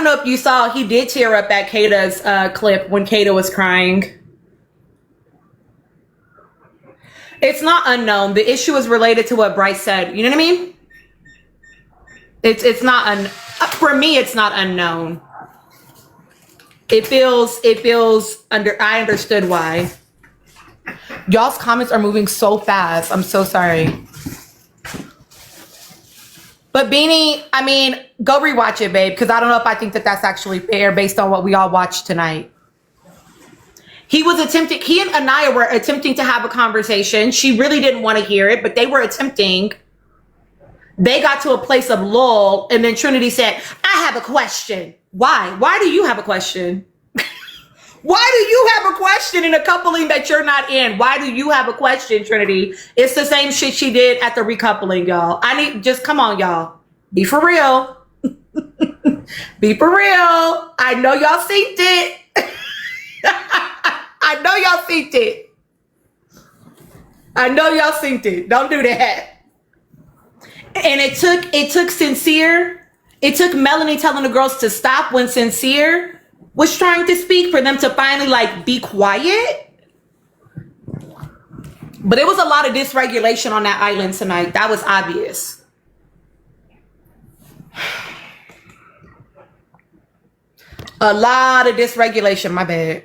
know if you saw, he did tear up at Kata's clip when Kata was crying. It's not unknown. The issue is related to what Bryce said. You know what I mean? It's not for me. It's not unknown. It feels I understood why. Y'all's comments are moving so fast. I'm so sorry. But Beanie, I mean, go rewatch it, babe, because I don't know if I think that that's actually fair based on what we all watched tonight. He and Anaya were attempting to have a conversation. She really didn't want to hear it, but they were attempting. They got to a place of lull, and then Trinity said, I have a question. Why? Why do you have a question? Why do you have a question in a coupling that you're not in? Why do you have a question, Trinity? It's the same shit she did at the recoupling, y'all. Come on, y'all. Be for real. Be for real. I know y'all synced it. I know y'all synced it. I know y'all synced it. Don't do that. And it took Sincere. It took Melanie telling the girls to stop when Sincere was trying to speak for them to finally like be quiet. But it was a lot of dysregulation on that island tonight. That was obvious. A lot of dysregulation, my bad.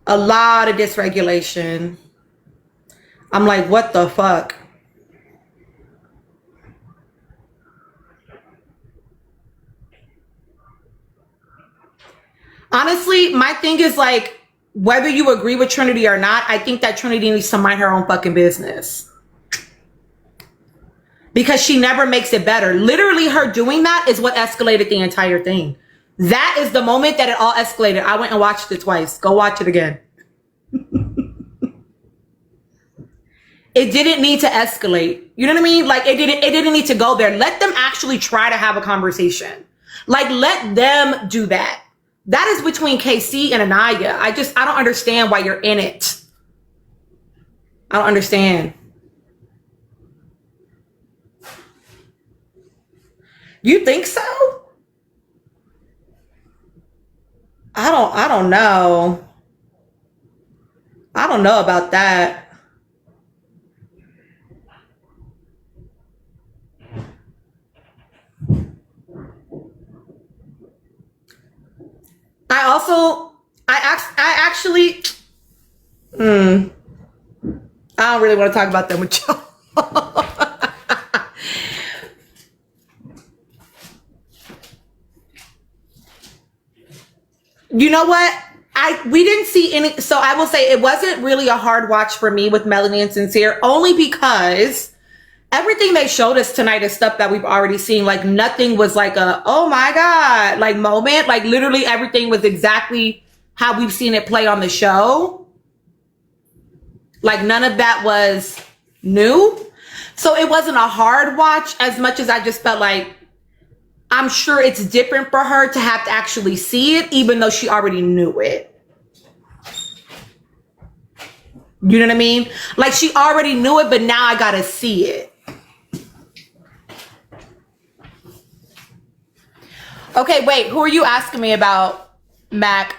A lot of dysregulation. I'm like, what the fuck? Honestly, my thing is like, whether you agree with Trinity or not, I think that Trinity needs to mind her own fucking business. Because she never makes it better. Literally, her doing that is what escalated the entire thing. That is the moment that it all escalated. I went and watched it twice. Go watch it again. It didn't need to escalate. You know what I mean? Like it didn't need to go there. Let them actually try to have a conversation. Like let them do that. That is between KC and Anaya. I don't understand why you're in it. I don't understand. You think so? I don't know. I don't know about that. I actually, I don't really want to talk about them with y'all. You know what? We didn't see any, so I will say it wasn't really a hard watch for me with Melanie and Sincere, only because everything they showed us tonight is stuff that we've already seen. Like nothing was like a, oh my God, like moment. Like literally everything was exactly how we've seen it play on the show. Like none of that was new. So it wasn't a hard watch as much as I just felt like, I'm sure it's different for her to have to actually see it, even though she already knew it. You know what I mean? Like she already knew it, but now I gotta see it. Okay, wait, who are you asking me about, Mac?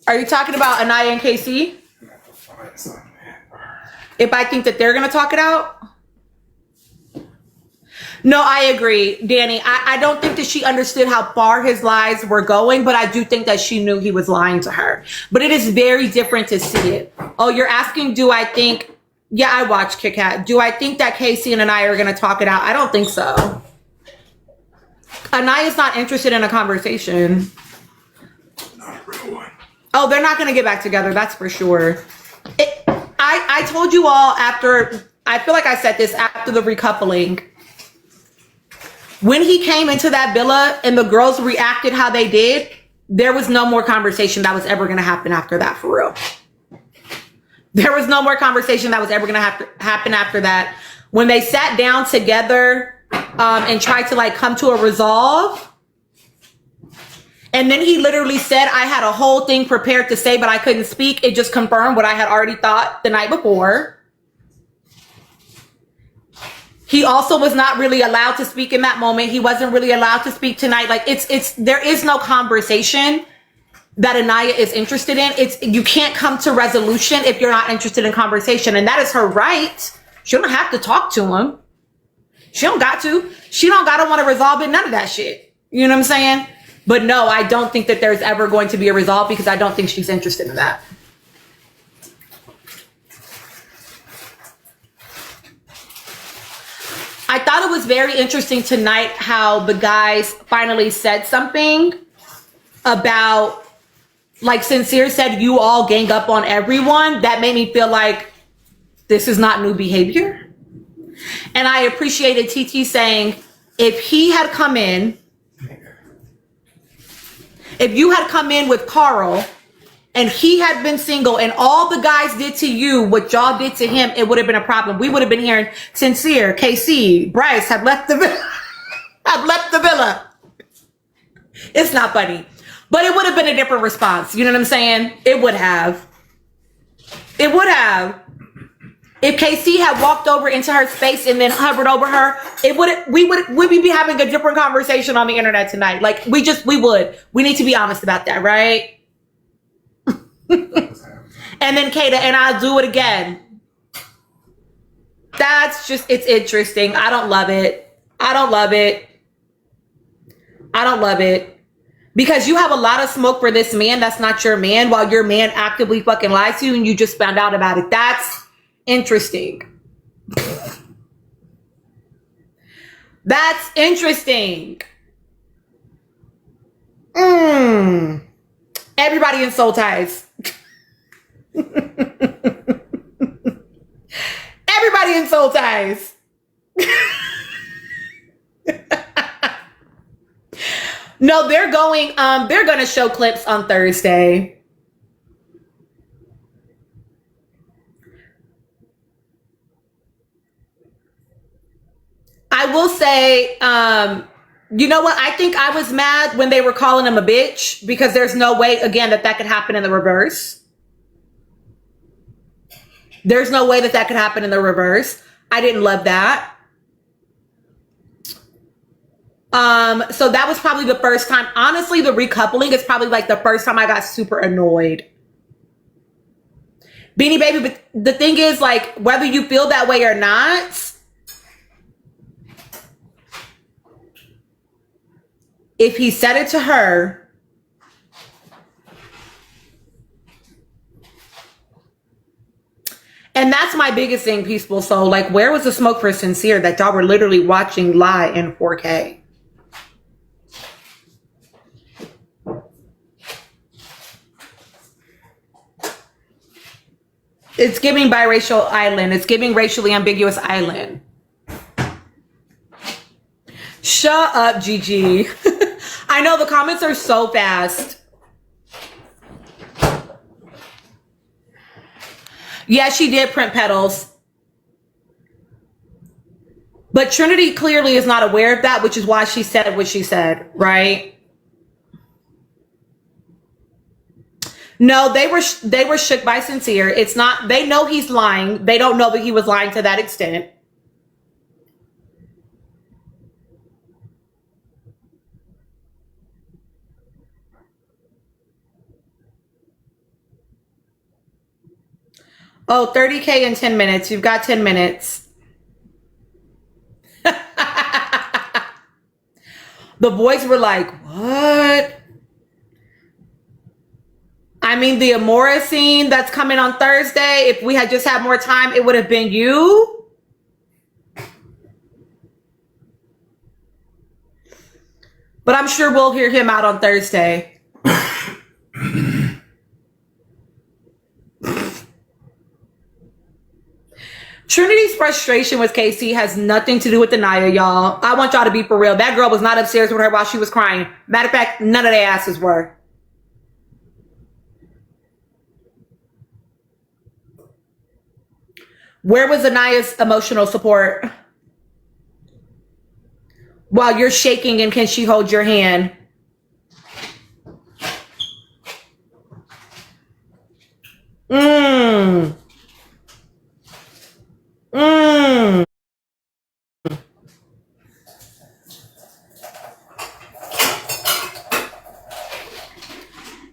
Are you talking about Anaya and KC? If I think that they're gonna talk it out? No, I agree, Danny. I don't think that she understood how far his lies were going, but I do think that she knew he was lying to her. But it is very different to see it. Oh, you're asking, do I think, yeah, I watched Kit Kat. Do I think that Casey and Anaya are going to talk it out? I don't think so. Anaya's not interested in a conversation. Not a real one. Oh, they're not going to get back together. That's for sure. I told you all after, I feel like I said this after the recoupling. When he came into that villa and the girls reacted how they did, there was no more conversation that was ever going to happen after that, for real. There was no more conversation that was ever going to happen after that. When they sat down together and tried to like come to a resolve, and then he literally said, I had a whole thing prepared to say, but I couldn't speak. It just confirmed what I had already thought the night before. He also was not really allowed to speak in that moment. He wasn't really allowed to speak tonight. Like there is no conversation that Anaya is interested in. You can't come to resolution if you're not interested in conversation. And that is her right. She don't have to talk to him. She don't got to. She don't got to want to resolve it. None of that shit. You know what I'm saying? But no, I don't think that there's ever going to be a resolve because I don't think she's interested in that. I thought it was very interesting tonight how the guys finally said something about, like Sincere said, you all gang up on everyone. That made me feel like this is not new behavior. And I appreciated TT saying, if you had come in with Carl and he had been single and all the guys did to you what y'all did to him, it would have been a problem. We would have been hearing Sincere, KC, Bryce have left the villa. It's not funny. But it would have been a different response. You know what I'm saying? It would have. It would have. If KC had walked over into her space and then hovered over her, we'd be having a different conversation on the internet tonight. Like we would. We need to be honest about that, right? And then Kata, and I'll do it again. That's just, it's interesting. I don't love it. I don't love it. I don't love it. Because you have a lot of smoke for this man that's not your man while your man actively fucking lies to you and you just found out about it. That's interesting. That's interesting. Everybody in soul ties. Everybody in soul ties. No, they're going to show clips on Thursday. I will say, you know what? I think I was mad when they were calling him a bitch because there's no way, again, that could happen in the reverse. There's no way that could happen in the reverse. I didn't love that. So that was probably the first time. Honestly, the recoupling is probably like the first time I got super annoyed. Beanie Baby, but the thing is, like, whether you feel that way or not, if he said it to her, and that's my biggest thing, Peaceful Soul. Like, where was the smoke for Sincere that y'all were literally watching lie in 4K? It's giving biracial island. It's giving racially ambiguous island. Shut up, Gigi. I know the comments are so fast. Yeah, she did print petals. But Trinity clearly is not aware of that, which is why she said what she said, right? No, they were shook by Sincere. It's not, they know he's lying. They don't know that he was lying to that extent. Oh, 30K in 10 minutes. You've got 10 minutes. The boys were like, what? I mean, the Amora scene that's coming on Thursday, if we had just had more time, it would have been you. But I'm sure we'll hear him out on Thursday. Trinity's frustration with KC has nothing to do with Anaya, y'all. I want y'all to be for real. That girl was not upstairs with her while she was crying. Matter of fact, none of their asses were. Where was Anaya's emotional support? While you're shaking and can she hold your hand?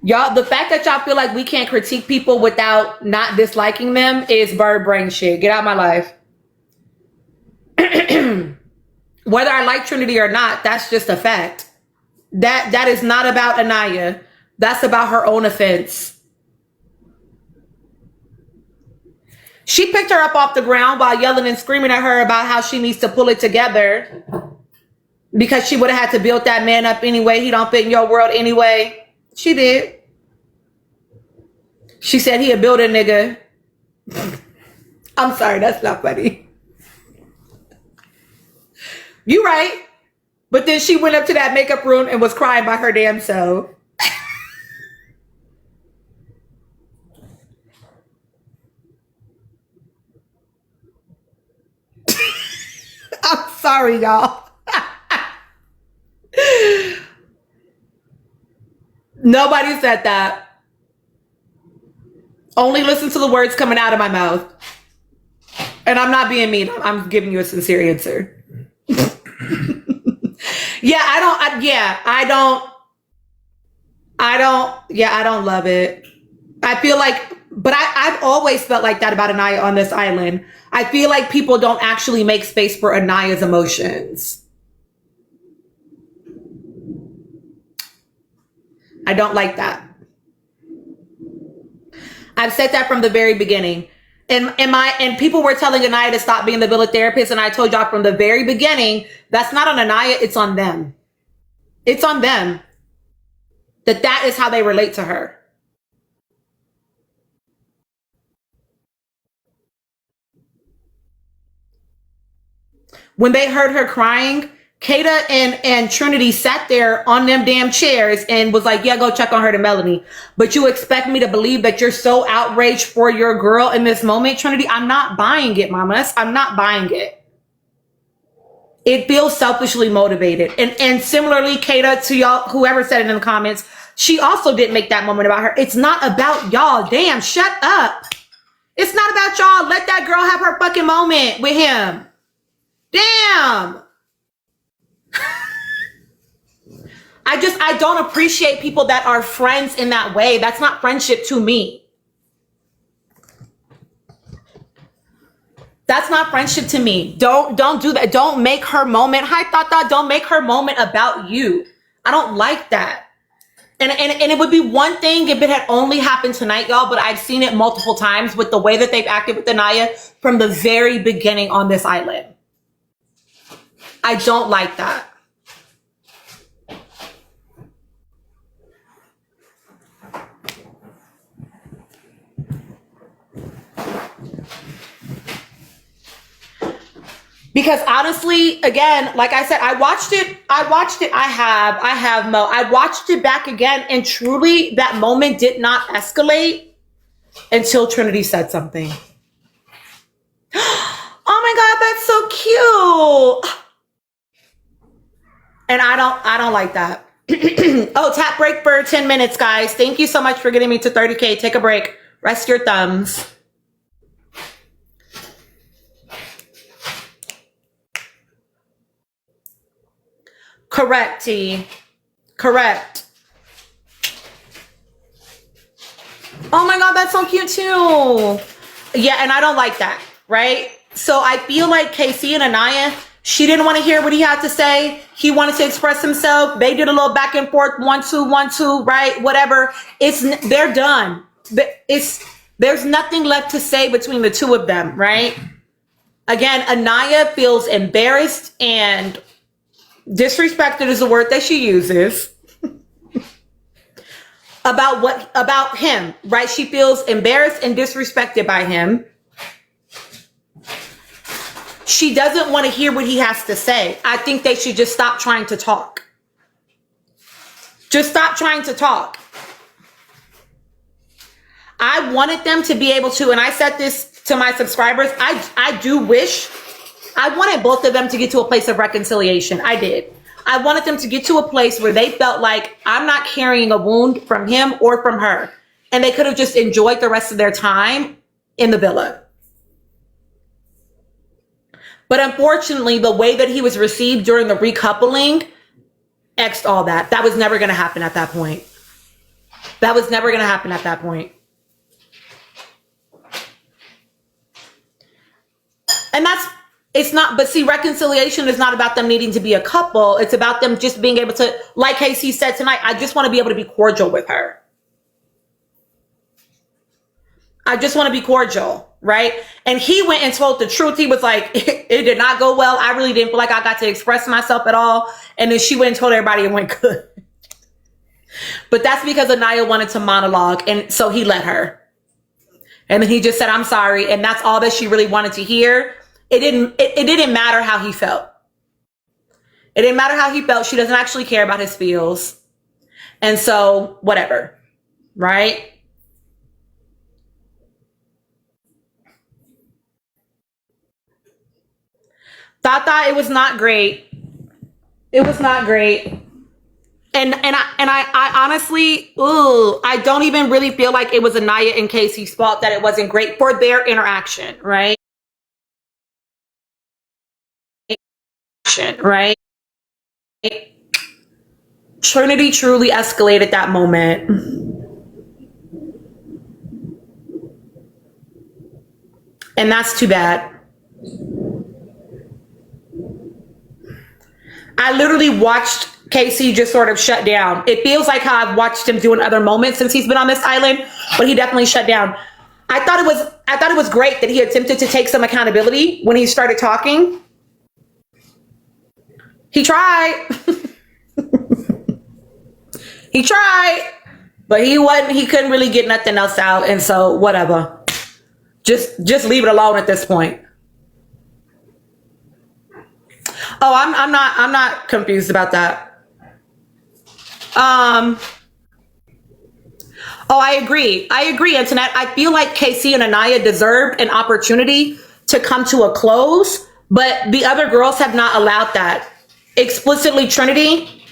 Y'all, the fact that y'all feel like we can't critique people without not disliking them is bird brain shit. Get out of my life. Whether I like Trinity or not, that's just a fact. That is not about Anaya. That's about her own offense. She picked her up off the ground while yelling and screaming at her about how she needs to pull it together because she would have had to build that man up anyway. He don't fit in your world anyway. She did. She said he a builder nigga. I'm sorry, that's not funny. You right. But then she went up to that makeup room and was crying by her damn self. I'm sorry, y'all. Nobody said that. Only listen to the words coming out of my mouth. And I'm not being mean. I'm giving you a sincere answer. I don't love it. I feel like, but I've always felt like that about Anaya on this island. I feel like people don't actually make space for Anaya's emotions. I don't like that. I've said that from the very beginning. And people were telling Anaya to stop being the villa therapist. And I told y'all from the very beginning, that's not on Anaya, it's on them. It's on them. That is how they relate to her. When they heard her crying, Kata and Trinity sat there on them damn chairs and was like, yeah, go check on her to Melanie. But you expect me to believe that you're so outraged for your girl in this moment, Trinity? I'm not buying it, mamas. I'm not buying it. It feels selfishly motivated. And similarly, Kata, to y'all, whoever said it in the comments, she also didn't make that moment about her. It's not about y'all. Damn, shut up. It's not about y'all. Let that girl have her fucking moment with him. Damn. I don't appreciate people that are friends in that way. That's not friendship to me. That's not friendship to me. Don't do that. Don't make her moment. Hi, Tata. Don't make her moment about you. I don't like that. And it would be one thing if it had only happened tonight, y'all, but I've seen it multiple times with the way that they've acted with Anaya from the very beginning on this island. I don't like that. Because honestly, again, like I said, I watched it. I have Mo. I watched it back again, and truly that moment did not escalate until Trinity said something. Oh my God, that's so cute. And I don't like that. Oh, tap break for 10 minutes, guys. Thank you so much for getting me to 30K. Take a break. Rest your thumbs. Correct, T. Correct. Oh my God, that's so cute too. Yeah, and I don't like that, right? So I feel like KC and Anaya, she didn't want to hear what he had to say. He wanted to express himself. They did a little back and forth, 1-2, right? Whatever. They're done. There's nothing left to say between the two of them, right? Again, Anaya feels embarrassed and disrespected is the word that she uses about him, right? She feels embarrassed and disrespected by him. She doesn't want to hear what he has to say. I think they should just stop trying to talk. Just stop trying to talk. I wanted them to be able to, and I said this to my subscribers, I do wish, I wanted both of them to get to a place of reconciliation. I did. I wanted them to get to a place where they felt like I'm not carrying a wound from him or from her. And they could have just enjoyed the rest of their time in the villa. But unfortunately, the way that he was received during the recoupling X'd all that. That was never going to happen at that point. That was never going to happen at that point. And it's not, but see, reconciliation is not about them needing to be a couple. It's about them just being able to, like Casey said tonight, I just want to be able to be cordial with her. I just want to be cordial, right? And he went and told the truth. He was like, it did not go well. I really didn't feel like I got to express myself at all. And then she went and told everybody it went good. But that's because Anaya wanted to monologue. And so he let her. And then he just said, I'm sorry. And that's all that she really wanted to hear. It didn't matter how he felt. It didn't matter how he felt. She doesn't actually care about his feels. And so whatever, right? Thought it was not great. It was not great. And I honestly, I don't even really feel like it was Anaya and Casey's fault that it wasn't great for their interaction, right? Right? Trinity truly escalated that moment. And that's too bad. I literally watched Casey just sort of shut down. It feels like how I've watched him do in other moments since he's been on this island, but he definitely shut down. I thought it was great that he attempted to take some accountability when he started talking. He tried. He tried, but he couldn't really get nothing else out. And so whatever. Just leave it alone at this point. Oh, I'm not confused about that. Oh, I agree, Antoinette. I feel like Casey and Anaya deserved an opportunity to come to a close, but the other girls have not allowed that. Explicitly Trinity,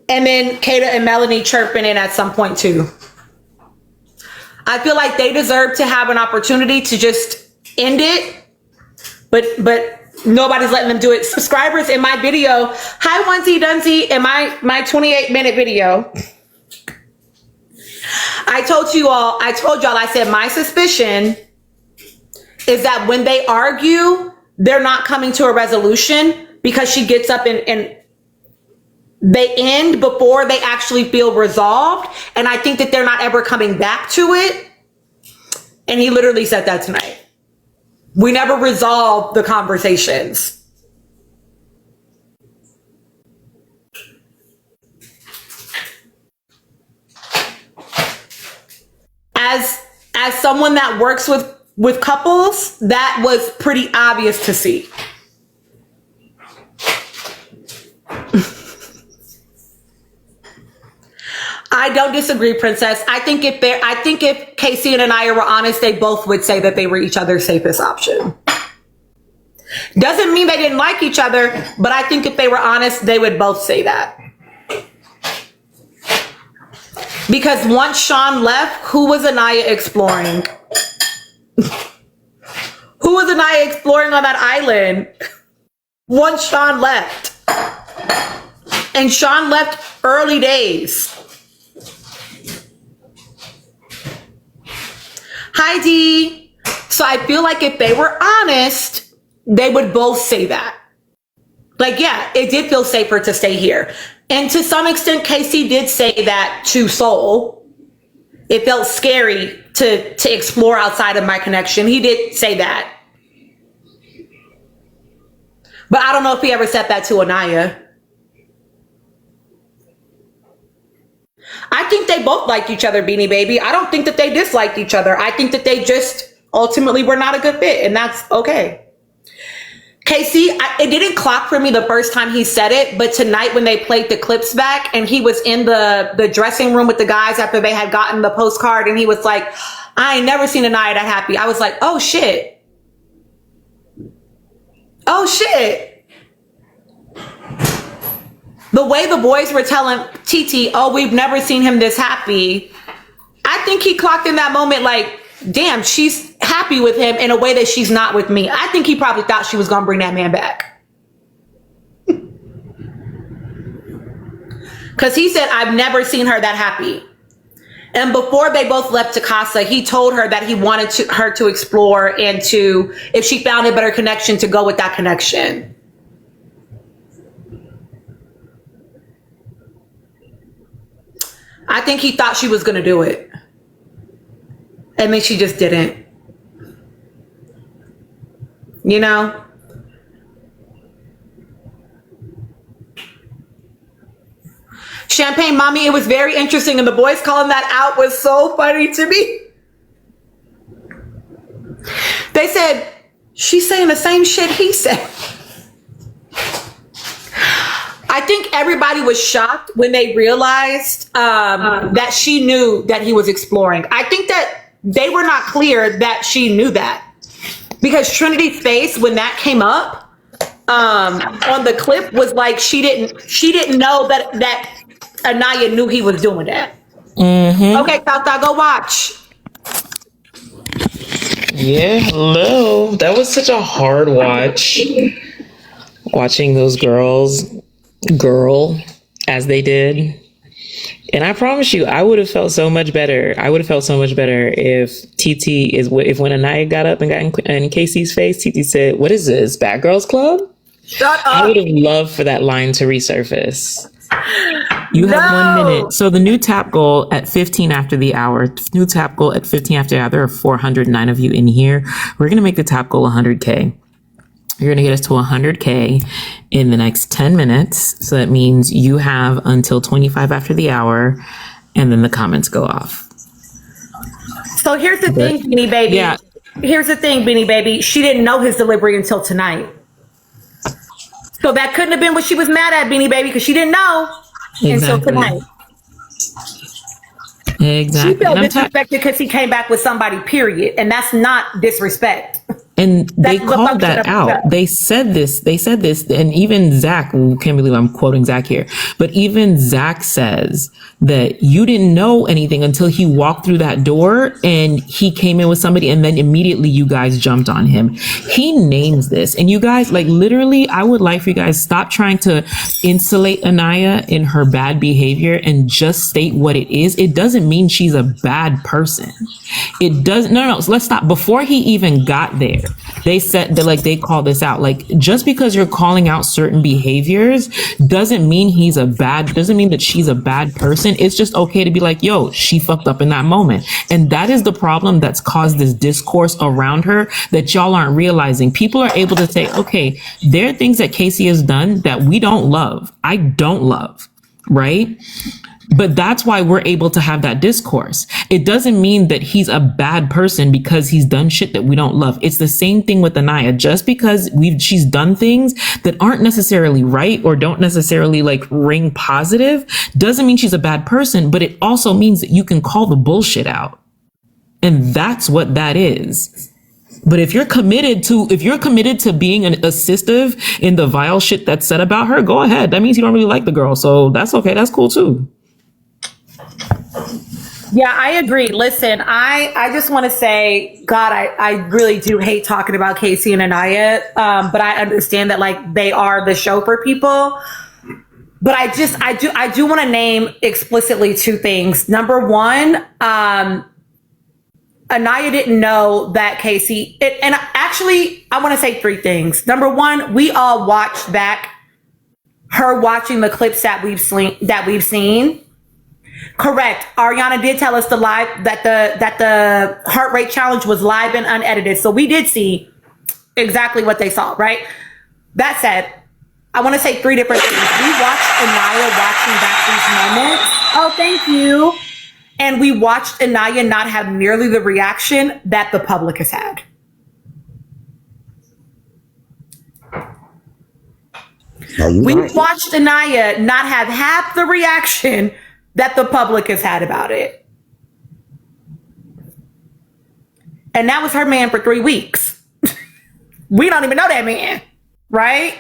and then Kata and Melanie chirping in at some point too. I feel like they deserve to have an opportunity to just end it, but nobody's letting them do it. Subscribers in my video, hi Onesie Dunsey, in my 28-minute video, I told y'all, I said my suspicion is that when they argue, they're not coming to a resolution because she gets up and they end before they actually feel resolved. And I think that they're not ever coming back to it. And he literally said that tonight. We never resolved the conversations. As someone that works with couples, that was pretty obvious to see. I don't disagree, Princess. I think if Casey and Anaya were honest, they both would say that they were each other's safest option. Doesn't mean they didn't like each other, but I think if they were honest, they would both say that. Because once Sean left, who was Anaya exploring? Who was Anaya exploring on that island? Once Sean left. And Sean left early days. Hi, Dee. So I feel like if they were honest, they would both say that. Like, yeah, it did feel safer to stay here. And to some extent, Casey did say that to Soul. It felt scary to explore outside of my connection. He did say that. But I don't know if he ever said that to Anaya. I think they both liked each other, Beanie Baby. I don't think that they disliked each other. I think that they just ultimately were not a good fit, and that's okay. Casey, it didn't clock for me the first time he said it, but tonight when they played the clips back and he was in the dressing room with the guys after they had gotten the postcard and he was like, I ain't never seen Anaya that happy. I was like, oh shit. Oh shit. The way the boys were telling TT, oh, we've never seen him this happy. I think he clocked in that moment like, damn, she's happy with him in a way that she's not with me. I think he probably thought she was going to bring that man back. Because he said, I've never seen her that happy. And before they both left to Casa, he told her that he wanted her to explore and to, if she found a better connection, to go with that connection. I think he thought she was going to do it. And then she just didn't. You know? Champagne Mommy, it was very interesting. And the boys calling that out was so funny to me. They said, she's saying the same shit he said. I think everybody was shocked when they realized that she knew that he was exploring. I think that they were not clear that she knew that. Because Trinity's face, when that came up on the clip, was like she didn't know that Anaya knew he was doing that. Mm-hmm. Okay, Tata, go watch. Yeah, hello. That was such a hard watch. Watching those girls girl as they did. And I promise you, I would have felt so much better. I would have felt so much better if if when Anaya got up and got in Casey's face, TT said, "What is this, Bad Girls Club?" Shut up. I would have loved for that line to resurface. You have 1 minute. So the new tap goal at 15 after the hour, new tap goal at 15 after the hour, there are 409 of you in here. We're going to make the tap goal 100K. You're going to get us to 100K in the next 10 minutes. So that means you have until 25 after the hour, and then the comments go off. So here's the thing, Beanie Baby. Yeah. Here's the thing, Beanie Baby. She didn't know his delivery until tonight. So that couldn't have been what she was mad at, Beanie Baby, because she didn't know until tonight. Exactly. She felt disrespected because he came back with somebody, period. And that's not disrespect. And they called that out. They said this, and even Zach, can't believe I'm quoting Zach here, but even Zach says that you didn't know anything until he walked through that door and he came in with somebody, and then immediately you guys jumped on him. He names this, and you guys, like, literally, I would like for you guys stop trying to insulate Anaya in her bad behavior and just state what it is. It doesn't mean she's a bad person. It does. No. So let's stop. Before he even got there, they said that, like, they call this out. Like, just because you're calling out certain behaviors doesn't mean doesn't mean that she's a bad person. It's just okay to be like, yo, she fucked up in that moment. And that is the problem that's caused this discourse around her that y'all aren't realizing. People are able to say, okay, there are things that Casey has done that we don't love. I don't love, right? But that's why we're able to have that discourse. It doesn't mean that he's a bad person because he's done shit that we don't love. It's the same thing with Anaya. Just because she's done things that aren't necessarily right or don't necessarily, like, ring positive doesn't mean she's a bad person, but it also means that you can call the bullshit out. And that's what that is. But if you're committed to being an assistive in the vile shit that's said about her, go ahead. That means you don't really like the girl. So that's okay. That's cool too. Yeah, I agree. Listen, I just want to say, God, I really do hate talking about Casey and Anaya, but I understand that, like, they are the show for people. But I do want to name explicitly two things. Number one, Anaya didn't know that Casey, and actually, I want to say three things. Number one, we all watched back her watching the clips that we've seen. Correct. Ariana did tell us that the heart rate challenge was live and unedited. So we did see exactly what they saw, right? That said, I want to say three different things. We watched Anaya watching back these moments. Oh, thank you. And we watched Anaya not have nearly the reaction that the public has had. We watched Anaya not have half the reaction that the public has had about it. And that was her man for 3 weeks. We don't even know that man, right?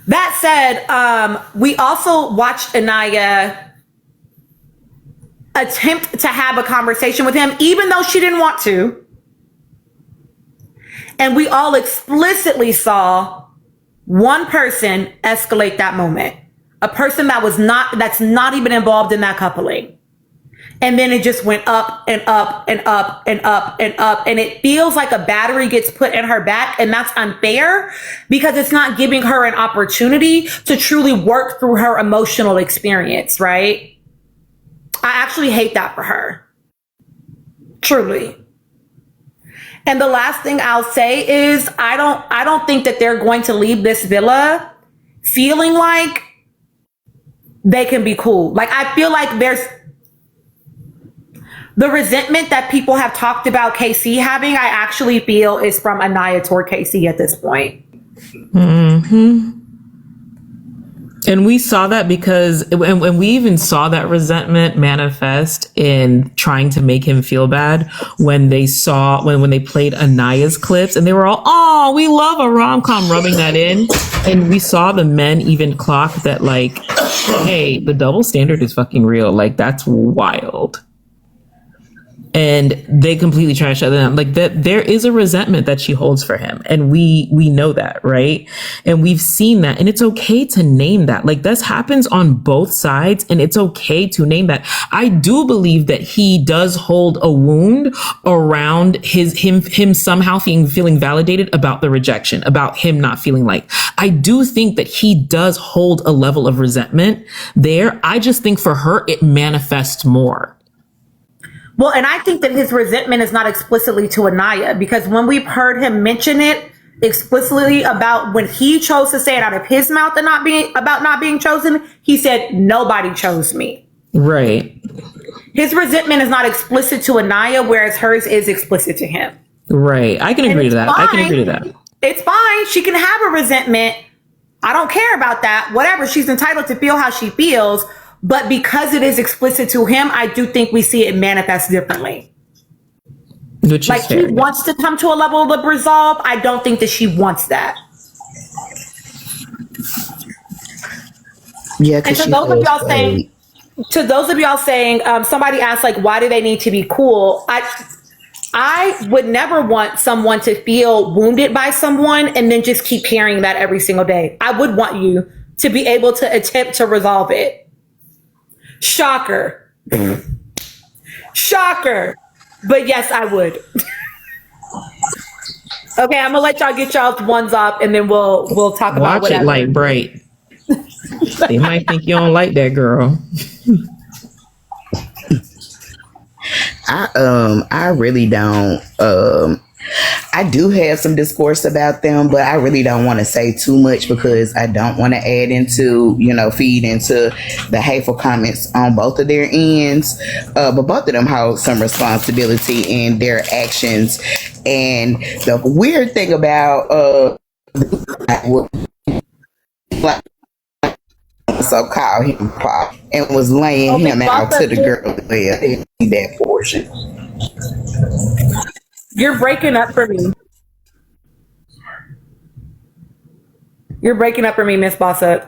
That said, we also watched Anaya attempt to have a conversation with him, even though she didn't want to. And we all explicitly saw one person escalate that moment. a person that's not even involved in that coupling. And then it just went up and up and up and up and up. And it feels like a battery gets put in her back. And that's unfair because it's not giving her an opportunity to truly work through her emotional experience, right? I actually hate that for her. Truly. And the last thing I'll say is I don't think that they're going to leave this villa feeling like they can be cool. Like, I feel like there's the resentment that people have talked about KC having, I actually feel is from Anaya toward KC at this point. Mm-hmm. And we saw that because, and we even saw that resentment manifest in trying to make him feel bad when they played Anaya's clips and they were all, oh, we love a rom-com, rubbing that in. And we saw the men even clock that, like, hey, the double standard is fucking real. Like, that's wild. And they completely trash other than like that. There is a resentment that she holds for him. And we know that, right? And we've seen that. And it's okay to name that. Like, this happens on both sides. And it's okay to name that. I do believe that he does hold a wound around him somehow feeling validated about the rejection, about him not feeling like. I do think that he does hold a level of resentment there. I just think for her, it manifests more. Well, and I think that his resentment is not explicitly to Anaya, because when we've heard him mention it explicitly about when he chose to say it out of his mouth and not being chosen, he said, nobody chose me. Right. His resentment is not explicit to Anaya, whereas hers is explicit to him. Right. I can agree to that. I can agree to that. It's fine. She can have a resentment. I don't care about that. Whatever. She's entitled to feel how she feels. But because it is explicit to him, I do think we see it manifest differently. Which like, he wants to come to a level of resolve. I don't think that she wants that. Yeah, and to those of y'all saying, somebody asked, like, why do they need to be cool? I would never want someone to feel wounded by someone and then just keep hearing that every single day. I would want you to be able to attempt to resolve it. Shocker. Shocker. But yes, I would. Okay, I'm gonna let y'all get y'all's ones up and then we'll talk about watch it light bright. They might think you don't like that girl. I really don't. I do have some discourse about them, but I really don't want to say too much because I don't want to add into, feed into the hateful comments on both of their ends. But both of them hold some responsibility in their actions. And the weird thing about so called him Pop and was laying him out to the girl that portion. You're breaking up for me. You're breaking up for me, Miss Bossett.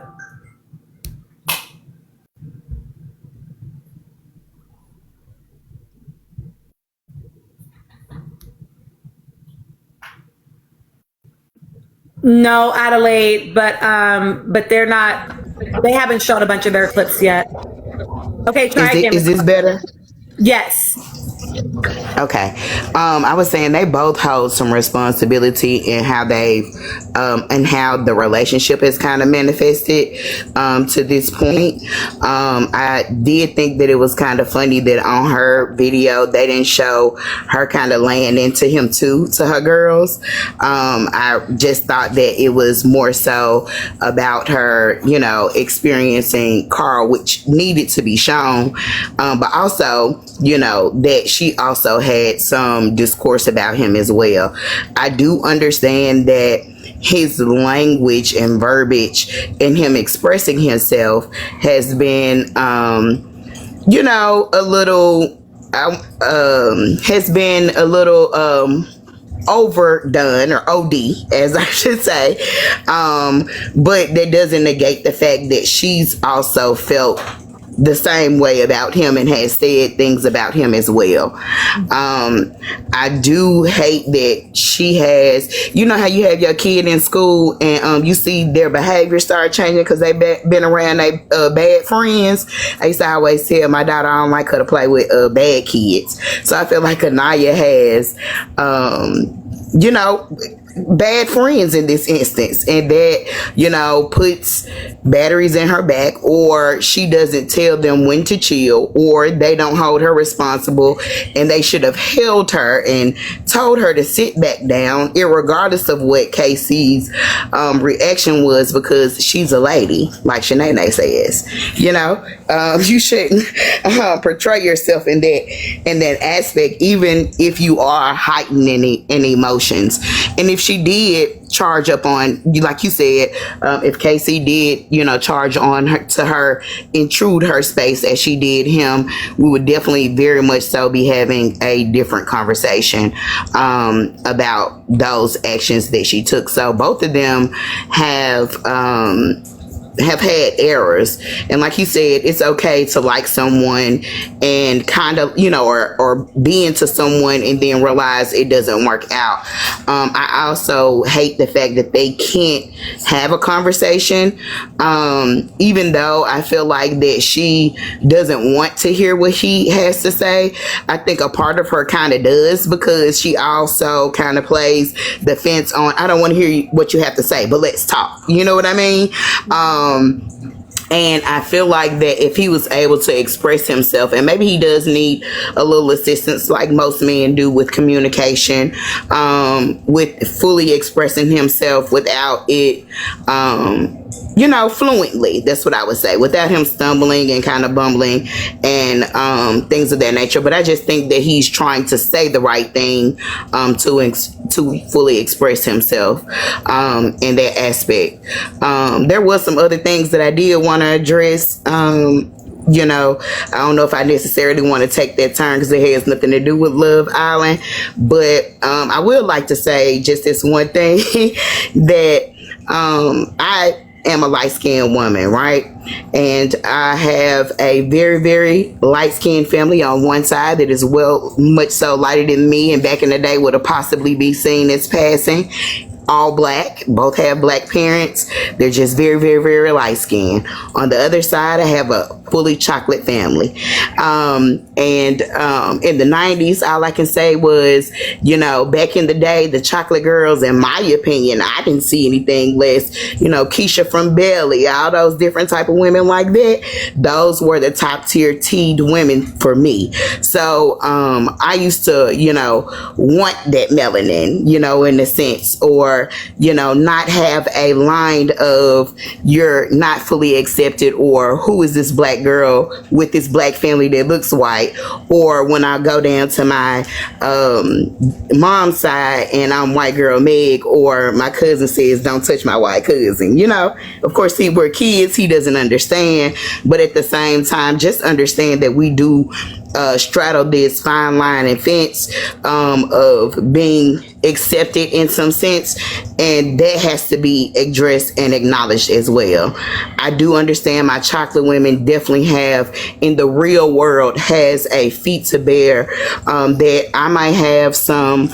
No, Adelaide, but they're not. They haven't shown a bunch of their clips yet. Okay, try again. Is this better? Yes. Okay. I was saying they both hold some responsibility in how they and how the relationship has kind of manifested to this point. I did think that it was kind of funny that on her video they didn't show her kind of laying into him too, to her girls. I just thought that it was more so about her, experiencing Carl, which needed to be shown, but also, that she also had some discourse about him as well. I do understand that his language and verbiage and him expressing himself has been, a little, overdone, or OD, as I should say. But that doesn't negate the fact that she's also felt the same way about him and has said things about him as well. I do hate that she has, you know how you have your kid in school and you see their behavior start changing because they've been around they bad friends. I used to always tell my daughter I don't like her to play with bad kids. So I feel like Anaya has, you know, bad friends in this instance, and that, you know, puts batteries in her back, or she doesn't tell them when to chill, or they don't hold her responsible, and they should have held her and told her to sit back down, irregardless of what KC's reaction was, because she's a lady, like Shanae says. You know, you shouldn't portray yourself in that aspect, even if you are heightened in emotions. And if she did charge up on, like you said, if KC did, you know, charge on her to her, intrude her space as she did him, we would definitely very much so be having a different conversation about those actions that she took. So both of them have had errors, and like you said, it's okay to like someone and kind of, you know, or be into someone and then realize it doesn't work out. I also hate the fact that they can't have a conversation, even though I feel like that she doesn't want to hear what he has to say. I think a part of her kind of does, because she also kind of plays the fence on, I don't want to hear what you have to say, but let's talk, you know what I mean? And I feel like that if he was able to express himself, and maybe he does need a little assistance like most men do with communication, with fully expressing himself without it, you know, fluently. That's what I would say, without him stumbling and kind of bumbling and things of that nature. But I just think that he's trying to say the right thing to fully express himself in that aspect. There was some other things that I did want to address. You know, I don't know if I necessarily want to take that turn because it has nothing to do with Love Island, but I would like to say just this one thing that I am a light-skinned woman, right? And I have a very, very light-skinned family on one side that is much so lighter than me, and back in the day would have possibly be seen as passing. All black, both have black parents. They're just very, very, very light skinned. On the other side, I have a fully chocolate family. And in the 90s, all I can say was, you know, back in the day, the chocolate girls, in my opinion, I didn't see anything less, you know, Keisha from Belly, all those different type of women like that. Those were the top tier teed women for me. So I used to, you know, want that melanin, you know, in a sense, or, you know, not have a line of you're not fully accepted, or who is this black girl with this black family that looks white, or when I go down to my mom's side and I'm white girl Meg, or my cousin says don't touch my white cousin. You know, of course, we're kids, he doesn't understand, but at the same time, just understand that we do straddle this fine line and fence of being accepted in some sense, and that has to be addressed and acknowledged as well. I do understand my chocolate women definitely have, in the real world, has a feat to bear that I might have some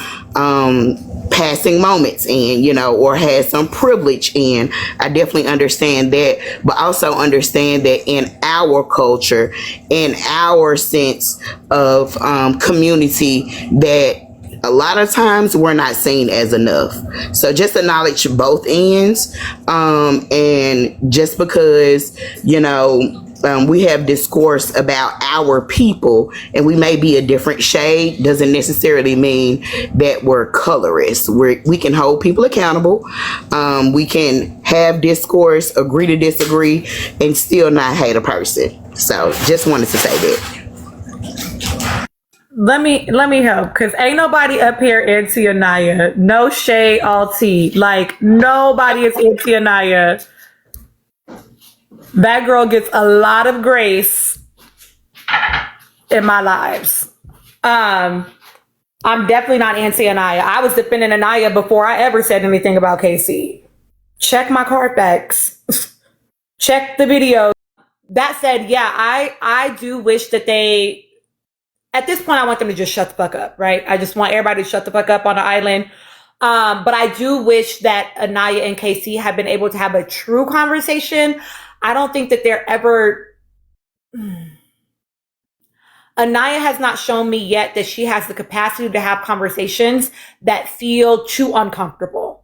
passing moments in, you know, or has some privilege in. I definitely understand that, but also understand that in our culture, in our sense of community, that a lot of times we're not seen as enough. So just acknowledge both ends, and just because, you know, we have discourse about our people and we may be a different shade, doesn't necessarily mean that we're colorist. We can hold people accountable. We can have discourse, agree to disagree, and still not hate a person. So just wanted to say that. Let me help, because ain't nobody up here anti Anaya. No shade, all tea. Like, nobody is anti Anaya. That girl gets a lot of grace in my lives. I'm definitely not anti Anaya. I was defending Anaya before I ever said anything about KC. Check my card backs. Check the videos. That said, yeah, I do wish that they, at this point, I want them to just shut the fuck up, right? I just want everybody to shut the fuck up on the island. But I do wish that Anaya and KC have been able to have a true conversation. I don't think that they're ever. Anaya has not shown me yet that she has the capacity to have conversations that feel too uncomfortable.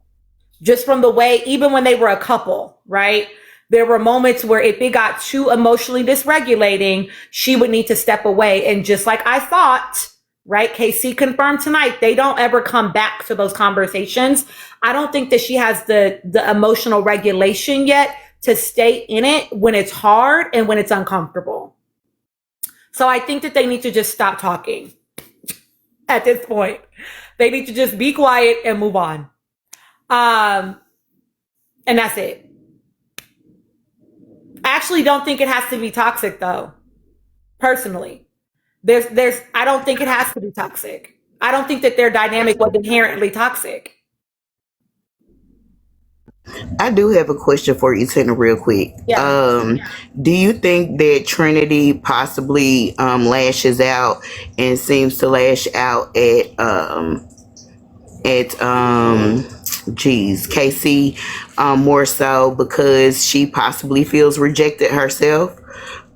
Just from the way, even when they were a couple, right? There were moments where if it got too emotionally dysregulating, she would need to step away. And just like I thought, right? KC confirmed tonight, they don't ever come back to those conversations. I don't think that she has the emotional regulation yet to stay in it when it's hard and when it's uncomfortable. So I think that they need to just stop talking at this point. They need to just be quiet and move on. And that's it. I actually don't think it has to be toxic though. Personally. I don't think it has to be toxic. I don't think that their dynamic was inherently toxic. I do have a question for you, Tina, real quick. Yeah. Do you think that Trinity possibly lashes out and seems to lash out KC more so because she possibly feels rejected herself?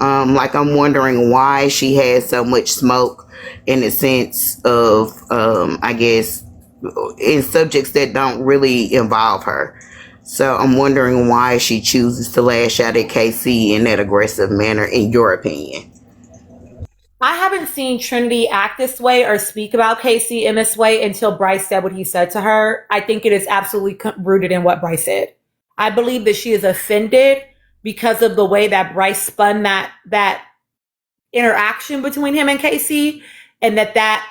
Like I'm wondering why she has so much smoke in the sense of I guess in subjects that don't really involve her. So I'm wondering why she chooses to lash out at KC in that aggressive manner, in your opinion. I haven't seen Trinity act this way or speak about KC in this way until Bryce said what he said to her. I think it is absolutely rooted in what Bryce said. I believe that she is offended because of the way that Bryce spun that interaction between him and KC, and that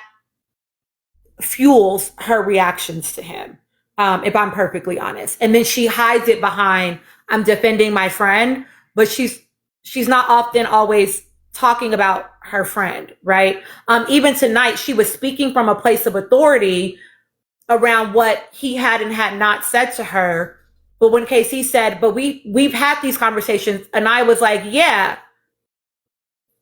fuels her reactions to him. If I'm perfectly honest. And then she hides it behind, I'm defending my friend, but she's not often always talking about her friend, right? Even tonight, she was speaking from a place of authority around what he had and had not said to her. But when KC said, but we've had these conversations, Anaya was like, yeah.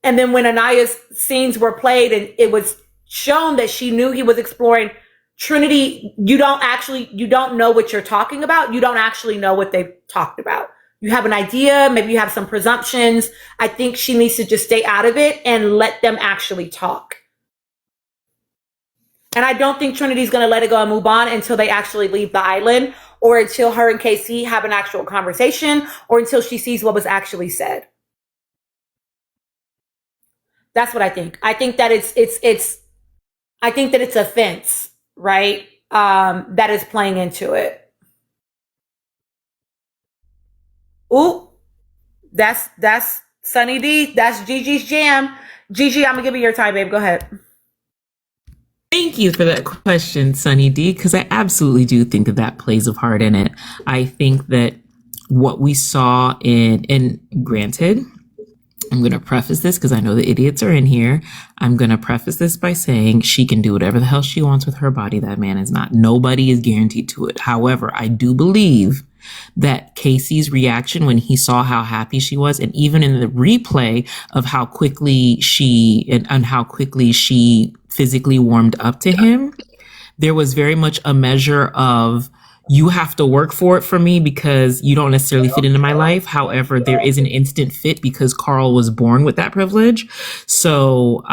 And then when Anaya's scenes were played and it was shown that she knew he was exploring Trinity, you don't know what you're talking about. You don't actually know what they've talked about. You have an idea, maybe you have some presumptions. I think she needs to just stay out of it and let them actually talk. And I don't think Trinity's going to let it go and move on until they actually leave the island, or until her and KC have an actual conversation, or until she sees what was actually said. That's what I think. I think that it's offense, right? That is playing into it. Ooh, that's Sunny D. That's Gigi's jam. Gigi, I'm gonna give you your time, babe. Go ahead. Thank you for that question, Sunny D, because I absolutely do think that plays a part in it. I think that what we saw and granted, I'm going to preface this because I know the idiots are in here. I'm going to preface this by saying she can do whatever the hell she wants with her body. That man is not. Nobody is guaranteed to it. However, I do believe that Casey's reaction when he saw how happy she was, and even in the replay of how quickly and how quickly she physically warmed up to him, there was very much a measure of, you have to work for it for me because you don't necessarily fit into my life. However, there is an instant fit because Carl was born with that privilege. So,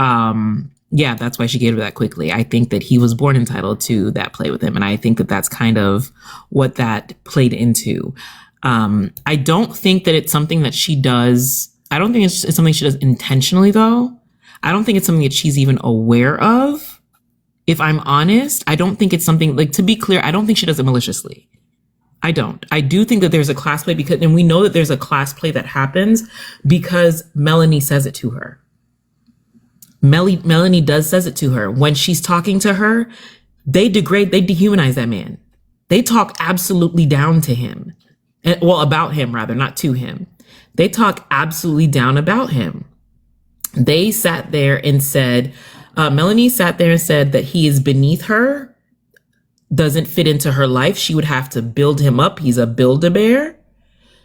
yeah, that's why she gave it that quickly. I think that he was born entitled to that play with him. And I think that that's kind of what that played into. I don't think that it's something that she does. I don't think it's something she does intentionally, though. I don't think it's something that she's even aware of. If I'm honest, I don't think it's something, like, to be clear, I don't think she does it maliciously. I don't. I do think that there's a class play and we know that there's a class play that happens because Melanie says it to her. Melanie says it to her. When she's talking to her, they dehumanize that man. They talk absolutely down to him. About him rather, not to him. They talk absolutely down about him. They sat there and said, Melanie sat there and said that he is beneath her, doesn't fit into her life. She would have to build him up. He's a Build-A-Bear.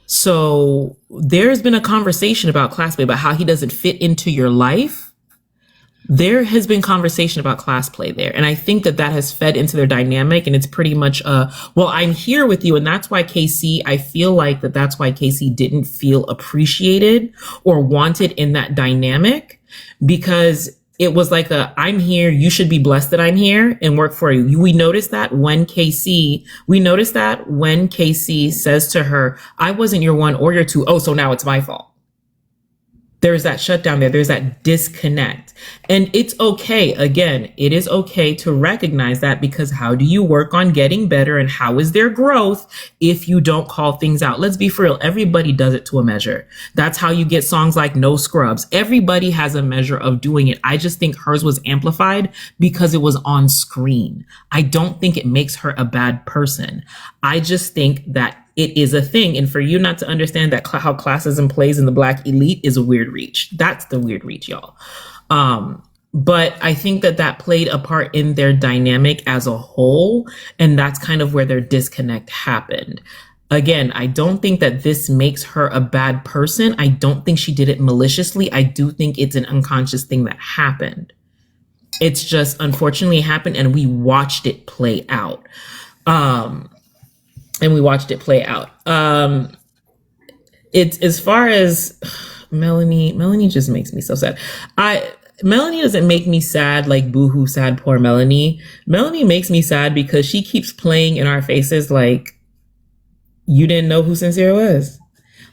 So there's been a conversation about class play, about how he doesn't fit into your life. There has been conversation about class play there. And I think that that has fed into their dynamic. And it's pretty much, well, I'm here with you. And that's why I feel like that's why Casey didn't feel appreciated or wanted in that dynamic, because it was like I'm here, you should be blessed that I'm here and work for you. We noticed that when Casey says to her, I wasn't your one or your two. Oh, so now it's my fault. There's that shutdown there. There's that disconnect. And it's okay. Again, it is okay to recognize that, because how do you work on getting better and how is there growth if you don't call things out? Let's be for real. Everybody does it to a measure. That's how you get songs like No Scrubs. Everybody has a measure of doing it. I just think hers was amplified because it was on screen. I don't think it makes her a bad person. I just think that it is a thing. And for you not to understand that how classism plays in the Black elite is a weird reach. That's the weird reach, y'all. But I think that played a part in their dynamic as a whole. And that's kind of where their disconnect happened. Again, I don't think that this makes her a bad person. I don't think she did it maliciously. I do think it's an unconscious thing that happened. It's just unfortunately happened and we watched it play out. It's as far as Melanie just makes me so sad. Melanie doesn't make me sad like boohoo sad poor Melanie. Melanie makes me sad because she keeps playing in our faces like you didn't know who Sincere was.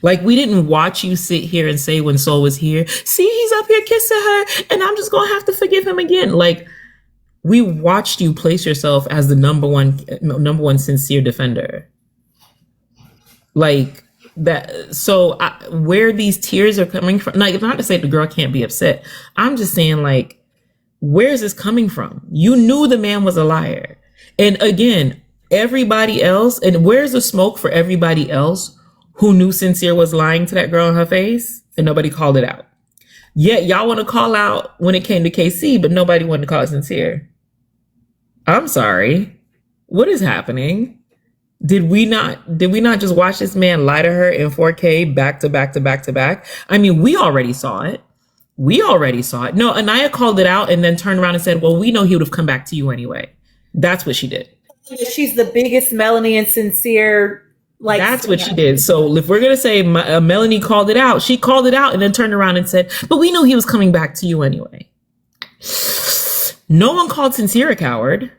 Like, we didn't watch you sit here and say when Soul was here, see, he's up here kissing her and I'm just gonna have to forgive him again. Like, we watched you place yourself as the number one Sincere defender. Like that. So where these tears are coming from, like, not to say the girl can't be upset. I'm just saying, like, where is this coming from? You knew the man was a liar. And again, everybody else, and where's the smoke for everybody else who knew Sincere was lying to that girl in her face and nobody called it out? Yet y'all want to call out when it came to KC, but nobody wanted to call it Sincere. I'm sorry. What is happening? Did we not just watch this man lie to her in 4K back to back to back to back? I mean, we already saw it. No, Anaya called it out and then turned around and said, well, we know he would have come back to you anyway. That's what she did. She's the biggest Melanie and Sincere. Like, that's what she did. So if we're going to say Melanie called it out, she called it out and then turned around and said, but we knew he was coming back to you anyway. No one called Sincere a coward.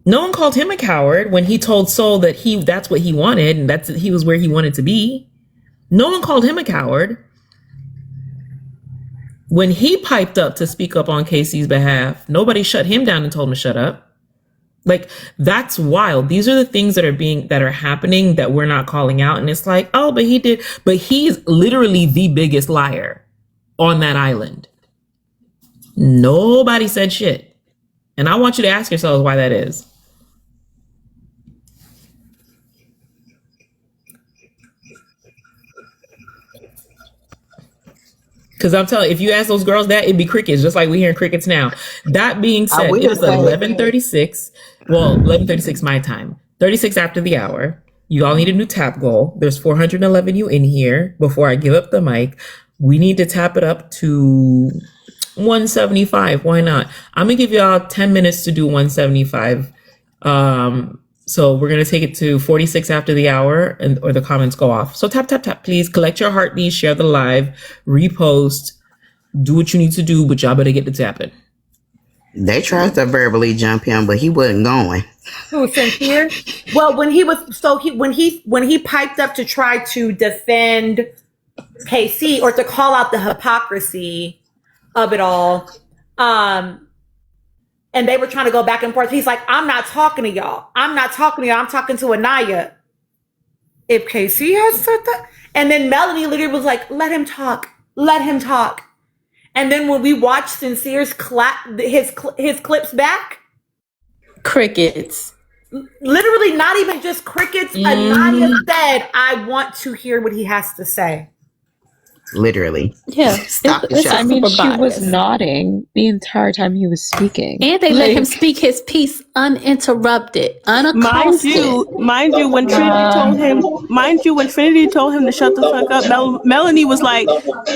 No one called him a coward when he told Soul that that's what he wanted and he was where he wanted to be. No one called him a coward. When he piped up to speak up on Casey's behalf, nobody shut him down and told him to shut up. Like, that's wild. These are the things that are happening that we're not calling out. And it's like, oh, but he did. But he's literally the biggest liar on that island. Nobody said shit. And I want you to ask yourselves why that is. Because I'm telling you, if you ask those girls that, it'd be crickets, just like we're hearing crickets now. That being said, it was 11:36. Well, 11:36 my time. 36 after the hour. You all need a new tap goal. There's 411 you in here. Before I give up the mic, we need to tap it up to 175. Why not? I'm going to give y'all 10 minutes to do 175. So we're going to take it to 46 after the hour or the comments go off. So tap, tap, tap, please. Collect your heartbeat, share the live, repost, do what you need to do, but y'all better get to tapping. They tried to verbally jump him, but he wasn't going. Who, Sincere? Well, when he piped up to try to defend KC or to call out the hypocrisy of it all, and they were trying to go back and forth. He's like, I'm not talking to y'all. I'm talking to Anaya. If KC has said that. And then Melanie literally was like, let him talk. And then when we watched Sincere's his clips back. Crickets. Literally not even just crickets. Anaya said, I want to hear what he has to say. Literally. Yeah. I mean, she was nodding the entire time he was speaking. And they let him speak his piece uninterrupted, Mind unaccosted. you, when Trinity told him to shut the fuck up, Melanie was like,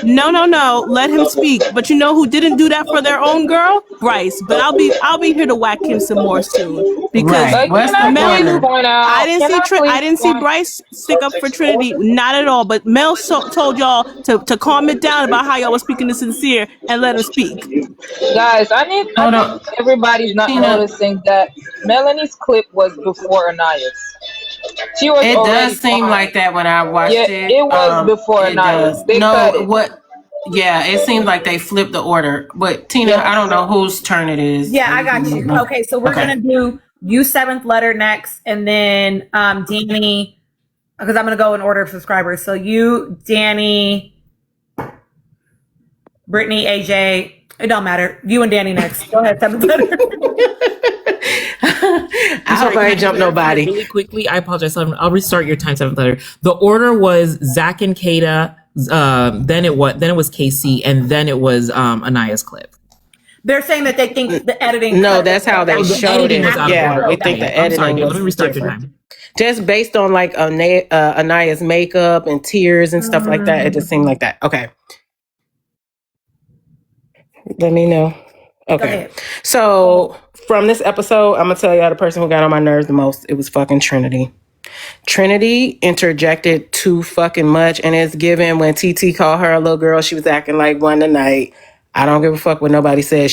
no, let him speak. But you know who didn't do that for their own girl? Bryce. But I'll be here to whack him some more soon because Right. What's the Melanie. order? I didn't see Bryce stick up for Trinity, not at all. But Mel told y'all to calm it down about how y'all was speaking to Sincere and let him speak. Guys, I think everybody's not noticing that Melanie's clip was before Anaya's. She was It already does seem fine. like that when I watched Yeah, it. it was before It Anaya's. does. They cut No, it. what? Yeah, it seems like they flipped the order. But Tina, Yes. I don't know whose turn it is. Yeah, I got you. Okay, so we're gonna do you seventh letter next, and then Danny, because I'm gonna go in order of subscribers. So you, Danny, Brittany, AJ. It don't matter. You and Danny next. Go ahead, seventh letter. I hope I ain't jump nobody. Really quickly, I apologize. I'll restart your time, seventh letter. The order was Zach and Kata. Then it was KC, and then it was Anaya's clip. They're saying that they think the editing. No, that's how they showed it. Yeah, we think the editing Sorry, was let me restart your different. time. Just based on like Anaya's makeup and tears and stuff like that, it just seemed like that. Okay. Let me know. Okay. So from this episode, I'm gonna tell y'all the person who got on my nerves the most. It was fucking Trinity. Trinity interjected too fucking much, and it's given when TT called her a little girl, she was acting like one tonight. I don't give a fuck what nobody says.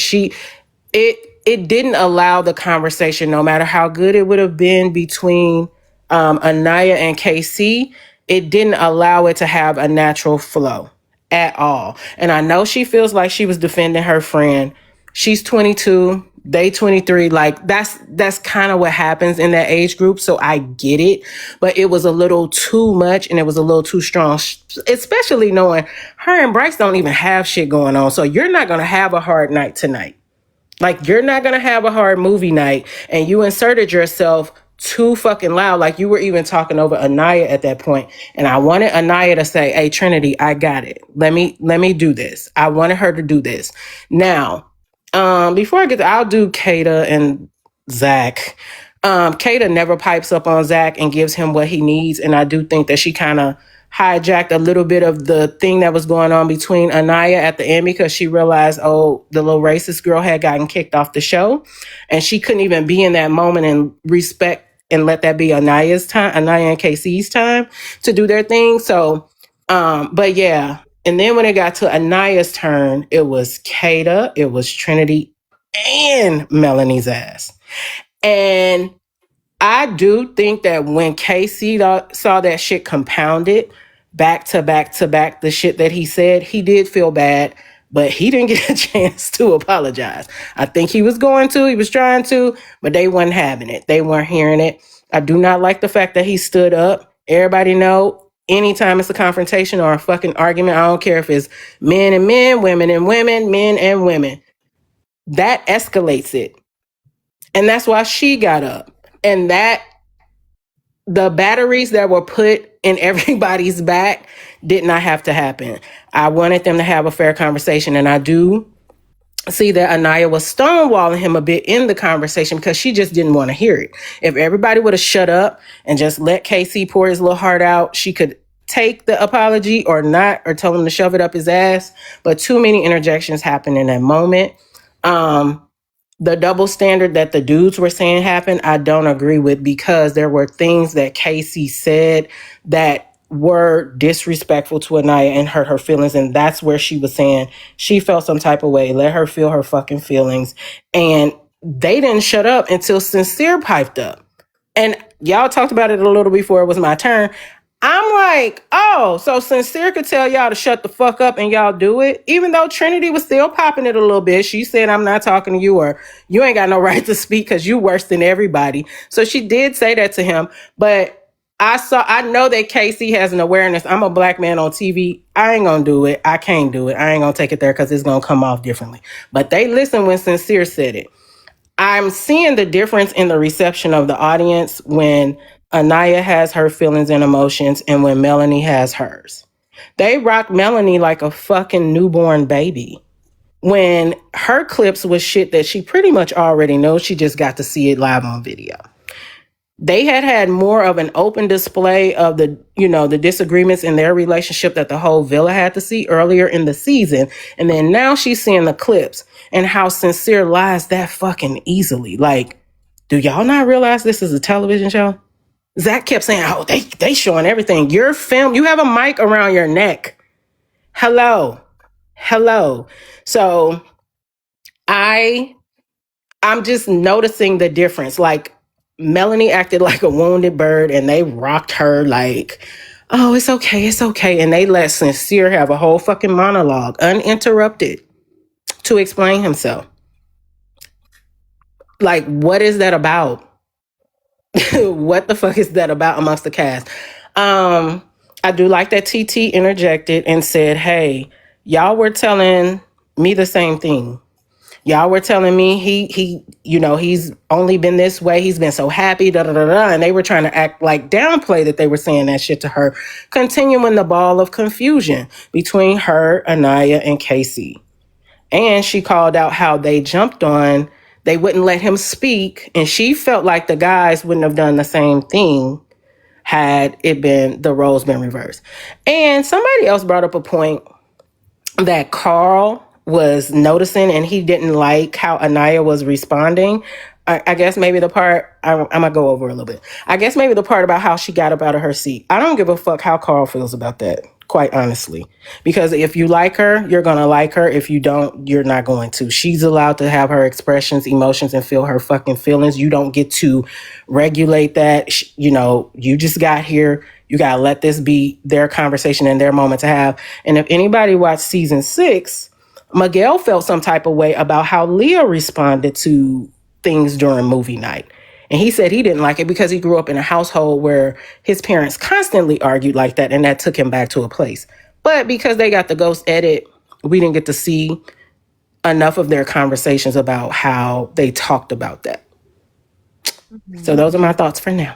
It didn't allow the conversation, no matter how good it would have been between Anaya and KC, it didn't allow it to have a natural flow at all. And I know she feels like she was defending her friend. She's 22, they 23. Like that's kind of what happens in that age group. So I get it, but it was a little too much and it was a little too strong, especially knowing her and Bryce don't even have shit going on. So you're not going to have a hard night tonight. Like, you're not going to have a hard movie night, and you inserted yourself too fucking loud. Like, you were even talking over Anaya at that point. And I wanted Anaya to say, hey, Trinity, I got it. Let me do this. I wanted her to do this. Now, before I get I'll do Kata and Zach. Kata never pipes up on Zach and gives him what he needs. And I do think that she kind of hijacked a little bit of the thing that was going on between Anaya at the end because she realized, oh, the little racist girl had gotten kicked off the show. And she couldn't even be in that moment and respect and let that be Anaya's time, Anaya and KC's time to do their thing. So, but yeah. And then when it got to Anaya's turn, it was Kata, it was Trinity, and Melanie's ass. And I do think that when KC saw that shit compounded back to back to back, the shit that he said, he did feel bad, but he didn't get a chance to apologize. I think he was going to, he was trying to, but they weren't having it. They weren't hearing it. I do not like the fact that he stood up. Everybody know, anytime it's a confrontation or a fucking argument, I don't care if it's men and men, women and women, men and women, that escalates it. And that's why she got up. And that the batteries that were put in everybody's back did not have to happen. I wanted them to have a fair conversation. And I do see that Anaya was stonewalling him a bit in the conversation because she just didn't want to hear it. If everybody would have shut up and just let KC pour his little heart out, she could take the apology or not, or tell him to shove it up his ass. But too many interjections happened in that moment. The double standard that the dudes were saying happened, I don't agree with, because there were things that Casey said that were disrespectful to Anaya and hurt her feelings. And that's where she was saying she felt some type of way. Let her feel her fucking feelings. And they didn't shut up until Sincere piped up. And y'all talked about it a little before it was my turn. I'm like, oh, so Sincere could tell y'all to shut the fuck up and y'all do it? Even though Trinity was still popping it a little bit. She said, I'm not talking to you, or you ain't got no right to speak because you worse than everybody. So she did say that to him. But I know that Casey has an awareness. I'm a black man on TV. I ain't gonna do it. I can't do it. I ain't gonna take it there because it's gonna come off differently. But they listened when Sincere said it. I'm seeing the difference in the reception of the audience when Anaya has her feelings and emotions and when Melanie has hers. They rock Melanie like a fucking newborn baby. when her clips was shit that she pretty much already knows. She just got to see it live on video. They had more of an open display of the, the disagreements in their relationship that the whole villa had to see earlier in the season. And then now she's seeing the clips and how sincere lies that fucking easily. Like, do y'all not realize this is a television show? Zach kept saying, oh, they showing everything. You're filmed. You have a mic around your neck. Hello. So I'm just noticing the difference. Like, Melanie acted like a wounded bird and they rocked her like, oh, it's okay. And they let Sincere have a whole fucking monologue, uninterrupted, to explain himself. Like, what is that about? What the fuck is that about amongst the cast? I do like that TT interjected and said, hey, y'all were telling me the same thing. Y'all were telling me he's only been this way. He's been so happy, And they were trying to act like downplay that they were saying that shit to her, continuing the ball of confusion between her, Anaya, and Casey. And she called out how they wouldn't let him speak. And she felt like the guys wouldn't have done the same thing had the roles been reversed. And somebody else brought up a point that Carl was noticing and he didn't like how Anaya was responding. I guess maybe the part, I'm going to go over a little bit. I guess maybe the part about how she got up out of her seat. I don't give a fuck how Carl feels about that, quite honestly. Because if you like her, you're going to like her. If you don't, you're not going to. She's allowed to have her expressions, emotions, and feel her fucking feelings. You don't get to regulate that. You just got here. You got to let this be their conversation and their moment to have. And if anybody watched season 6, Miguel felt some type of way about how Leah responded to things during movie night. And he said he didn't like it because he grew up in a household where his parents constantly argued like that, and that took him back to a place. But because they got the ghost edit, we didn't get to see enough of their conversations about how they talked about that. Mm-hmm. So those are my thoughts for now.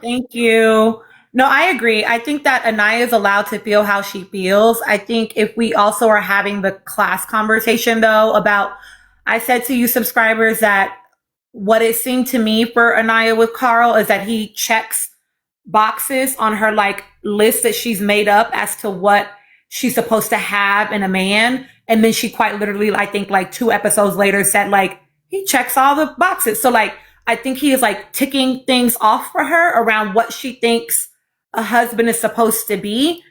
Thank you. No, I agree. I think that Anaya is allowed to feel how she feels. I think if we also are having the class conversation, though, about, I said to you subscribers that what it seemed to me for Anaya with Carl is that he checks boxes on her like list that she's made up as to what she's supposed to have in a man. And then she quite literally, I think like 2 episodes later said like, he checks all the boxes. So like, I think he is like ticking things off for her around what she thinks a husband is supposed to be.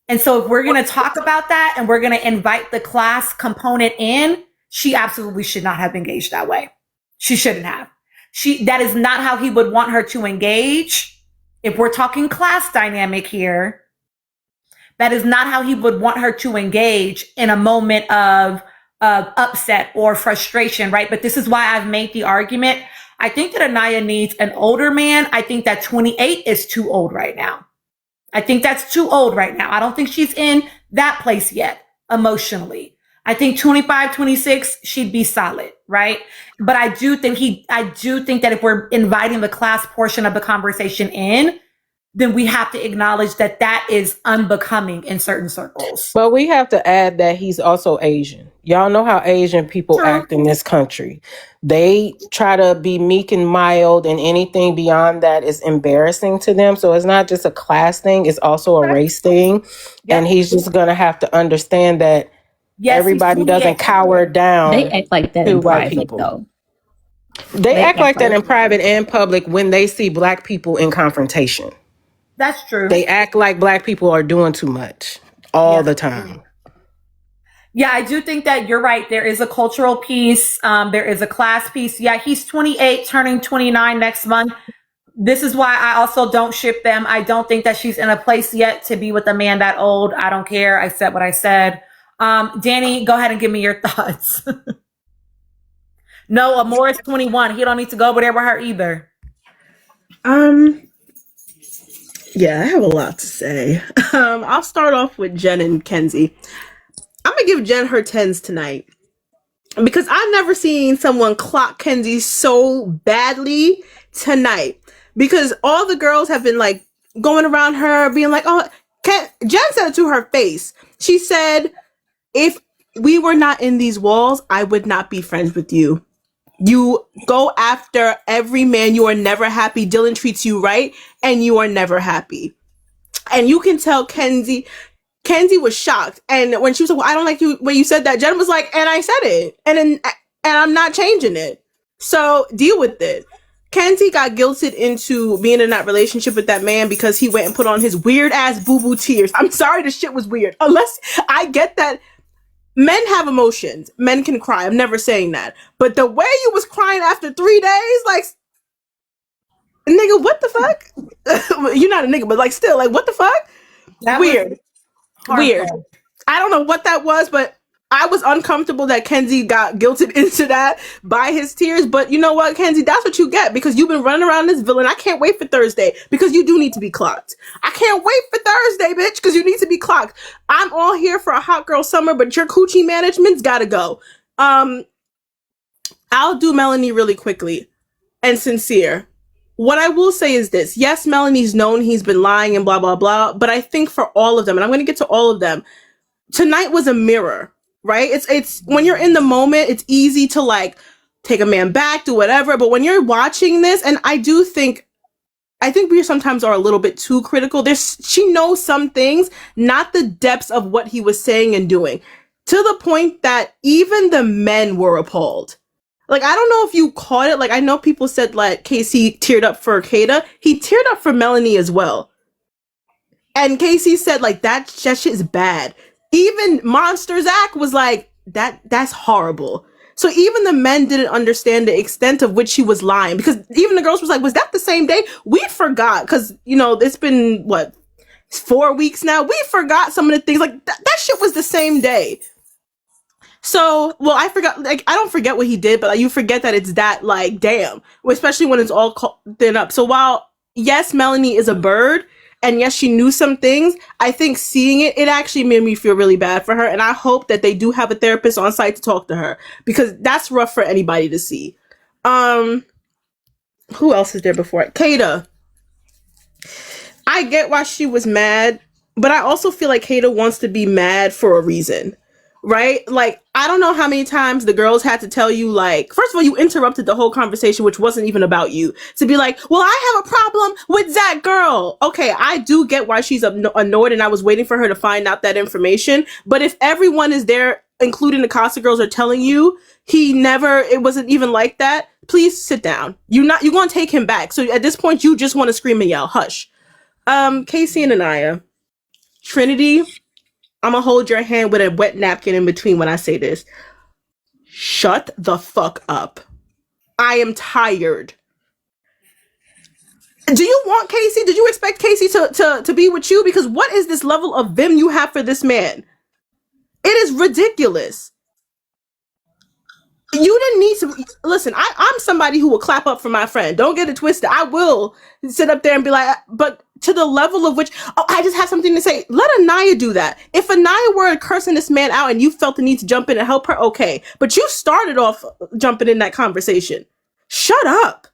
And so if we're going to talk about that and we're going to invite the class component in, she absolutely should not have engaged that way. She shouldn't have. That is not how he would want her to engage. If we're talking class dynamic here, that is not how he would want her to engage in a moment of upset or frustration, right? But this is why I've made the argument. I think that Anaya needs an older man. I think that 28 is too old right now. I think that's too old right now. I don't think she's in that place yet emotionally. I think 25, 26, she'd be solid, right? But I do think that if we're inviting the class portion of the conversation in, then we have to acknowledge that that is unbecoming in certain circles. But we have to add that he's also Asian. Y'all know how Asian people act in this country. They try to be meek and mild, and anything beyond that is embarrassing to them. So it's not just a class thing, it's also a race thing. Yep. And he's just going to have to understand that everybody doesn't cower down. They act like that in private, though. They act like that in private and public when they see Black people in confrontation. That's true. They act like Black people are doing too much all the time. Yeah, I do think that you're right. There is a cultural piece. There is a class piece. Yeah, he's 28, turning 29 next month. This is why I also don't ship them. I don't think that she's in a place yet to be with a man that old. I don't care. I said what I said. Danny, go ahead and give me your thoughts. No, Amore is 21. He don't need to go over there with her either. Yeah, I have a lot to say. I'll start off with Jen and Kenzie. I'm going to give Jen her 10s tonight. Because I've never seen someone clock Kenzie so badly tonight. Because all the girls have been like going around her being like, oh, Jen said it to her face. She said, if we were not in these walls, I would not be friends with you. You go after every man. You are never happy. Dylan treats you right, and you are never happy. And you can tell Kenzie was shocked. And when she was like, well, I don't like you when you said that, Jen was like, and I said it. And I'm not changing it. So deal with it. Kenzie got guilted into being in that relationship with that man because he went and put on his weird ass boo-boo tears. I'm sorry, the shit was weird. Unless I get that men have emotions. Men can cry. I'm never saying that. But the way you was crying after 3 days, like, nigga, what the fuck? You're not a nigga, but like still, like, what the fuck? That Weird. Weird. hardcore. I don't know what that was, but I was uncomfortable that Kenzie got guilted into that by his tears. But you know what, Kenzie, that's what you get because you've been running around this villain. I can't wait for Thursday because you do need to be clocked. I can't wait for Thursday, bitch, because you need to be clocked. I'm all here for a hot girl summer, but your coochie management's gotta go. I'll do Melanie really quickly and sincere. What I will say is this. Yes, Melanie's known he's been lying and blah, blah, blah. But I think for all of them, and I'm going to get to all of them, tonight was a mirror, right? It's when you're in the moment, it's easy to like take a man back, do whatever. But when you're watching this, and I think we sometimes are a little bit too critical. She knows some things, not the depths of what he was saying and doing, to the point that even the men were appalled. Like, I don't know if you caught it. Like, I know people said like Casey teared up for Kata. He teared up for Melanie as well. And Casey said like that shit is bad. Even Monster Zach was like, that's horrible. So even the men didn't understand the extent of which he was lying, because even the girls was like, was that the same day? We forgot, because you know it's been what 4 weeks now. We forgot some of the things. Like that shit was the same day. So, well, I forgot, like, I don't forget what he did, but like, you forget that it's that, like, damn, especially when it's all thin up. So while, yes, Melanie is a bird, and yes, she knew some things, I think seeing it actually made me feel really bad for her, and I hope that they do have a therapist on site to talk to her, because that's rough for anybody to see. Who else is there before it? Kata. I get why she was mad, but I also feel like Kata wants to be mad for a reason. Right? Like, I don't know how many times the girls had to tell you, like, first of all, you interrupted the whole conversation, which wasn't even about you, to be like, well, I have a problem with that girl. Okay, I do get why she's annoyed, and I was waiting for her to find out that information. But if everyone is there, including the Casa girls, are telling you it wasn't even like that, please sit down. You're going to take him back. So at this point, you just want to scream and yell. Hush. Casey and Anaya. Trinity, I'm gonna hold your hand with a wet napkin in between when I say this. Shut the fuck up. I am tired. Do you want Casey? Did you expect Casey to be with you? Because what is this level of vim you have for this man? It is ridiculous. You didn't need to listen. I'm somebody who will clap up for my friend. Don't get it twisted. I will sit up there and be like, but to the level of which, oh, I just have something to say. Let Anaya do that. If Anaya were cursing this man out and you felt the need to jump in and help her, okay. But you started off jumping in that conversation. Shut up.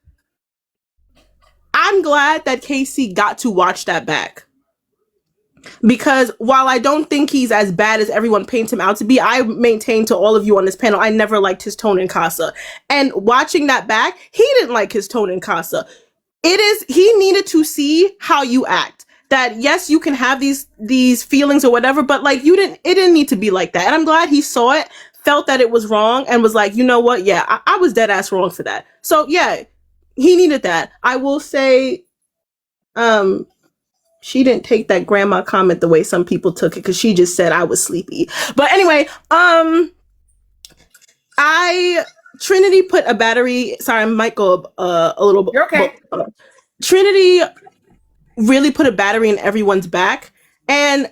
I'm glad that Casey got to watch that back. Because while I don't think he's as bad as everyone paints him out to be, I maintain to all of you on this panel, I never liked his tone in Casa. And watching that back, he didn't like his tone in Casa. He needed to see how you act. That yes, you can have these feelings or whatever, but like it didn't need to be like that. And I'm glad he saw it, felt that it was wrong, and was like, you know what? Yeah, I was dead ass wrong for that. So yeah, he needed that. I will say, she didn't take that grandma comment the way some people took it, because she just said I was sleepy. But anyway, Trinity put a battery. Sorry, I might go a little bit. You're okay. Trinity really put a battery in everyone's back, and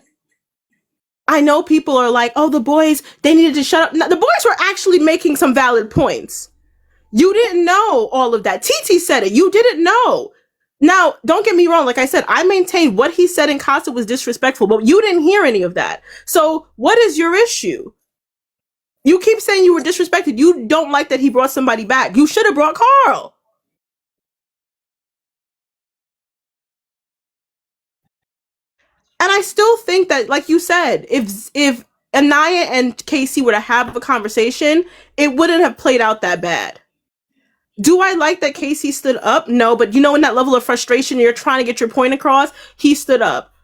I know people are like, "Oh, the boys, they needed to shut up." No, the boys were actually making some valid points. You didn't know all of that. TT said it. You didn't know. Now, don't get me wrong. Like I said, I maintain what he said in Casa was disrespectful, but you didn't hear any of that. So what is your issue? You keep saying you were disrespected. You don't like that he brought somebody back. You should have brought Carl. And I still think that, like you said, if Anaya and Casey were to have a conversation, it wouldn't have played out that bad. Do I like that Casey stood up? No, but you know, in that level of frustration, you're trying to get your point across, he stood up.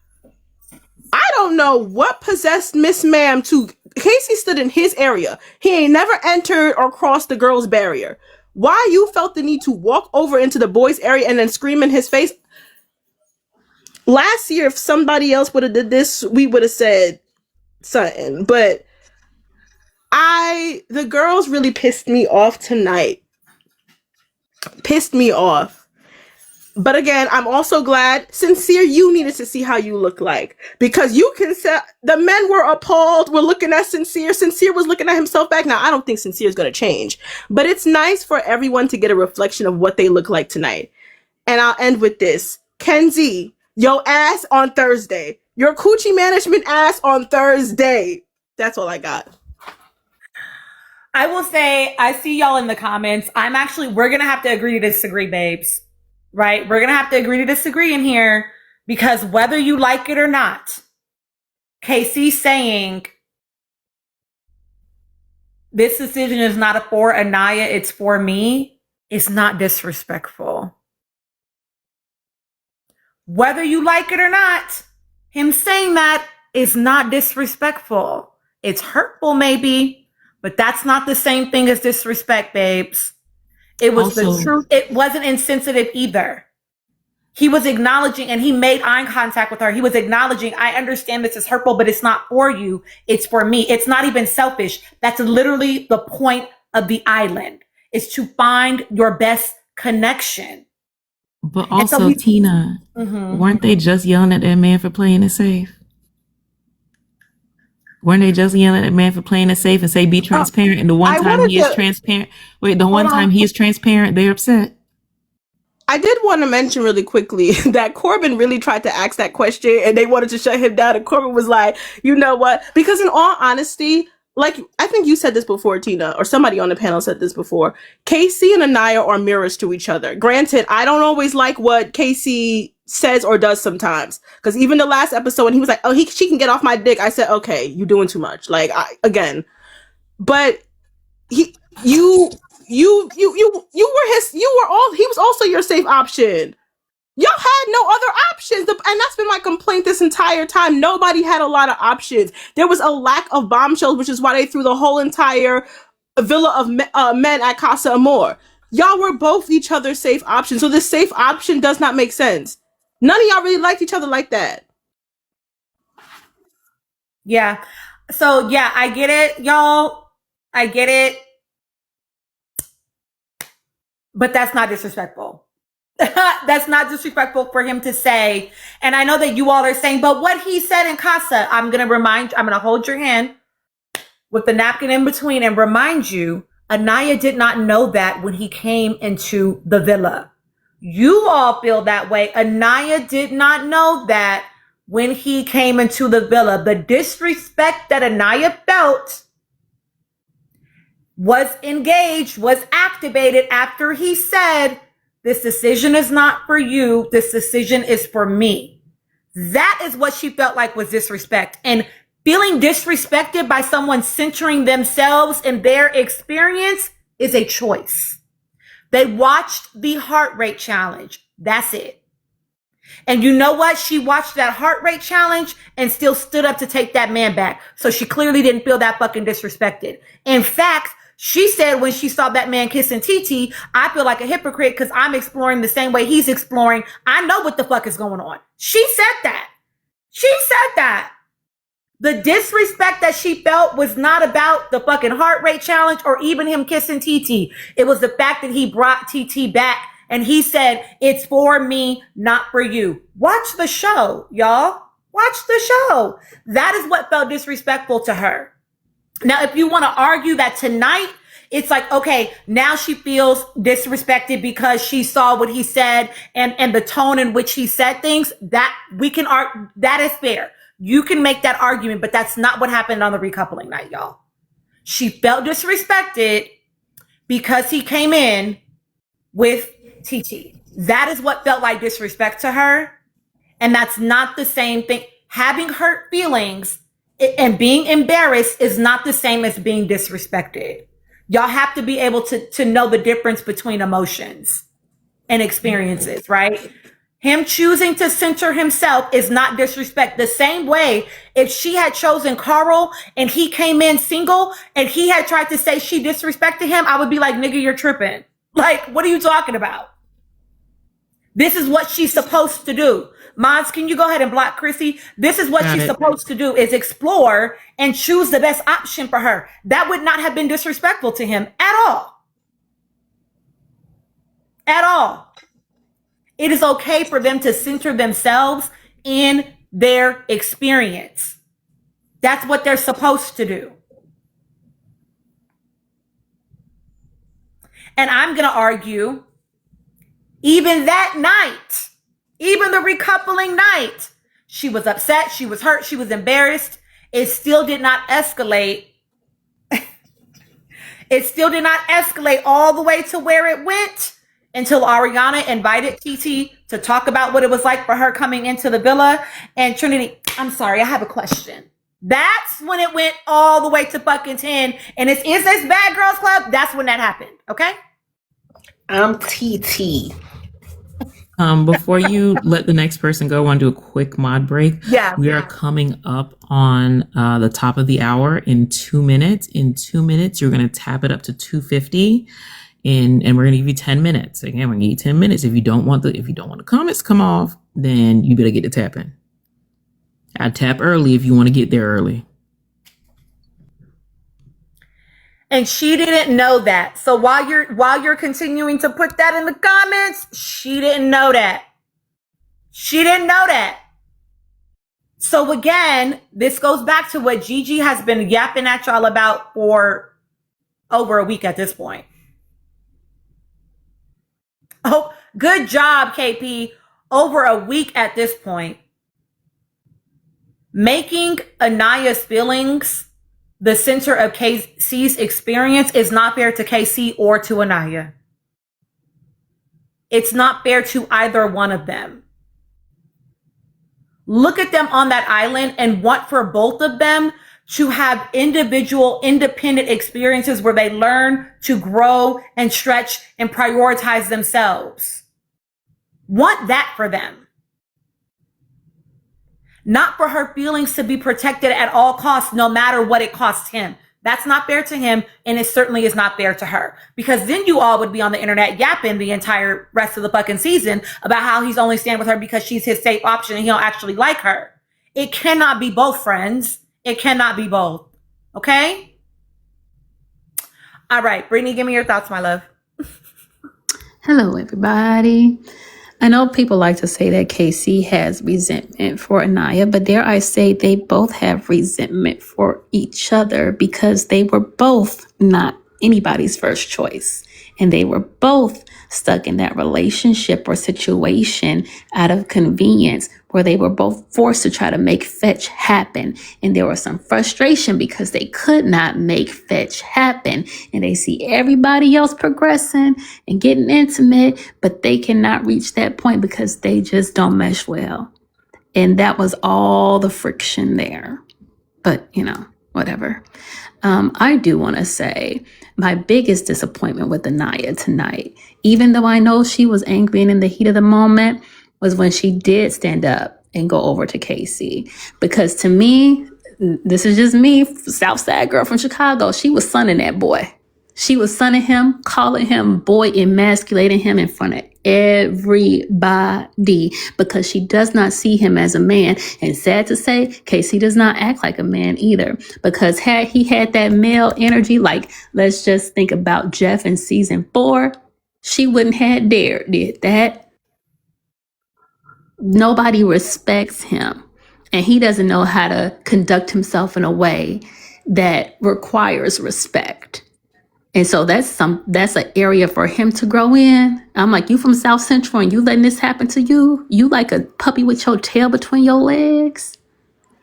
I don't know what possessed Miss Ma'am to... Casey stood in his area. He ain't never entered or crossed the girl's barrier. Why you felt the need to walk over into the boy's area and then scream in his face? Last year, if somebody else would have did this, we would have said something. But the girls really pissed me off tonight. Pissed me off. But again, I'm also glad, Sincere, you needed to see how you look like. Because you can say, the men were appalled, were looking at Sincere. Sincere was looking at himself back. Now, I don't think Sincere is going to change. But it's nice for everyone to get a reflection of what they look like tonight. And I'll end with this. Kenzie, your ass on Thursday. Your coochie management ass on Thursday. That's all I got. I will say, I see y'all in the comments. We're going to have to agree to disagree, babes. Right? We're going to have to agree to disagree in here because whether you like it or not, Casey saying this decision is not for Anaya, it's for me, is not disrespectful. Whether you like it or not, him saying that is not disrespectful. It's hurtful maybe, but that's not the same thing as disrespect, babes. It was the truth. It wasn't insensitive either. He was acknowledging, and he made eye contact with her. He was acknowledging, I understand this is hurtful, but it's not for you. It's for me. It's not even selfish. That's literally the point of the island, is to find your best connection. But also, Tina, weren't they just yelling at that man for playing it safe? Weren't they just yelling at that man for playing it safe and say be transparent? And the one time he is transparent, he is transparent, they're upset. I did want to mention really quickly that Corbin really tried to ask that question and they wanted to shut him down. And Corbin was like, you know what? Because in all honesty, like, I think you said this before, Tina, or somebody on the panel said this before. Casey and Anaya are mirrors to each other. Granted, I don't always like what Casey says or does sometimes. Because even the last episode when he was like, oh, she can get off my dick. I said, okay, you're doing too much. Like, but he was also your safe option. Y'all had no other options. And that's been my complaint this entire time. Nobody had a lot of options. There was a lack of bombshells, which is why they threw the whole entire villa of men at Casa Amor. Y'all were both each other's safe options. So this safe option does not make sense. None of y'all really liked each other like that. Yeah. So, yeah, I get it, y'all. I get it. But that's not disrespectful. That's not disrespectful for him to say. And I know that you all are saying, but what he said in Casa, I'm going to hold your hand with the napkin in between and remind you, Anaya did not know that when he came into the villa. You all feel that way. Anaya did not know that when he came into the villa. The disrespect that Anaya felt was engaged, was activated after he said, this decision is not for you. This decision is for me. That is what she felt like was disrespect. And feeling disrespected by someone centering themselves in their experience is a choice. They watched the heart rate challenge. That's it. And you know what? She watched that heart rate challenge and still stood up to take that man back. So she clearly didn't feel that fucking disrespected. In fact, she said when she saw that man kissing TT, I feel like a hypocrite because I'm exploring the same way he's exploring. I know what the fuck is going on. She said that. She said that. The disrespect that she felt was not about the fucking heart rate challenge or even him kissing TT. It was the fact that he brought TT back and he said, it's for me, not for you. Watch the show, y'all. Watch the show. That is what felt disrespectful to her. Now, if you want to argue that tonight, it's like, okay, now she feels disrespected because she saw what he said and the tone in which he said things, that we can argue, that is fair. You can make that argument, but that's not what happened on the recoupling night, y'all. She felt disrespected because he came in with TT. That is what felt like disrespect to her. And that's not the same thing. Having hurt feelings and being embarrassed is not the same as being disrespected. Y'all have to be able to know the difference between emotions and experiences, right? Him choosing to center himself is not disrespect. The same way, if she had chosen Carl and he came in single and he had tried to say she disrespected him, I would be like, nigga, you're tripping. Like, what are you talking about? This is what she's supposed to do. Mods, can you go ahead and block Chrissy? This is what she's supposed to do, is explore and choose the best option for her. That would not have been disrespectful to him at all. At all. It is okay for them to center themselves in their experience. That's what they're supposed to do. And I'm going to argue, even that night, even the recoupling night, she was upset, she was hurt, she was embarrassed. It still did not escalate. It still did not escalate all the way to where it went until Ariana invited TT to talk about what it was like for her coming into the villa. And Trinity, I'm sorry, I have a question. That's when it went all the way to fucking 10. And is this Bad Girls Club? That's when that happened, okay? I'm TT. Before you let the next person go, I want to do a quick mod break. Yeah. We are coming up on the top of the hour in 2 minutes. In 2 minutes, you're going to tap it up to 250. And we're going to give you 10 minutes. Again, we're going to give you 10 minutes. If you don't want the comments come off, then you better get to tapping. I tap early if you want to get there early. And she didn't know that. So while you're continuing to put that in the comments, she didn't know that. She didn't know that. So again, this goes back to what Gigi has been yapping at y'all about for over a week at this point. Oh, good job, KP. Over a week at this point. Making Anaya's feelings the center of KC's experience is not fair to KC or to Anaya. It's not fair to either one of them. Look at them on that island and want for both of them to have individual, independent experiences where they learn to grow and stretch and prioritize themselves. Want that for them. Not for her feelings to be protected at all costs, no matter what it costs him. That's not fair to him, and it certainly is not fair to her. Because then you all would be on the internet yapping the entire rest of the fucking season about how he's only staying with her because she's his safe option and he don't actually like her. It cannot be both, friends. It cannot be both. Okay? All right, Brittany, give me your thoughts, my love. Hello, everybody. I know people like to say that KC has resentment for Anaya, but dare I say they both have resentment for each other because they were both not anybody's first choice. And they were both stuck in that relationship or situation out of convenience where they were both forced to try to make fetch happen. And there was some frustration because they could not make fetch happen. And they see everybody else progressing and getting intimate, but they cannot reach that point because they just don't mesh well. And that was all the friction there. But, whatever. I do want to say my biggest disappointment with Anaya tonight, even though I know she was angry and in the heat of the moment, was when she did stand up and go over to KC. Because to me, this is just me, Southside girl from Chicago, she was sunning that boy. She was sunning him, calling him boy, emasculating him in front of everybody because she does not see him as a man. And sad to say, KC does not act like a man either, because had he had that male energy, like let's just think about Jeff in season 4, she wouldn't have did that. Nobody respects him, and he doesn't know how to conduct himself in a way that requires respect. And so that's an area for him to grow in. I'm like, you from South Central and you letting this happen to you? You like a puppy with your tail between your legs?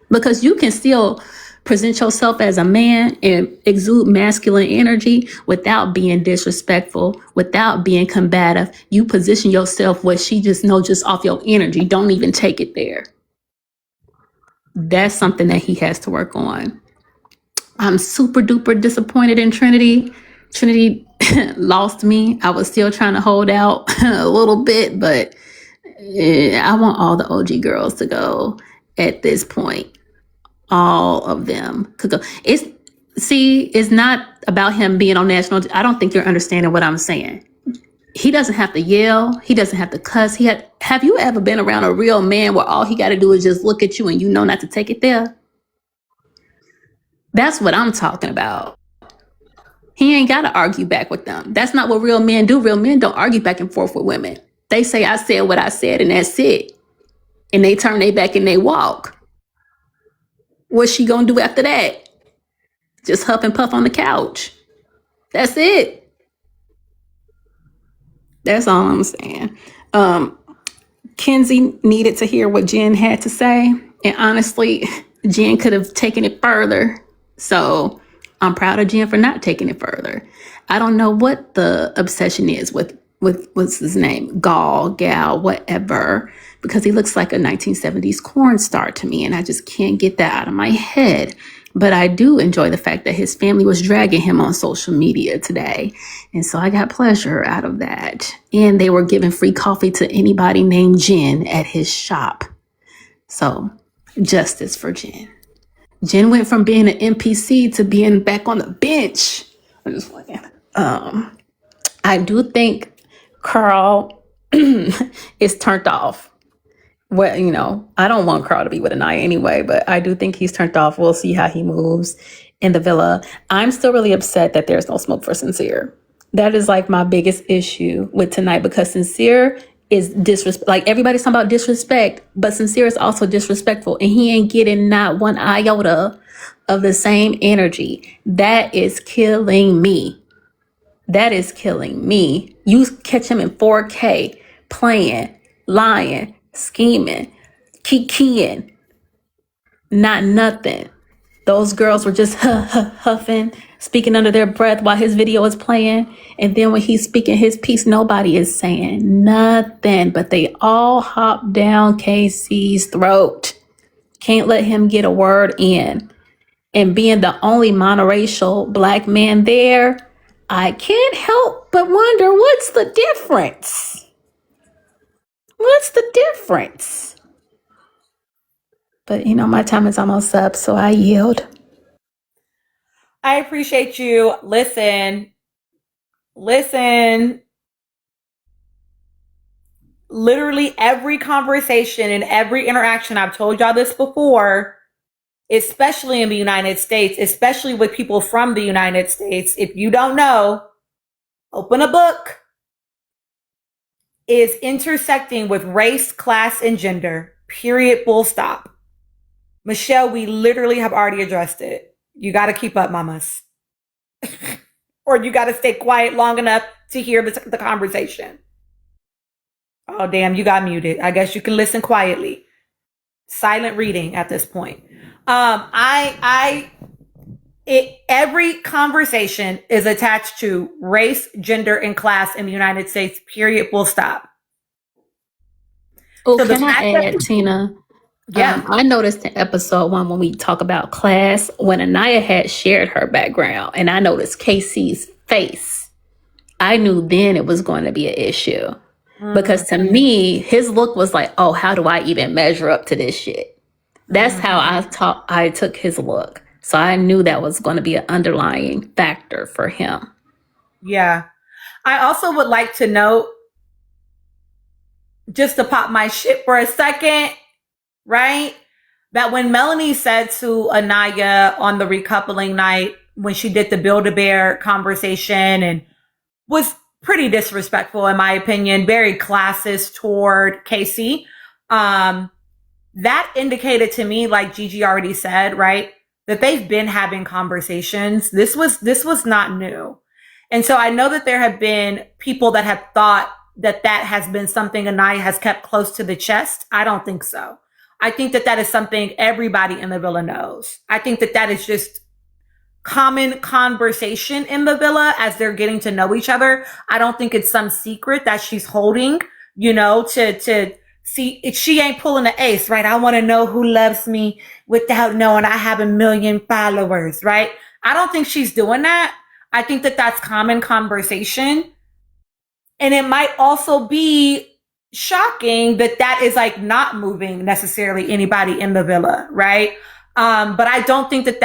Because you can still present yourself as a man and exude masculine energy without being disrespectful, without being combative. You position yourself where she just knows just off your energy. Don't even take it there. That's something that he has to work on. I'm super duper disappointed in Trinity. Trinity lost me. I was still trying to hold out a little bit, but I want all the OG girls to go at this point. All of them could go. It's not about him being on national. I don't think you're understanding what I'm saying. He doesn't have to yell. He doesn't have to cuss. Have you ever been around a real man where all he got to do is just look at you and you know not to take it there? That's what I'm talking about. He ain't got to argue back with them. That's not what real men do. Real men don't argue back and forth with women. They say, I said what I said, and that's it. And they turn their back and they walk. What's she going to do after that? Just huff and puff on the couch. That's it. That's all I'm saying. Kenzie needed to hear what Jen had to say. And honestly, Jen could have taken it further. So I'm proud of Jen for not taking it further. I don't know what the obsession is with what's his name? Gal, whatever. Because he looks like a 1970s corn star to me. And I just can't get that out of my head. But I do enjoy the fact that his family was dragging him on social media today. And so I got pleasure out of that. And they were giving free coffee to anybody named Jen at his shop. So justice for Jen. Jen went from being an NPC to being back on the bench. I'm just playing. I do think Carl is turned off. Well, I don't want Carl to be with Anaya anyway, but I do think he's turned off. We'll see how he moves in the villa. I'm still really upset that there's no smoke for Sincere. That is like my biggest issue with tonight, because Sincere is disrespect. Like, everybody's talking about disrespect, but Sincere is also disrespectful, and he ain't getting not one iota of the same energy. That is killing me. That is killing me. You catch him in 4K playing, lying, scheming, kikiing, not nothing. Those girls were just huffing, speaking under their breath while his video is playing. And then when he's speaking his piece, nobody is saying nothing, but they all hop down KC's throat. Can't let him get a word in. And being the only monoracial black man there, I can't help but wonder, what's the difference? What's the difference? But, my time is almost up, so I yield. I appreciate you. Listen. Literally every conversation and every interaction, I've told y'all this before, especially in the United States, especially with people from the United States. If you don't know, open a book. Is intersecting with race, class, and gender. Period. Full stop. Michelle, we literally have already addressed it. You got to keep up, mamas. Or you got to stay quiet long enough to hear the conversation. Oh, damn, you got muted. I guess you can listen quietly. Silent reading at this point. Every conversation is attached to race, gender, and class in the United States. Period. Full stop. Oh, so can I add, Tina? Yeah. I noticed in episode 1 when we talk about class, when Anaya had shared her background, and I noticed KC's face, I knew then it was going to be an issue. Because to me, his look was like, oh, how do I even measure up to this shit? That's how I took his look. So I knew that was going to be an underlying factor for him. Yeah. I also would like to note, just to pop my shit for a second, right? That when Melanie said to Anaya on the recoupling night, when she did the Build-A-Bear conversation, and was pretty disrespectful, in my opinion, very classist toward Casey, that indicated to me, like Gigi already said, right, that they've been having conversations. This was not new. And so I know that there have been people that have thought that has been something Anaya has kept close to the chest. I don't think so. I think that is something everybody in the villa knows. I think that is just common conversation in the villa as they're getting to know each other. I don't think it's some secret that she's holding, to see, she ain't pulling the ace, right? I want to know who loves me without knowing I have 1 million followers, right? I don't think she's doing that. I think that that's common conversation. And it might also be shocking that that is like not moving necessarily anybody in the villa, right? But I don't think that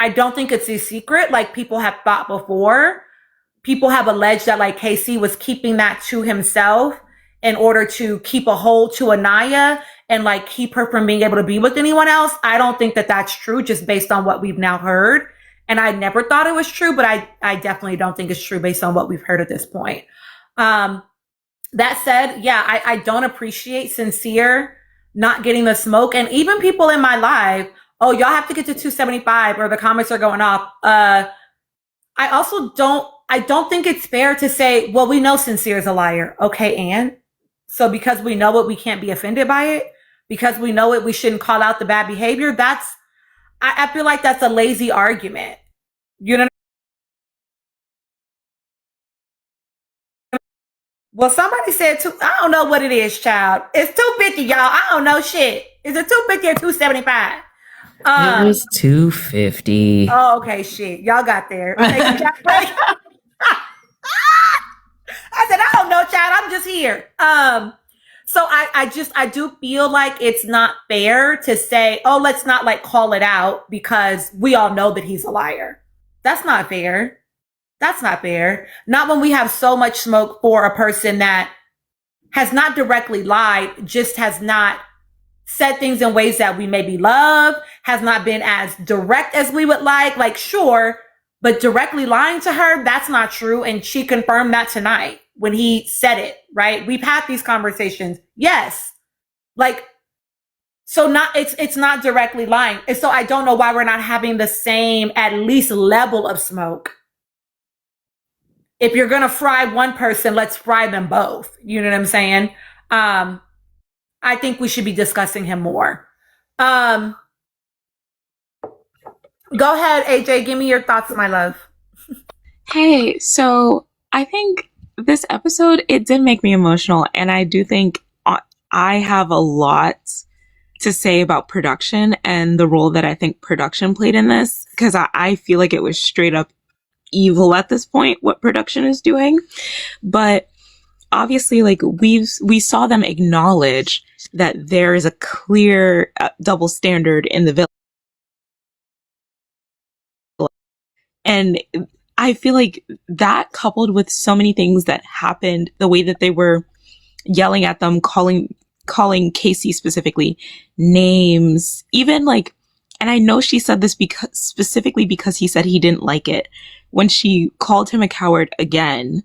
I don't think it's a secret like people have thought before. People have alleged that like KC was keeping that to himself in order to keep a hold to Anaya and like keep her from being able to be with anyone else. I don't think that that's true just based on what we've now heard. And I never thought it was true, but I definitely don't think it's true based on what we've heard at this point. That said, yeah, I don't appreciate Sincere not getting the smoke. And even people in my live, oh, y'all have to get to 275 or the comments are going off. I don't think it's fair to say, well, we know Sincere is a liar. Okay, and so because we know it, we can't be offended by it. Because we know it, we shouldn't call out the bad behavior. I feel like that's a lazy argument. You know? Well, somebody said I don't know what it is, child. It's 250, y'all. I don't know shit. Is it 250 or 275? It was 250. Oh, okay, shit. Y'all got there. I said, I don't know, child. I'm just here. So I do feel like it's not fair to say, oh, let's not like call it out because we all know that he's a liar. That's not fair. That's not fair. Not when we have so much smoke for a person that has not directly lied, just has not said things in ways that we maybe love, has not been as direct as we would like. Like, sure, but directly lying to her, that's not true. And she confirmed that tonight when he said it, right? We've had these conversations. Yes. Like, so it's not directly lying. And so I don't know why we're not having the same, at least level of smoke. If you're going to fry one person, let's fry them both. You know what I'm saying? I think we should be discussing him more. Go ahead, AJ. Give me your thoughts, my love. Hey, so I think this episode, it did make me emotional. And I do think I have a lot to say about production and the role that I think production played in this. Because I feel like it was straight up evil at this point, what production is doing. But obviously, like we saw them acknowledge that there is a clear double standard in the village. And I feel like that coupled with so many things that happened, the way that they were yelling at them, calling Casey specifically names, even like, and I know she said this specifically because he said he didn't like it. When she called him a coward again,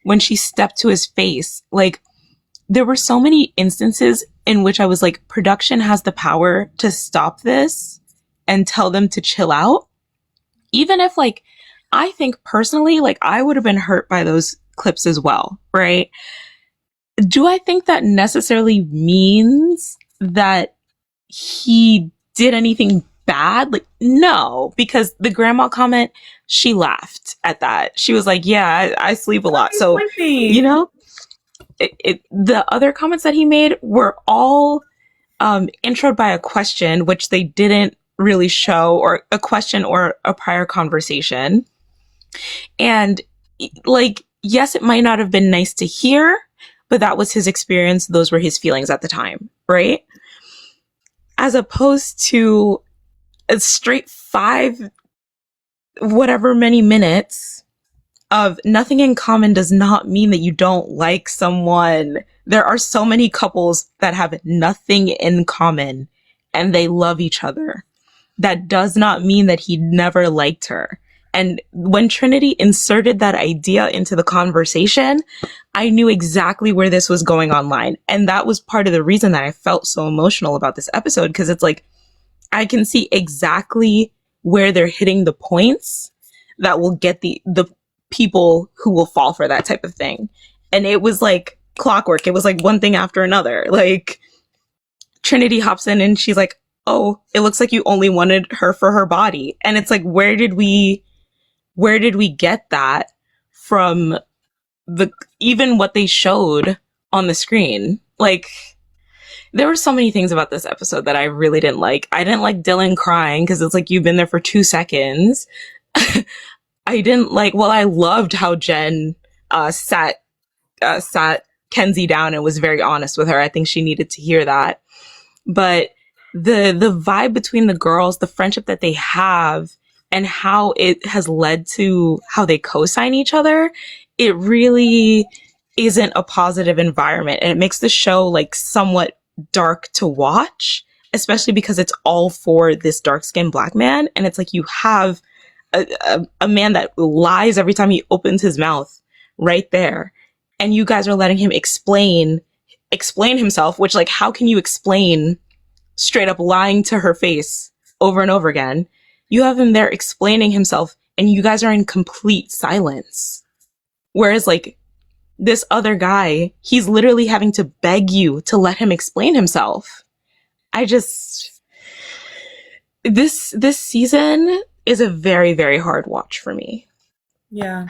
when she stepped to his face, like there were so many instances in which I was like, production has the power to stop this and tell them to chill out. Even if like, I think personally, like I would have been hurt by those clips as well, right? Do I think that necessarily means that he did anything bad? Like, no, because the grandma comment, she laughed at that. She was like, yeah, I sleep a lot. So, you know, the other comments that he made were all introed by a question, which they didn't really show, or a question or a prior conversation. And like, yes, it might not have been nice to hear, but that was his experience. Those were his feelings at the time, right? As opposed to a straight 5 whatever many minutes of nothing in common does not mean that you don't like someone. There are so many couples that have nothing in common and they love each other. That does not mean that he never liked her. And when Trinity inserted that idea into the conversation, I knew exactly where this was going online. And that was part of the reason that I felt so emotional about this episode, because it's like, I can see exactly where they're hitting the points that will get the people who will fall for that type of thing. And it was like clockwork. It was like one thing after another. Like Trinity hops in and she's like, oh, it looks like you only wanted her for her body. And it's like, where did we get that from? Even what they showed on the screen, Like, there were so many things about this episode that I really didn't like. I didn't like Dylan crying because it's like you've been there for 2 seconds. I didn't like. Well, I loved how Jen sat Kenzie down and was very honest with her. I think she needed to hear that. But the vibe between the girls, the friendship that they have, and how it has led to how they co-sign each other, it really isn't a positive environment, and it makes the show like somewhat dark to watch, especially because it's all for this dark-skinned black man, and it's like you have a man that lies every time he opens his mouth right there, and you guys are letting him explain himself, which, like, how can you explain straight up lying to her face over and over again? You have him there explaining himself, and you guys are in complete silence. Whereas, like, this other guy, he's literally having to beg you to let him explain himself. This season is a very, very hard watch for me. Yeah.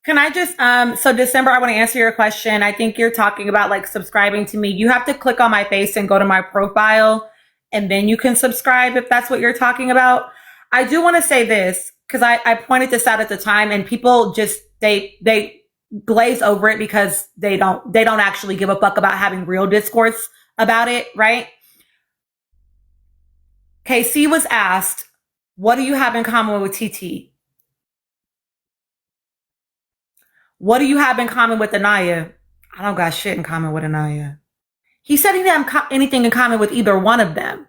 Can I just, so December, I want to answer your question. I think you're talking about like subscribing to me. You have to click on my face and go to my profile, and then you can subscribe if that's what you're talking about. I do want to say this because I pointed this out at the time, and people just, they glaze over it because they don't actually give a fuck about having real discourse about it, right? KC was asked, what do you have in common with TT? What do you have in common with Anaya? I don't got shit in common with Anaya. He said he didn't have anything in common with either one of them.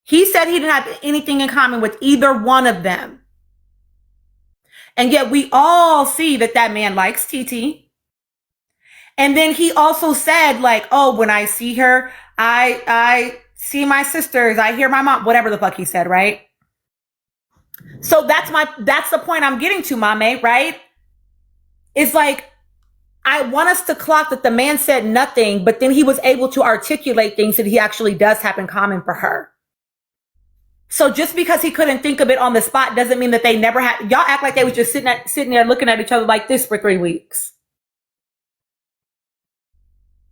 He said he didn't have anything in common with either one of them. And yet we all see that man likes TT. And then he also said, like, oh, when I see her, I see my sisters, I hear my mom, whatever the fuck he said, right? So that's the point I'm getting to, Mame, right? It's like, I want us to clock that the man said nothing, but then he was able to articulate things that he actually does have in common for her. So just because he couldn't think of it on the spot doesn't mean that they never had. Y'all act like they was just sitting there looking at each other like this for 3 weeks.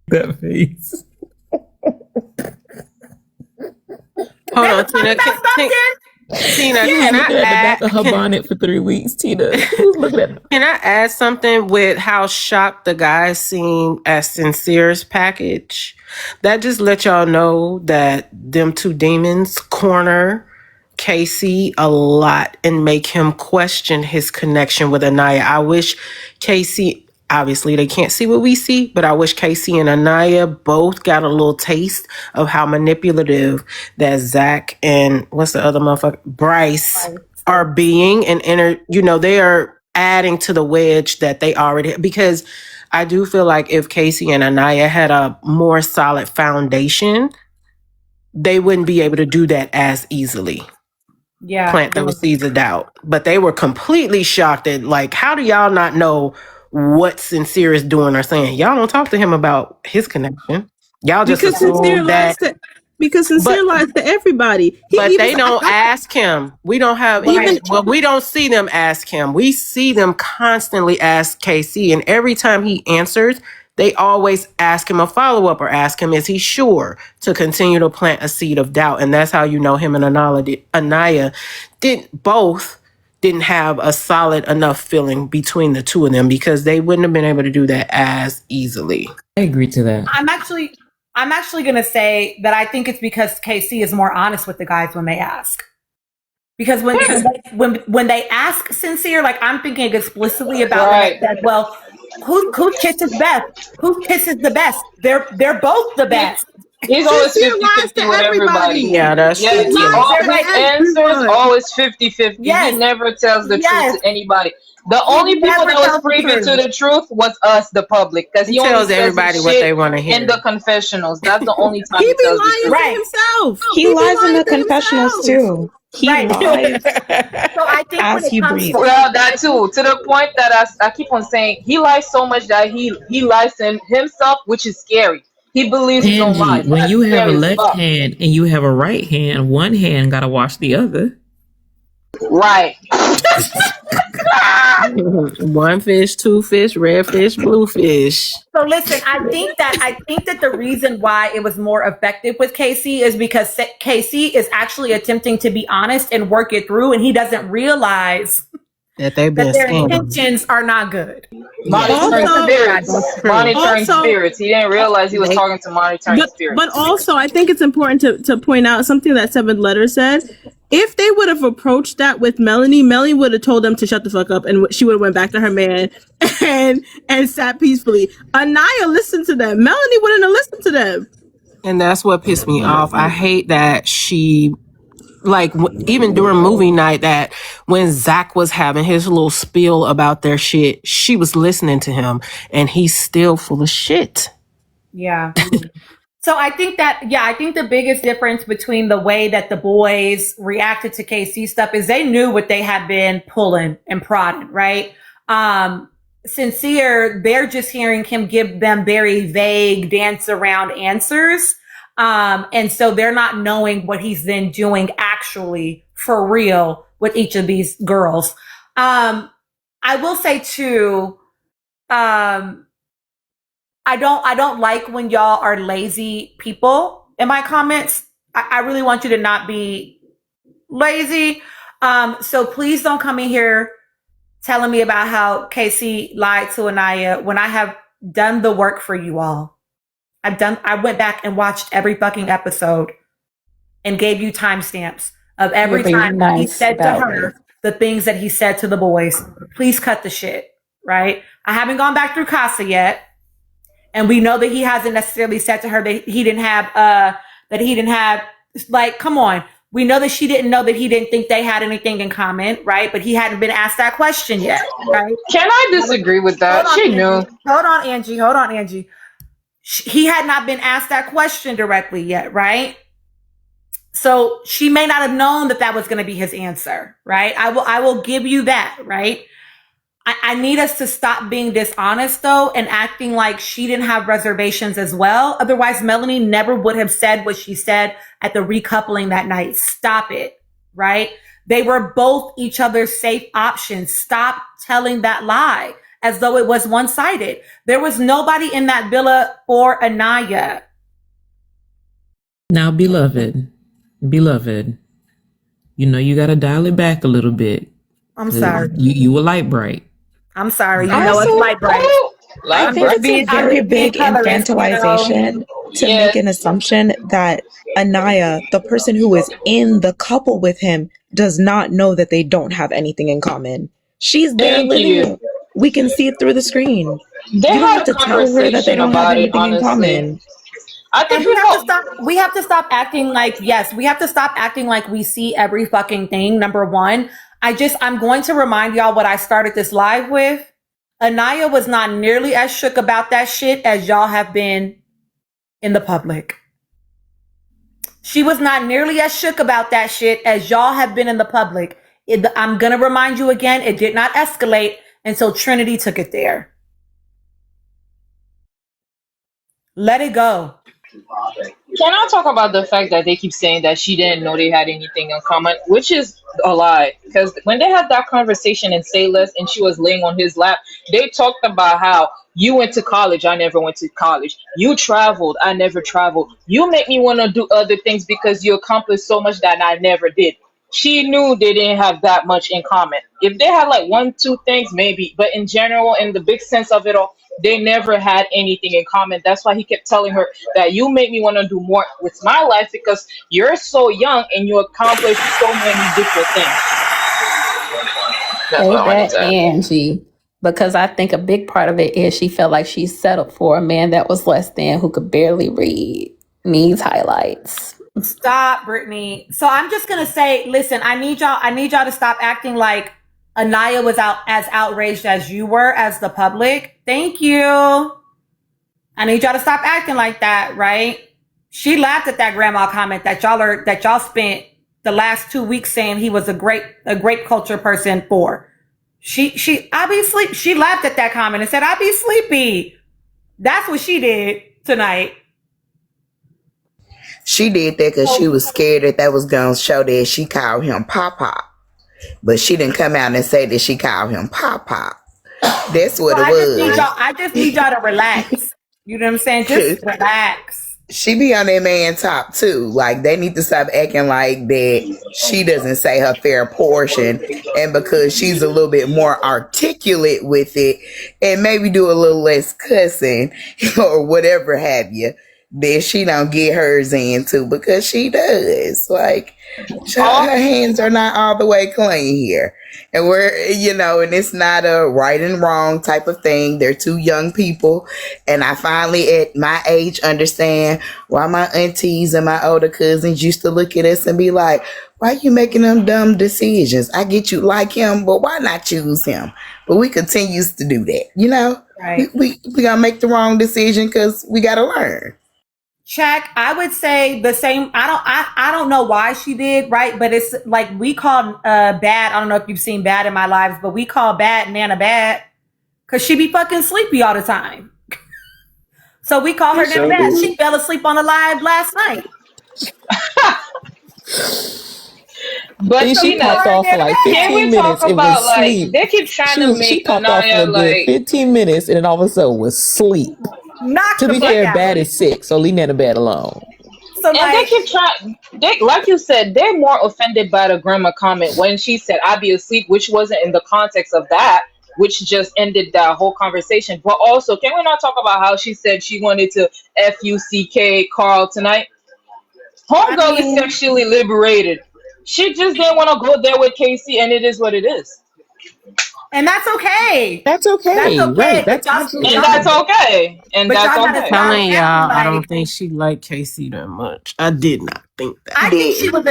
That face. Hold on, Tina. Tina, can I add the back of her bonnet for 3 weeks? Tina, who's looking at? Can I add something with how shocked the guys seem at Sincere's package? That just let y'all know that them two demons corner Casey a lot and make him question his connection with Anaya. I wish Casey, obviously they can't see what we see, but I wish Casey and Anaya both got a little taste of how manipulative that Zach and what's the other motherfucker, Bryce are being, and they are adding to the wedge that they already, because I do feel like if Casey and Anaya had a more solid foundation, they wouldn't be able to do that as easily. Yeah. Plant those seeds of doubt. But they were completely shocked at, like, how do y'all not know what Sincere is doing or saying? Y'all don't talk to him about his connection. Y'all just assume that. Because Sincere lies to everybody. But they don't ask him. We don't have we don't see them ask him. We see them constantly ask KC, and every time he answers, they always ask him a follow-up or ask him, is he sure, to continue to plant a seed of doubt. And that's how you know him and Anaya didn't have a solid enough feeling between the two of them, because they wouldn't have been able to do that as easily. I agree to that. I'm actually going to say that I think it's because KC is more honest with the guys when they ask. Because when they ask Sincere, like, I'm thinking explicitly about it, that, well, who kisses best? Who kisses the best? They're both the best. He's always 50-50 with everybody. Yeah, that's true. He always answers always 50-50. Yes. He never tells the truth to anybody. The He only people never that was tells the privy truth. to the truth was us, the public, because He tells everybody what they want to hear in the confessionals. That's the only time He he be tells lying the to truth. himself. He lies in the confessionals too. He lies So I think as he breathes. Well, that too, to the point that I keep on saying he lies so much that he lies to himself, which is scary. He believes his own lies. When That's you have a scary as left fuck. hand and you have a right hand, one hand gotta wash the other. Right. One fish, two fish, red fish, blue fish. So listen, I think that the reason why it was more effective with Casey is because Casey is actually attempting to be honest and work it through, and he doesn't realize that their intentions are not good. Monitoring spirits. He didn't realize he was talking to monitoring spirits. But also, I think it's important to point out something that Seventh Letter said. If they would have approached that with Melanie would have told them to shut the fuck up, and she would have went back to her man and sat peacefully. Anaya listened to them. Melanie wouldn't have listened to them. And that's what pissed me off. I hate that she, like, even during movie night, that when Zach was having his little spiel about their shit, she was listening to him, and he's still full of shit. Yeah. So I think the biggest difference between the way that the boys reacted to KC stuff is they knew what they had been pulling and prodding, right? Sincere, they're just hearing him give them very vague dance around answers. And so they're not knowing what he's then doing actually for real with each of these girls. I will say too, I don't like when y'all are lazy people in my comments. I really want you to not be lazy. So please don't come in here telling me about how Casey lied to Anaya when I have done the work for you all. I went back and watched every fucking episode and gave you timestamps of every time he said to her the things that he said to the boys. Please cut the shit, right? I haven't gone back through Casa yet. And we know that he hasn't necessarily said to her that he didn't have, like, come on. We know that she didn't know that he didn't think they had anything in common, right? But he hadn't been asked that question yet, right? Can I disagree with that? She knew. Hold on, Angie. He had not been asked that question directly yet, right? So she may not have known that was going to be his answer, right? I will give you that, right? I need us to stop being dishonest, though, and acting like she didn't have reservations as well. Otherwise, Melanie never would have said what she said at the recoupling that night. Stop it, right? They were both each other's safe options. Stop telling that lie as though it was one-sided. There was nobody in that villa for Anaya. Now, beloved, you know you got to dial it back a little bit. I'm sorry. You were light bright. I'm sorry. You know it's light bright. I think it's a very big infantilization to make an assumption that Anaya, the person who is in the couple with him, does not know that they don't have anything in common. She's there living it. We can see it through the screen. You don't have to tell her that they don't have anything in common. I think we have to stop acting like, yes, we have to stop acting like we see every fucking thing, number one. I'm going to remind y'all what I started this live with. Anaya was not nearly as shook about that shit as y'all have been in the public. She was not nearly as shook about that shit as y'all have been in the public. I'm going to remind you again, it did not escalate until Trinity took it there. Let it go. Can I talk about the fact that they keep saying that she didn't know they had anything in common, which is a lie? Because when they had that conversation in Say Less and she was laying on his lap, they talked about how you went to college, I never went to college. You traveled, I never traveled. You make me want to do other things because you accomplished so much that I never did. She knew they didn't have that much in common. If they had like 1-2 things, maybe. But in general, in the big sense of it all, they never had anything in common. That's why he kept telling her that you make me want to do more with my life because you're so young and you accomplished so many different things. Say that, Angie. Because I think a big part of it is she felt like she settled for a man that was less than, who could barely read, needs highlights. Stop, Brittany. So I'm just gonna say, listen, I need y'all to stop acting like Anaya was as outraged as you were as the public. Thank you. I need y'all to stop acting like that, right? She laughed at that grandma comment that y'all spent the last 2 weeks saying he was a great culture person for. She obviously she laughed at that comment and said, "I'll be sleepy." That's what she did tonight. She did that because she was scared that was going to show that she called him Papa. but she didn't come out and say that she called him Pop Pop. That's what Well, it was. I just need y'all to relax. You know what I'm saying? Just relax. She be on that man top too. Like, they need to stop acting like that she doesn't say her fair portion, and because she's a little bit more articulate with it and maybe do a little less cussing or whatever have you, then she don't get hers in too, because she does. Like, her hands are not all the way clean here. And and it's not a right and wrong type of thing. They're two young people. And I finally, at my age, understand why my aunties and my older cousins used to look at us and be like, why you making them dumb decisions? I get you like him, but why not choose him? But we continues to do that, Right. We gonna make the wrong decision because we gotta learn. Shaq, I would say the same. I don't know why she did, right? But it's like we call Bad. I don't know if you've seen Bad in My Lives, but we call Bad Nana Bad because she be fucking sleepy all the time. So we call her Nana Bad. She fell asleep on the live last night. But And she popped off for like can 15 we talk minutes. It about was sleep. they keep trying to She make popped off for Anaya a good 15 minutes, and then all of a sudden was sleep. Knock To the be fuck fair, out. Bad is sick, so leave Nana Bad alone. So and like, they keep trying. Like you said, they're more offended by the grandma comment when she said "I be asleep," which wasn't in the context of that, which just ended that whole conversation. But also, can we not talk about how she said she wanted to fuck Carl tonight? Homegirl is sexually liberated. She just didn't want to go there with Casey, and it is what it is. and that's okay. That's okay. That's okay. Right. But That's y'all- absolutely And that's okay. And But that's y'all gotta okay. stop Telling y'all, acting I don't like- think she liked Casey that much. I did not think that. I think she was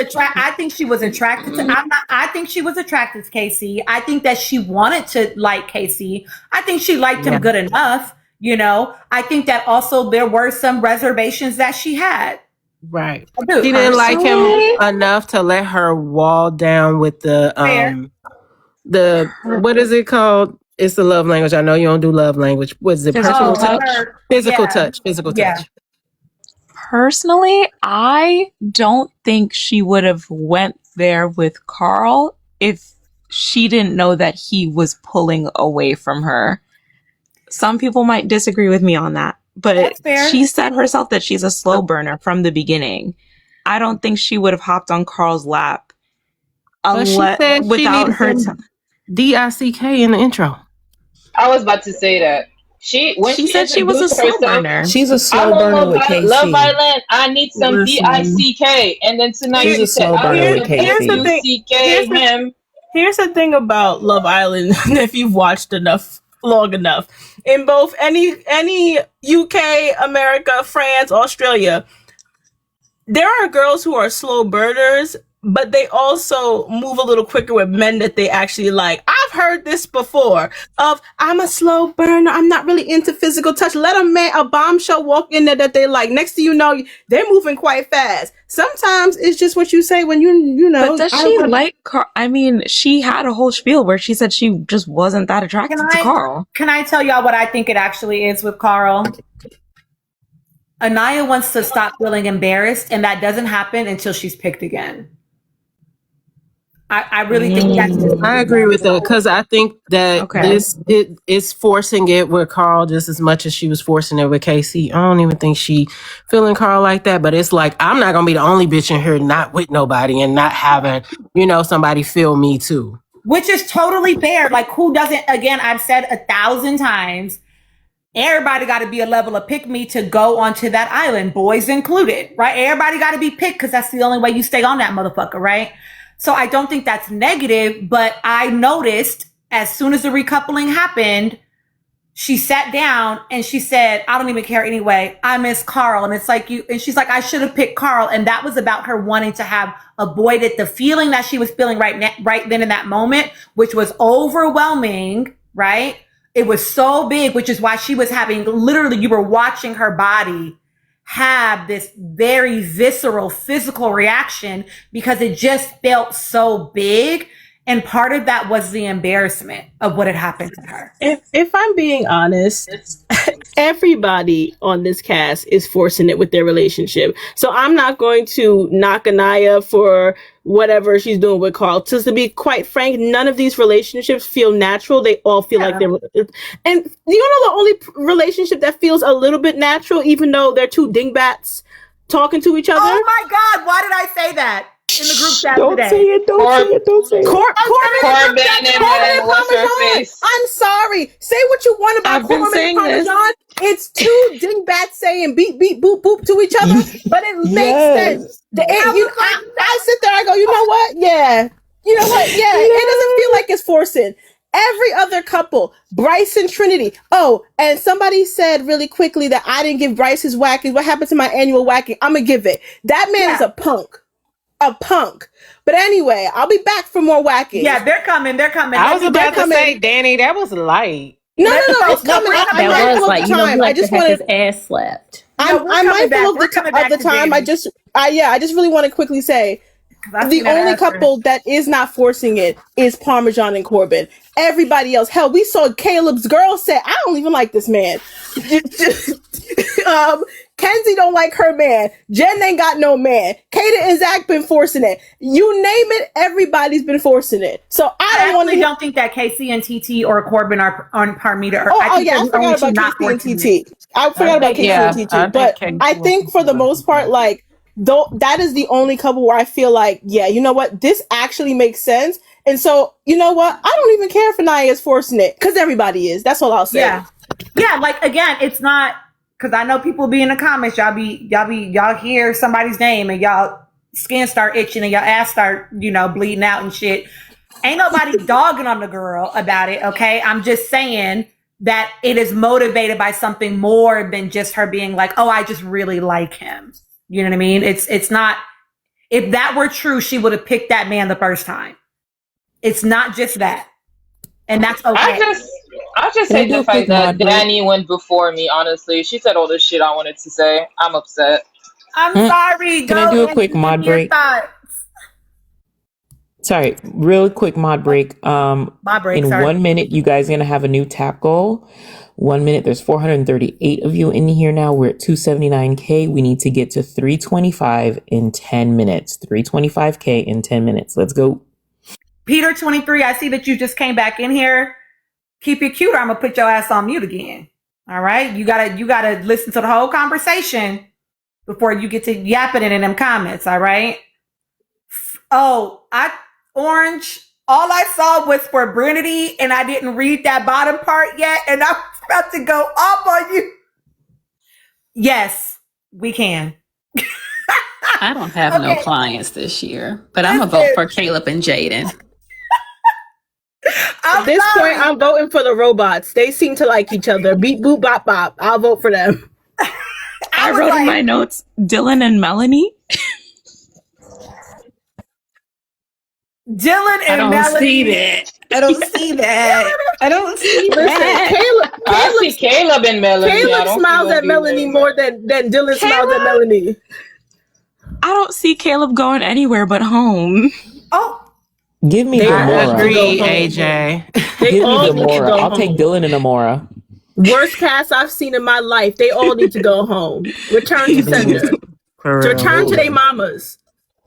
attracted to. I think she was attracted to Casey. I think that she wanted to like Casey. I think she liked him good enough. I think that also there were some reservations that she had. Right. I do. She didn't like him enough to let her wall down with the what is it called? It's the love language. I know you don't do love language. Was it personal touch? Physical touch. Physical touch. Personally, I don't think she would have went there with Carl if she didn't know that he was pulling away from her. Some people might disagree with me on that, but she said herself that she's a slow burner from the beginning. I don't think she would have hopped on Carl's lap without her DICK in the intro. I was about to say that. She said she was a slow burner. She's a slow burner with Casey. Love Island, I need some DICK. And then tonight She's she a slow said, burner with Casey. Here's the thing about Love Island. If you've watched long enough, in both any UK, America, France, Australia, there are girls who are slow burners, but they also move a little quicker with men that they actually like. I've heard this before of, I'm a slow burner. I'm not really into physical touch. Let a bombshell walk in there that they like. Next thing you know, they're moving quite fast. Sometimes it's just what you say when you know. But does she like Carl? I mean, she had a whole spiel where she said she just wasn't that attracted to Carl. Can I tell y'all what I think it actually is with Carl? Anaya wants to stop feeling embarrassed, and that doesn't happen until she's picked again. I really think that's. I agree with that, because I think that it's forcing it with Carl just as much as she was forcing it with Casey. I don't even think she feeling Carl like that, but it's like, I'm not gonna be the only bitch in here not with nobody and not having somebody feel me too. Which is totally fair. Like, who doesn't? Again, I've said 1,000 times. Everybody got to be a level of pick me to go onto that island, boys included, right? Everybody got to be picked because that's the only way you stay on that motherfucker, right? So I don't think that's negative, but I noticed as soon as the recoupling happened, she sat down and she said, I don't even care anyway. I miss Carl. And it's like and she's like, I should have picked Carl. And that was about her wanting to have avoided the feeling that she was feeling right then in that moment, which was overwhelming, right? It was so big, which is why she was having, literally, you were watching her body have this very visceral physical reaction because it just felt so big. And part of that was the embarrassment of what had happened to her. If I'm being honest, everybody on this cast is forcing it with their relationship. So I'm not going to knock Anaya for whatever she's doing with Carl. Just to be quite frank, none of these relationships feel natural. They all feel like they're... And you know the only relationship that feels a little bit natural, even though they're two dingbats talking to each other? Oh my God, why did I say that in the group chat Don't today? say it. Don't say it. Don't say it. Corbin and what's her face? I'm sorry. Say what you want about I've been Corbin and saying this. Parmesan. It's two dingbats saying beep, beep, boop, boop to each other, but it makes sense. I sit there, I go, you know what? Yeah. You know what? Yeah. It doesn't feel like it's forcing. Every other couple, Bryce and Trinity. Oh, and somebody said really quickly that I didn't give Bryce his whacking. What happened to my annual whacking? I'm going to give it. That man is a punk. A punk. But anyway, I'll be back for more whacking. Yeah, they're coming. They're coming. I was about to say, Danny, that was light. No, it's coming. That was like, I just want wanted his ass slapped. I'm mindful of the time. I just really want to quickly say the only couple that is not forcing it is Parmesan and Corbin. Everybody else, hell, we saw Caleb's girl say, I don't even like this man. Kenzie don't like her man. Jen ain't got no man. Kaden and Zach been forcing it. You name it, everybody's been forcing it. So I don't think that Casey and TT or Corbin are on Parmita. I forgot about Casey and TT. I forgot about Casey and TT. But I think for the most part, like, though, that is the only couple where I feel like, yeah, you know what? This actually makes sense. And so, you know what? I don't even care if Anaya is forcing it because everybody is. That's all I'll say. Yeah. Like, again, it's not, because I know people be in the comments, y'all hear somebody's name and y'all skin start itching and your ass start, bleeding out and shit. Ain't nobody dogging on the girl about it, okay? I'm just saying that it is motivated by something more than just her being like, oh, I just really like him. You know what I mean? It's not, if that were true, she would have picked that man the first time. It's not just that. And that's okay. I just hate the fact that Danny went before me, honestly. She said all the shit I wanted to say. I'm upset. I'm sorry. Can I do a quick mod break? Sorry, real quick mod break. Mod break, in 1 minute, you guys are going to have a new tap goal. 1 minute, there's 438 of you in here now. We're at 279K. We need to get to 325 in 10 minutes. 325K in 10 minutes. Let's go. Peter 23, I see that you just came back in here. Keep it cute or I'm going to put your ass on mute again. All right? You gotta listen to the whole conversation before you get to yapping it in them comments. All right? Oh, Orange, all I saw was for Brinity and I didn't read that bottom part yet. And I was about to go off on you. Yes, we can. I don't have no clients this year, but I'm going to vote for Caleb and Jaden. At this point, I'm voting for the robots. They seem to like each other. Beep, boop, bop, bop. I'll vote for them. I wrote in my notes, Dylan and Melanie. Dylan and Melanie. I don't see that. I don't see that. I see Caleb and Melanie. Caleb smiles at Melanie more than Dylan smiles at Melanie. I don't see Caleb going anywhere but home. Oh. Give me Gamora. Agree, AJ. Give me Gamora. I'll take Dylan and Amora. Worst cast I've seen in my life. They all need to go home. Return to sender. Return to their mamas.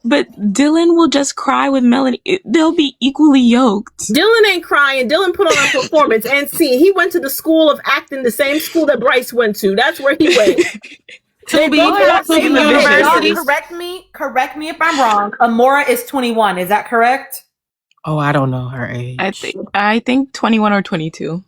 But Dylan will just cry with Melanie. They'll be equally yoked. Dylan ain't crying. Dylan put on a performance. And see, he went to the school of acting, the same school that Bryce went to. That's where he went. Correct me if I'm wrong. Amora is 21. Is that correct? Oh, I don't know her age. I think 21 or 22.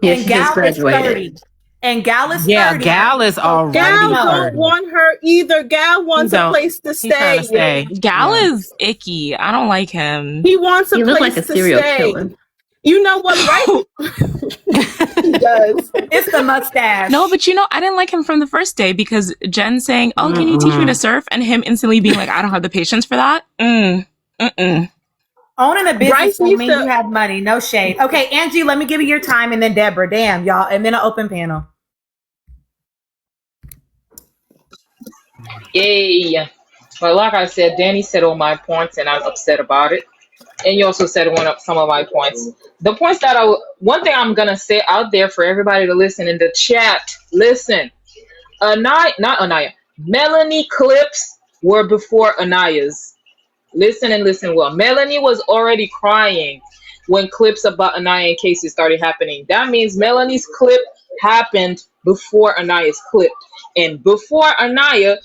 Yeah, and she Gal just graduated. 30. And Gal is 30. Yeah, Gal is already Gal 30. don't want her either. Gal wants a place to stay. Gal is icky. I don't like him. He wants a place like a to serial stay. killer. You know what, right? He does. It's the mustache. No, but I didn't like him from the first day because Jen saying, "Oh, can you teach me to surf?" and him instantly being like, "I don't have the patience for that." Owning a business will mean you have money. No shade. Okay, Angie, let me give you your time, and then Deborah. Damn, y'all, and then an open panel. Yay. Well, like I said, Danny said all my points, and I'm upset about it. and you also said some of my points. The points that one thing I'm gonna say out there for everybody to listen in the chat. Listen, not Anaya. Melanie clips were before Anaya's. Listen and listen well. Melanie was already crying when clips about Anaya and Casey started happening. That means Melanie's clip happened before Anaya's clip. And before Anaya,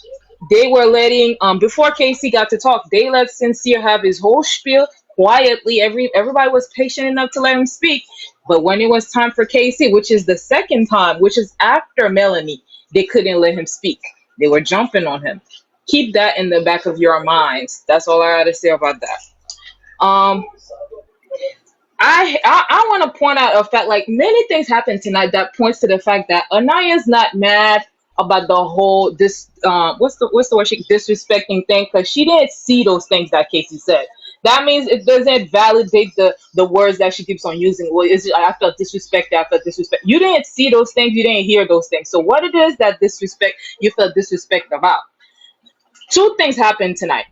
they were letting before Casey got to talk, they let Sincere have his whole spiel quietly. Everybody was patient enough to let him speak. But when it was time for Casey, which is the second time, which is after Melanie, they couldn't let him speak. They were jumping on him. Keep that in the back of your minds. That's all I gotta say about that. I want to point out a fact. Like, many things happened tonight that points to the fact that Anaya's not mad about the whole what's the word, she disrespecting thing, because she didn't see those things that Casey said. That means it doesn't validate the words that she keeps on using. Well, is I felt disrespected. I felt disrespect. You didn't see those things. You didn't hear those things. So what it is that you felt disrespect about? Two things happened tonight.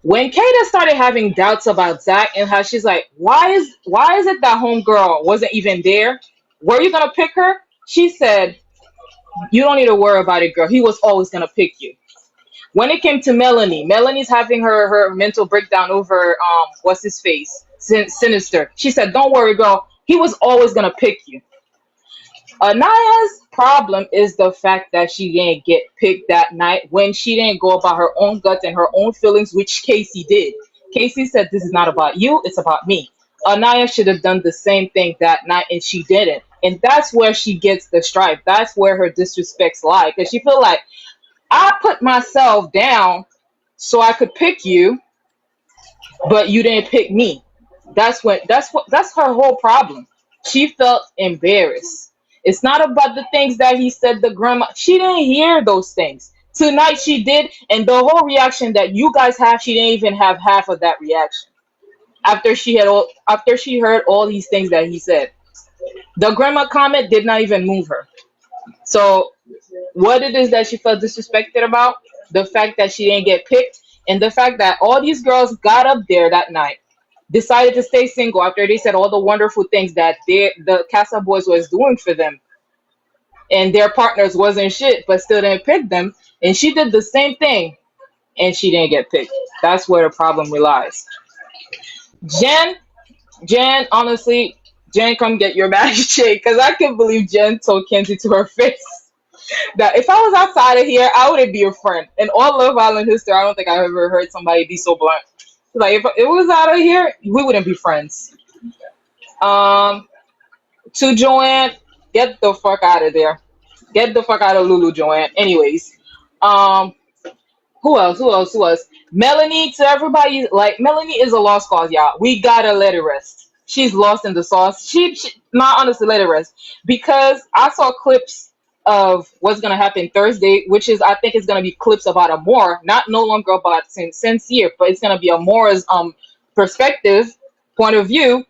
When Kata started having doubts about Zach and how she's like, why is it that homegirl wasn't even there? Were you gonna pick her? She said, you don't need to worry about it, girl. He was always gonna pick you. When it came to Melanie's having her mental breakdown over what's his face? Sinister. She said, don't worry, girl. He was always gonna pick you. Anaya's problem is the fact that she didn't get picked that night when she didn't go about her own guts and her own feelings, which Casey did. Casey said, this is not about you, it's about me. Anaya should have done the same thing that night, and she didn't. And that's where she gets the stripe. That's where her disrespects lie. Because she feel like, I put myself down so I could pick you, but you didn't pick me. That's her whole problem. She felt embarrassed. It's not about the things that he said, the grandma. She didn't hear those things. Tonight she did, and the whole reaction that you guys have, she didn't even have half of that reaction. After she heard all these things that he said. The grandma comment did not even move her. So what it is that she felt disrespected about, the fact that she didn't get picked, and the fact that all these girls got up there that night, decided to stay single after they said all the wonderful things that the Casa Boys was doing for them, and their partners wasn't shit, but still didn't pick them. And she did the same thing, and she didn't get picked. That's where the problem relies. Jen, honestly, Jen, come get your bag shake, because I can't believe Jen told Kenzie to her face that if I was outside of here, I wouldn't be a friend. In all Love Island history, I don't think I've ever heard somebody be so blunt. Like, if it was out of here, we wouldn't be friends. To Joanne, get the fuck out of there. Get the fuck out of Lulu, Joanne. Anyways, who else? Melanie, to everybody, like, Melanie is a lost cause, y'all. We gotta let it rest. She's lost in the sauce. She not honestly, let it rest. Because I saw clips of what's gonna happen Thursday, which is, I think it's gonna be clips about Amore, no longer about Sincere, but it's gonna be Amore's perspective, point of view.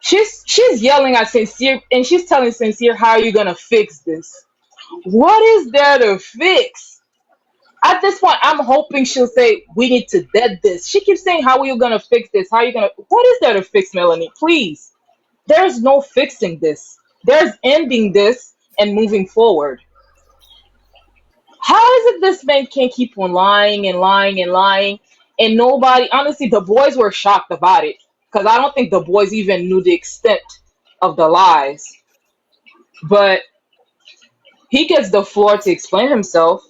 She's yelling at Sincere, and she's telling Sincere, how are you gonna fix this? What is there to fix? At this point, I'm hoping she'll say, we need to dead this. She keeps saying, how are you gonna fix this? How are you gonna, what is there to fix, Melanie? Please. There's no fixing this. There's ending this and moving forward. How is it this man can't keep on lying and lying and lying? And nobody, honestly, the boys were shocked about it. Because I don't think the boys even knew the extent of the lies. But he gets the floor to explain himself.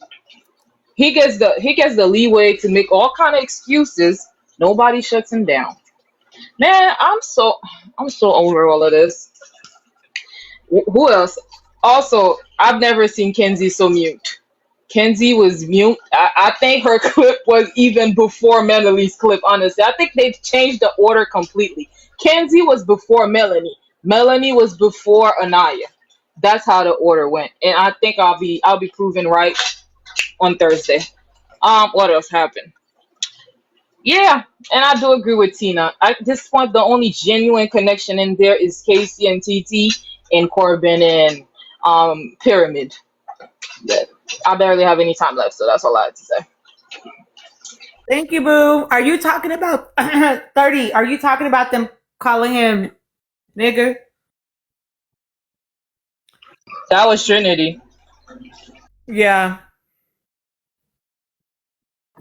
He gets the leeway to make all kind of excuses. Nobody shuts him down. Man, I'm so over all of this. Who else? Also, I've never seen Kenzie so mute. Kenzie was mute. I think her clip was even before Melanie's clip, honestly. I think they've changed the order completely. Kenzie was before Melanie. Melanie was before Anaya. That's how the order went. And I think I'll be proven right on Thursday. What else happened? Yeah, and I do agree with Tina. At this point, the only genuine connection in there is Casey and TT and Corbin and Pyramid. Yeah, I barely have any time left, so that's all I had to say. Thank you, boo. Are you talking about 30? Are you talking about them calling him nigger? That was Trinity. Yeah.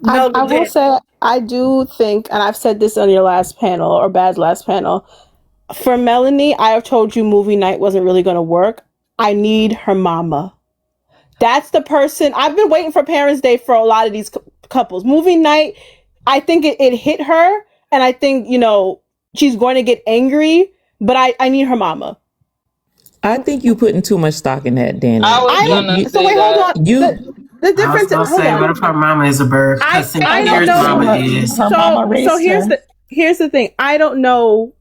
I, No, I will legit. say I do think, and I've said this on your last panel or Bad's last panel. For Melanie, I have told you movie night wasn't really going to work. I need her mama. That's the person. I've been waiting for Parents' Day for a lot of these couples. Movie night, I think it hit her, and I think she's going to get angry. But I need her mama. I think you putting too much stock in that, Danny. I was I gonna don't. So say wait, hold that. on. You The I was difference. gonna Hold say, what on. if her mama is a bird? I Because I don't Pierre's know. mama is. Her mama raised Here's her. the thing. I don't know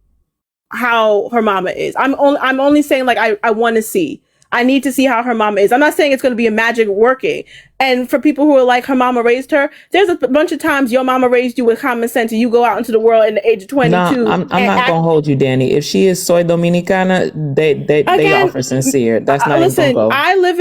how her mama is. I'm only saying like I want to see. I need to see how her mama is. I'm not saying it's going to be a magic working. And for people who are like her mama raised her, there's a bunch of times your mama raised you with common sense and you go out into the world in the age of 22. No, I'm not gonna hold you, Danny. If she is soy dominicana, they offer sincere. That's not even Listen, gonna go. I live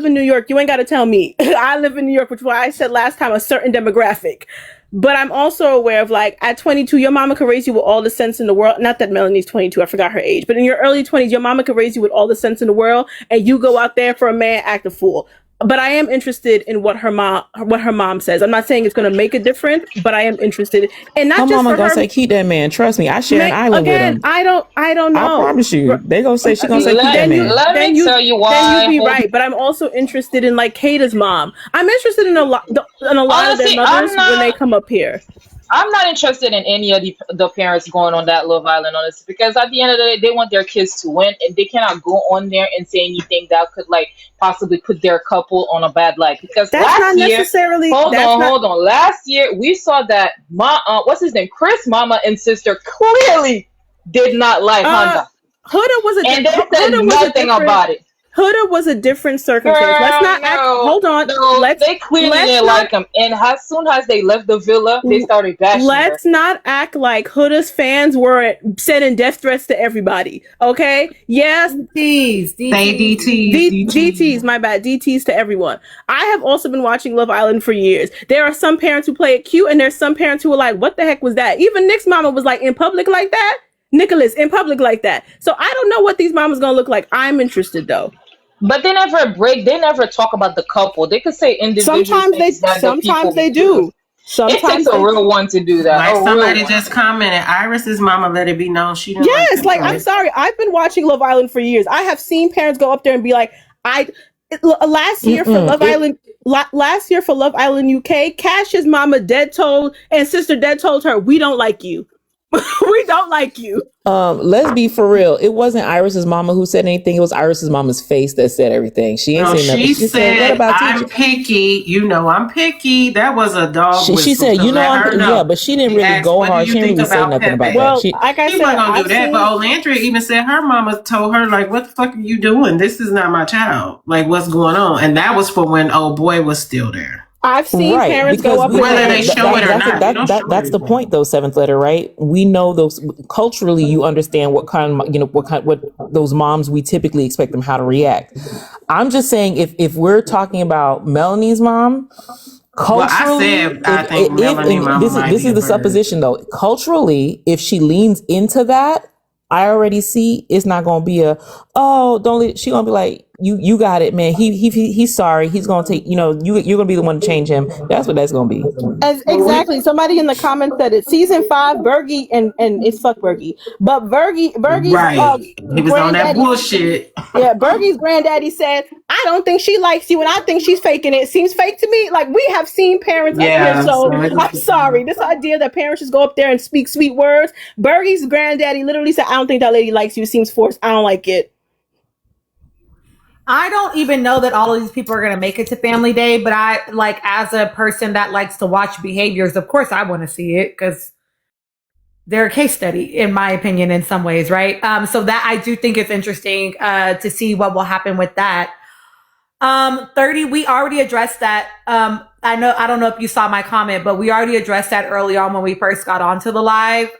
in New York. You ain't got to tell me. I live in New York, which is why I said last time a certain demographic. But I'm also aware of like at 22, your mama could raise you with all the sense in the world. Not that Melanie's 22, I forgot her age. But in your early 20s, your mama could raise you with all the sense in the world, and you go out there for a man, act a fool. But I am interested in what her mom says. I'm not saying it's going to make a difference, but I am interested, and not Her just mama for gonna her. say, keep that man. Trust me, I share an island with Again, him. I don't I know. promise you. They gonna say she gonna say, keep that Let, man. let me tell you Then why. you'd be Hold- right. But I'm also interested in like Kata's mom. I'm interested in a lot of their Honestly, mothers when they come up here. I'm not interested in any of the parents going on that Love Island, honestly, because at the end of the day, they want their kids to win, and they cannot go on there and say anything that could like possibly put their couple on a bad light. Because That's last not year, necessarily. hold That's on, not. hold on, last year we saw that what's his name, Chris, mama and sister clearly did not like Honda, Huda was a and they said Huda was a nothing different. about it. Huda was a different circumstance. Let's Girl, not act. no, Hold on. no, they clearly Let's didn't not like him. And as soon as they left the villa, they started bashing her. let's not act like Huda's fans were sending death threats to everybody. Okay? Yes, Say DTs. DTs, my bad. DTs to everyone. I have also been watching Love Island for years. There are some parents who play it cute, and there's some parents who are like, what the heck was that? Even Nick's mama was like, in public like that? Nicholas, in public like that. So I don't know what these mamas gonna look like. I'm interested though. But they never talk about the couple. They could say individual things that the Sometimes people they do. do. It takes Sometimes a they real one to do that. Like A real somebody one. just commented, Iris's mama let it be known she didn't like Yes, him. like I'm sorry. I've been watching Love Island for years. I have seen parents go up there and be like, last year for Love Island last year for Love Island UK, Cash's mama dead told and sister dead told her, we don't like you. We don't like you. Let's be for real. It wasn't Iris's mama who said anything. It was Iris's mama's face that said everything. She ain't No, saying nothing. she said, "What about I'm teacher?" picky. You know, I'm picky. That was a dog She whistle said, to "You know, let her know. yeah," but she didn't She really asked, go what do hard. you She didn't think really say about nothing about Pepe? that. Well, She, like I She said, wasn't gonna I've do that. seen, But Olandria even said her mama told her, like, what the fuck are you doing? This is not my child. Like, what's going on? And that was for when old boy was still there. I've seen right, parents because go up we in Whether know there. they show it or not, they don't show that's the anything. point, though. Seventh letter, right? We know those culturally. You understand what kind of what those moms we typically expect them how to react. I'm just saying, if we're talking about Melanie's mom, culturally, Well, I said I think Melanie and mama might this be is a the bird. supposition though. Culturally, if she leans into that, I already see it's not gonna be a she gonna be like, you got it, man. He's sorry. He's gonna take, you're gonna be the one to change him. That's what that's gonna be. Exactly. Somebody in the comments said it. Season 5, Bergie and it's fuck Bergie. But Bergie's Right. He was on that granddaddy. bullshit. Yeah, Bergie's granddaddy said, I don't think she likes you and I think she's faking it. Seems fake to me. Like, we have seen parents up here, Yeah. so So I'm sorry. This idea that parents just go up there and speak sweet words. Bergie's granddaddy literally said, I don't think that lady likes you. Seems forced. I don't like it. I don't even know that all of these people are going to make it to family day, but I like, as a person that likes to watch behaviors, of course I want to see it because they're a case study, in my opinion, in some ways, right? So that I do think it's interesting to see what will happen with that. 30, we already addressed that. I don't know if you saw my comment, but we already addressed that early on when we first got onto the live.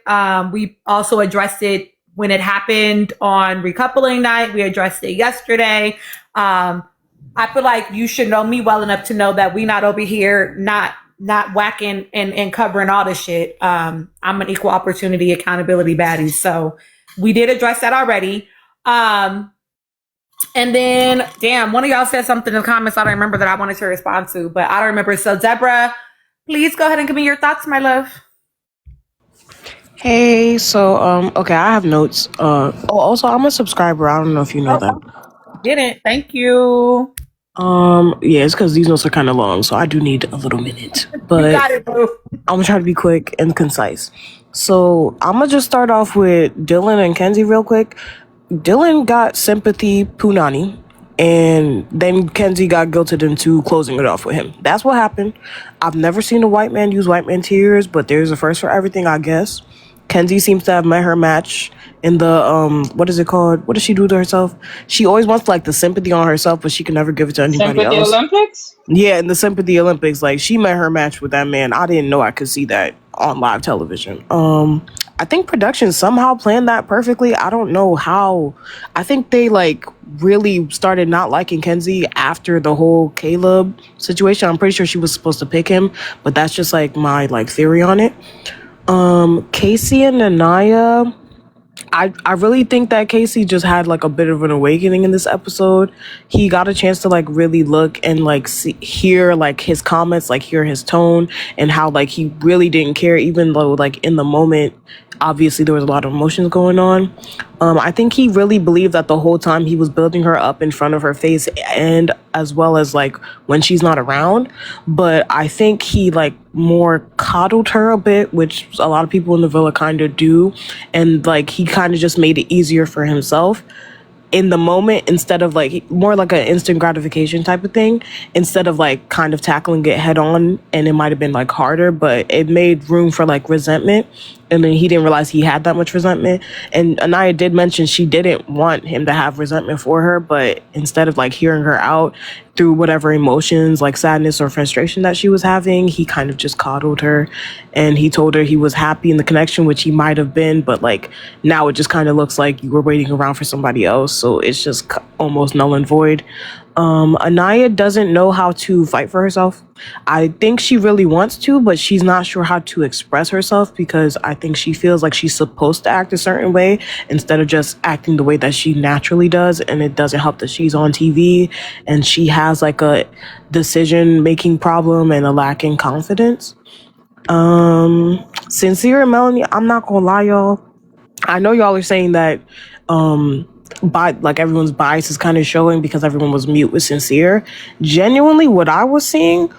We also addressed it when it happened on recoupling night. We addressed it yesterday. I feel like you should know me well enough to know that we not over here not not whacking and covering all this shit. I'm an equal opportunity accountability baddie. So we did address that already. And then, damn, one of y'all said something in the comments I don't remember that I wanted to respond to, but I don't remember. So, Deborah, please go ahead and give me your thoughts, my love. Hey, so okay, I have notes. Also, I'm a subscriber. I don't know if you know that. Didn't. Thank you. Yeah, it's because these notes are kind of long, so I do need a little minute. But You got it, boo. I'm gonna try to be quick and concise. So I'm gonna just start off with Dylan and Kenzie real quick. Dylan got sympathy punani, and then Kenzie got guilted into closing it off with him. That's what happened. I've never seen a white man use white man tears, but there's a first for everything, I guess. Kenzie seems to have met her match in the what is it called? What does she do to herself? She always wants like the sympathy on herself, but she can never give it to anybody Sympathy else. Olympics? Yeah, in the Sympathy Olympics, like she met her match with that man. I didn't know I could see that on live television. I think production somehow planned that perfectly. I don't know how. I think they like really started not liking Kenzie after the whole Caleb situation. I'm pretty sure she was supposed to pick him, but that's just like my like theory on it. Casey and Anaya, I really think that Casey just had like a bit of an awakening in this episode. He got a chance to like really look and like hear like his comments, like hear his tone and how like he really didn't care, even though like in the moment obviously there was a lot of emotions going on. I think he really believed that the whole time he was building her up in front of her face, and as well as like when she's not around. But I think he like more coddled her a bit, which a lot of people in the villa kind of do, and like he kind of just made it easier for himself in the moment, instead of like more like an instant gratification type of thing, instead of like kind of tackling it head on. And it might have been like harder, but it made room for like resentment. And then he didn't realize he had that much resentment. And Anaya did mention she didn't want him to have resentment for her, but instead of like hearing her out through whatever emotions like sadness or frustration that she was having, he kind of just coddled her, and he told her he was happy in the connection, which he might have been, but like now it just kind of looks like you were waiting around for somebody else, so it's just almost null and void. Anaya doesn't know how to fight for herself. I think she really wants to, but she's not sure how to express herself, because I think she feels like she's supposed to act a certain way instead of just acting the way that she naturally does. And it doesn't help that she's on TV and she has like a decision-making problem and a lack in confidence. Sincere and Melanie, I'm not gonna lie, y'all. I know y'all are saying that like everyone's bias is kind of showing because everyone was mute with Sincere. Genuinely, what I was seeing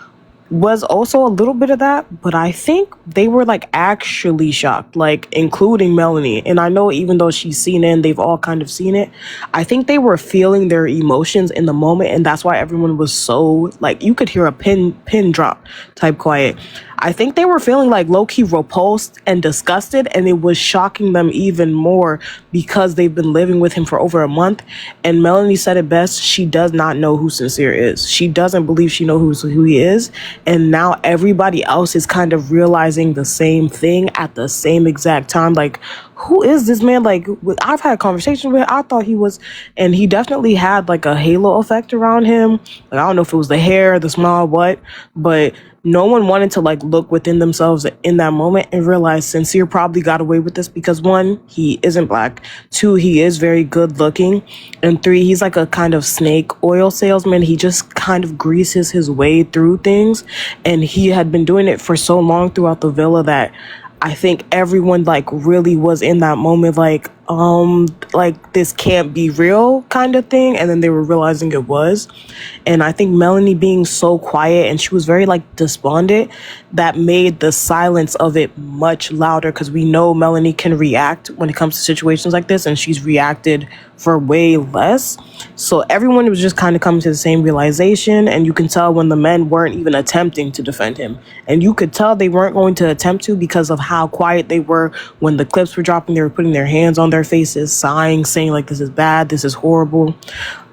was also a little bit of that, but I think they were like actually shocked, like including Melanie. And I know even though she's seen it and they've all kind of seen it, I think they were feeling their emotions in the moment, and that's why everyone was so like, you could hear a pin drop type quiet. I think they were feeling like low-key repulsed and disgusted, and it was shocking them even more because they've been living with him for over a month. And Melanie said it best, she does not know who Sincere is. She doesn't believe she knows who he is. And now everybody else is kind of realizing the same thing at the same exact time. Like, who is this man? Like, I've had conversations with, I thought he was, and he definitely had like a halo effect around him. Like, I don't know if it was the hair, the smile, what, but no one wanted to like look within themselves in that moment and realize Sincere probably got away with this because 1, he isn't black, 2, he is very good looking, and 3, he's like a kind of snake oil salesman. He just kind of greases his way through things, and he had been doing it for so long throughout the villa that I think everyone like really was in that moment like this can't be real kind of thing, and then they were realizing it was. And I think Melanie being so quiet and she was very like despondent, that made the silence of it much louder, because we know Melanie can react when it comes to situations like this, and she's reacted for way less. So everyone was just kind of coming to the same realization, and you can tell when the men weren't even attempting to defend him, and you could tell they weren't going to attempt to because of how quiet they were when the clips were dropping. They were putting their hands on their faces, sighing, saying like, this is bad, this is horrible.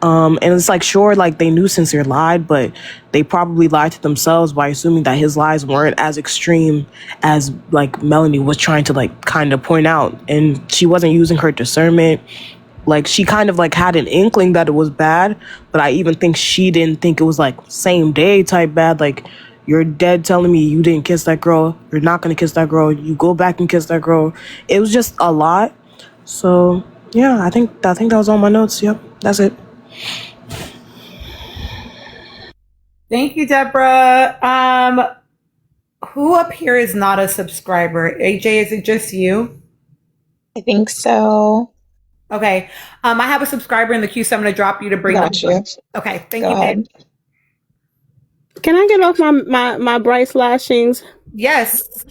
And it's like, sure, like they knew Sincere lied, but they probably lied to themselves by assuming that his lies weren't as extreme as like Melanie was trying to like kind of point out. And she wasn't using her discernment. Like, she kind of like had an inkling that it was bad, but I even think she didn't think it was like same day type bad. Like, You're dead telling me you didn't kiss that girl. You're not going to kiss that girl. You go back and kiss that girl. It was just a lot. So, yeah, I think that was all my notes. Yep, that's it. Thank you, Deborah. Who up here is not a subscriber? AJ, is it just you? I think so. Okay. I have a subscriber in the queue, so I'm going to drop you to bring Got them. you. Okay. Thank Go you, ahead. babe. Can I get off my bright flashings? Yes.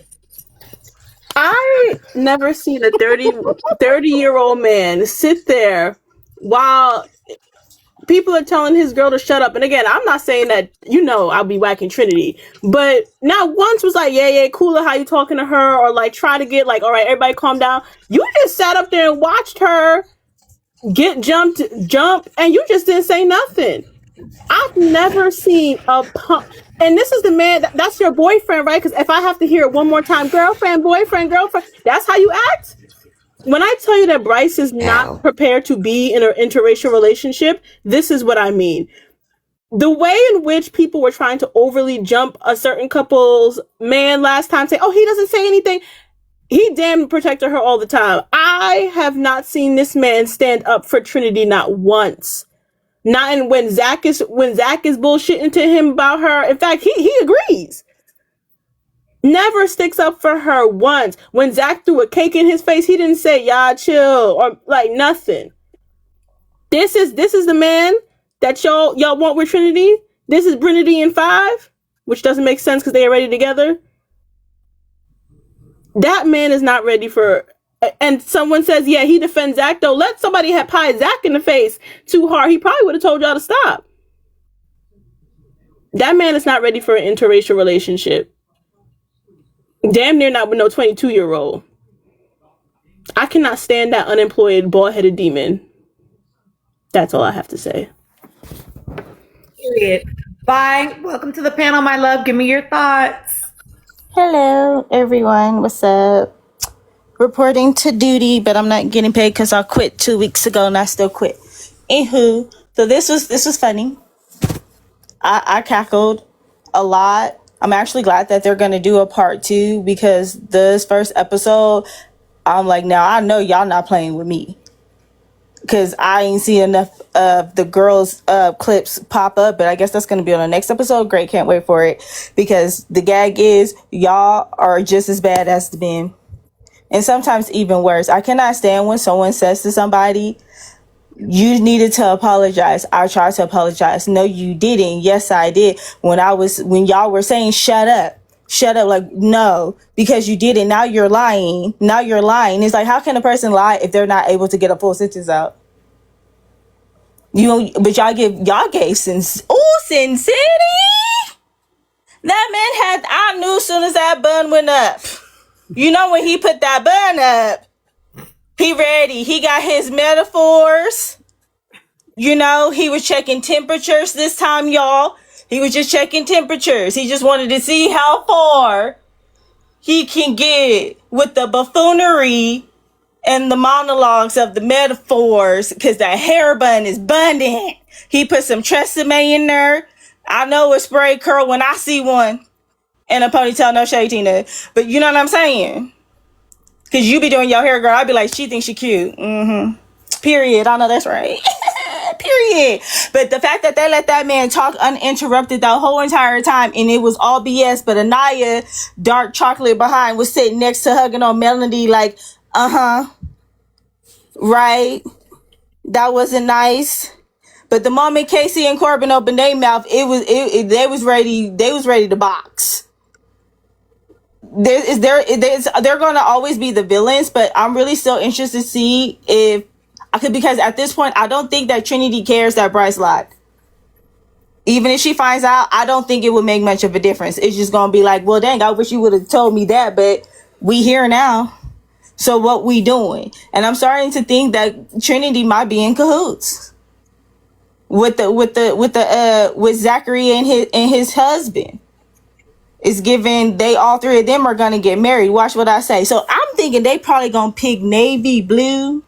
I never seen a 30-year-old man sit there while people are telling his girl to shut up. And again, I'm not saying that, I'll be whacking Trinity, but not once was like, yeah, cooler, how you talking to her? Or like try to get like, all right, everybody calm down. You just sat up there and watched her get jump, and you just didn't say nothing. I've never seen a pump. And this is the man, that's your boyfriend, right? Because if I have to hear it one more time, girlfriend, boyfriend, girlfriend, that's how you act? When I tell you that Bryce is not prepared to be in an interracial relationship, this is what I mean. The way in which people were trying to overly jump a certain couple's man last time, say, oh, he doesn't say anything. He damn protected her all the time. I have not seen this man stand up for Trinity not once. Not in when Zach is bullshitting to him about her. In fact, he agrees. Never sticks up for her once. When Zach threw a cake in his face, he didn't say, y'all chill, or like nothing. This is the man that y'all want with Trinity. This is Trinity in 5, which doesn't make sense because they are already together. That man is not ready for. And someone says, yeah, he defends Zach, though. Let somebody have pied Zach in the face too hard. He probably would have told y'all to stop. That man is not ready for an interracial relationship. Damn near not with no 22-year-old. I cannot stand that unemployed, bald-headed demon. That's all I have to say. Period. Bye. Welcome to the panel, my love. Give me your thoughts. Hello, everyone. What's up? Reporting to duty, but I'm not getting paid because I quit 2 weeks ago and I still quit. Anywho, so this was funny. I cackled a lot. I'm actually glad that they're gonna do a part 2 because this first episode, I'm like, now I know y'all not playing with me because I ain't see enough of the girls' clips pop up. But I guess that's gonna be on the next episode. Great, can't wait for it because the gag is y'all are just as bad as the men. And sometimes even worse. I cannot stand when someone says to somebody, you needed to apologize. I tried to apologize. No, you didn't. Yes, I did. When y'all were saying, shut up, like, no, because you didn't. Now you're lying. It's like, how can a person lie if they're not able to get a full sentence out? But y'all gave sincerity. That man I knew as soon as that bun went up. When he put that bun up, he ready. He got his metaphors. He was checking temperatures this time, y'all. He was just checking temperatures. He just wanted to see how far he can get with the buffoonery and the monologues of the metaphors because that hair bun is abundant. He put some Tresemme in there. I know a spray curl when I see one. And a ponytail, no shade, Tina. But you know what I'm saying? Because you be doing your hair, girl. I'd be like, she thinks she cute. Period. I know that's right. Period. But the fact that they let that man talk uninterrupted the whole entire time and it was all BS, but Anaya, dark chocolate behind, was sitting next to hugging on Melody like, right? That wasn't nice. But the moment Casey and Corbin opened their mouth, they was ready to box. They're going to always be the villains, but I'm really still interested to see because at this point, I don't think that Trinity cares that Bryce lied. Even if she finds out, I don't think it would make much of a difference. It's just going to be like, well, dang, I wish you would have told me that, but we here now. So what we doing? And I'm starting to think that Trinity might be in cahoots with Zachary and his husband. It's given all 3 of them are gonna get married. Watch what I say. So I'm thinking they probably gonna pick navy blue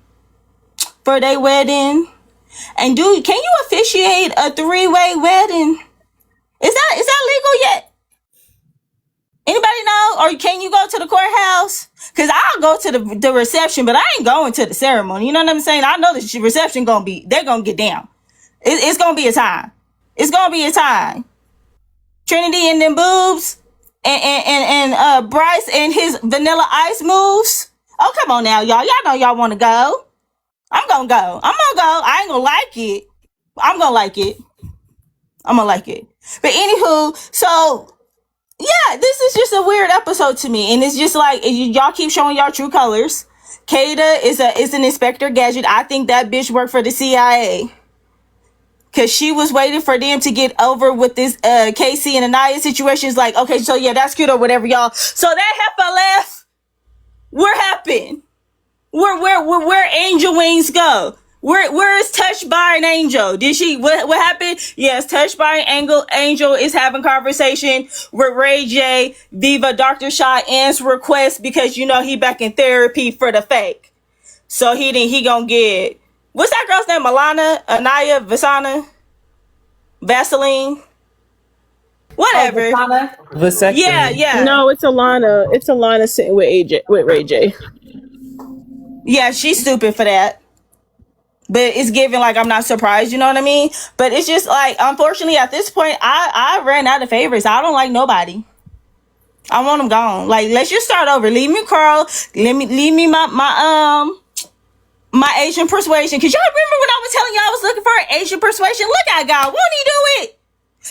for their wedding. And dude, can you officiate a 3-way wedding? Is that legal yet? Anybody know? Or can you go to the courthouse? Because I'll go to the reception, but I ain't going to the ceremony. You know what I'm saying? I know the reception they're going to get down. It's going to be a time. It's going to be a time. Trinity and them boobs and Bryce and his vanilla ice moves. Oh, come on now, y'all. Y'all know y'all want to go. I'm going to go. I ain't going to like it. I'm going to like it. But anywho, so yeah, this is just a weird episode to me. And it's just like, y'all keep showing y'all true colors. Kada is an Inspector Gadget. I think that bitch worked for the CIA. Cause she was waiting for them to get over with this Casey and Anaya situation. It's like, okay, so yeah, that's cute or whatever, y'all. So that heifer left. What happened? Where Angel Wings go? Where is Touched by an Angel? Did she what happened? Yes, Touched by an Angel is having conversation with Ray J, Viva, Dr. Cheyenne's request because you know he back in therapy for the fake. So he gonna get, what's that girl's name? Milana, Anaya, Vaseline? Whatever. Vasectomy. Yeah. No, it's Alana. It's Alana sitting with Ray J. Yeah, she's stupid for that. But it's giving like I'm not surprised, you know what I mean? But it's just like, unfortunately, at this point, I ran out of favorites. I don't like nobody. I want them gone. Like, let's just start over. Leave me Carl. Leave me my Asian persuasion. Cause y'all remember when I was telling y'all I was looking for an Asian persuasion? Look at God. Won't he do it?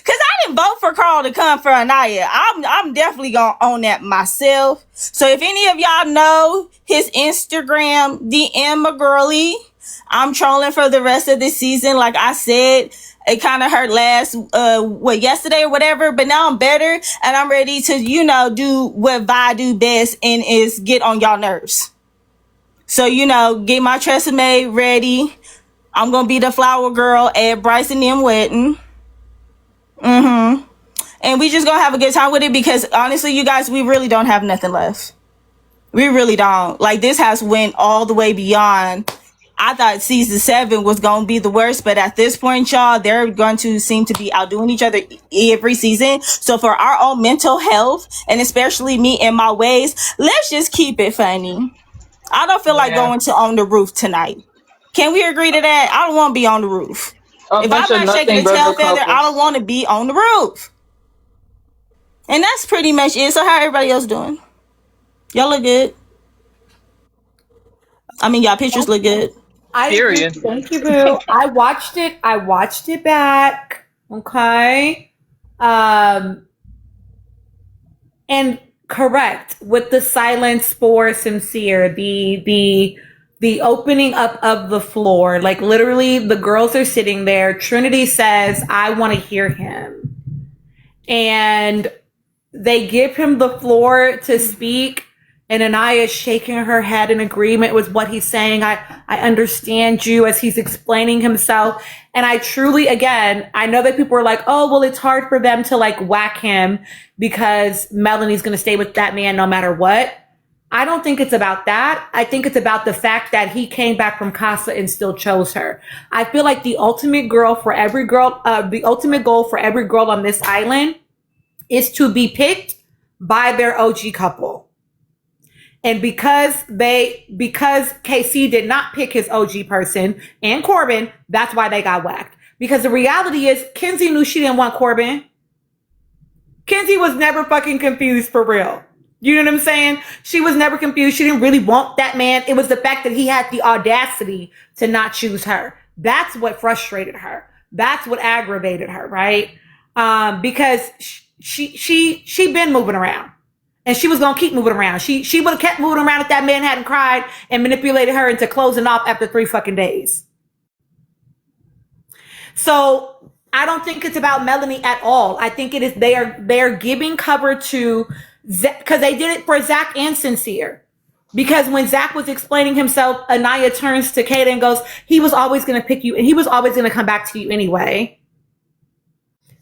Cause I didn't vote for Carl to come for Anaya. I'm definitely gonna own that myself. So if any of y'all know his Instagram, DM a girly. I'm trolling for the rest of the season. Like I said, it kind of hurt yesterday or whatever, but now I'm better and I'm ready to, do what Vi do best and is get on y'all nerves. So, get my Tresemme ready. I'm going to be the flower girl at Bryce and them wedding. And we just going to have a good time with it because honestly, you guys, we really don't have nothing left. We really don't. Like this has went all the way beyond. I thought season 7 was going to be the worst, but at this point, y'all, they're going to seem to be outdoing each other every season. So for our own mental health, and especially me and my ways, let's just keep it funny. I don't feel like going to On the Roof tonight. Can we agree to that? I don't want to be on the roof. If I'm not shaking the tail feather, I don't want to be on the roof. And that's pretty much it. So how everybody else doing? Y'all look good. I mean, y'all pictures look good. Period. Thank you, boo. I watched it back. Okay. And correct with the silence for Sincere, the opening up of the floor, like literally the girls are sitting there. Trinity says, I want to hear him. And they give him the floor to speak. And Anaya is shaking her head in agreement with what he's saying. I understand you as he's explaining himself. And I truly, again, I know that people are like, oh, well, it's hard for them to like whack him because Melanie's going to stay with that man no matter what. I don't think it's about that. I think it's about the fact that he came back from Casa and still chose her. I feel like the ultimate goal for every girl on this island is to be picked by their OG couple. And because KC did not pick his OG person and Corbin, that's why they got whacked. Because the reality is Kenzie knew she didn't want Corbin. Kenzie was never fucking confused for real. You know what I'm saying? She was never confused. She didn't really want that man. It was the fact that he had the audacity to not choose her. That's what frustrated her. That's what aggravated her, right? Because she been moving around. And she was going to keep moving around. She would have kept moving around if that man hadn't cried and manipulated her into closing off after 3 fucking days. So I don't think it's about Melanie at all. I think it is they are giving cover to Zach, because they did it for Zach and Sincere. Because when Zach was explaining himself, Anaya turns to Kata and goes, he was always going to pick you and he was always going to come back to you anyway.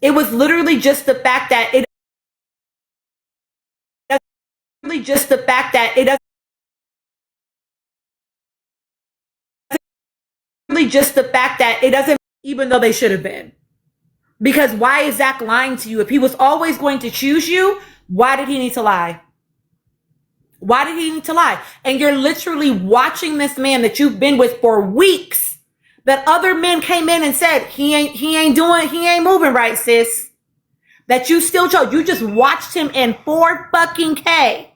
It was literally just the fact that it doesn't, even though they should have been. Because why is Zach lying to you? If he was always going to choose you, Why did he need to lie? Why did he need to lie? And you're literally watching this man that you've been with for weeks, that other men came in and said, he ain't moving right, sis. That you still chose. You just watched him in 4K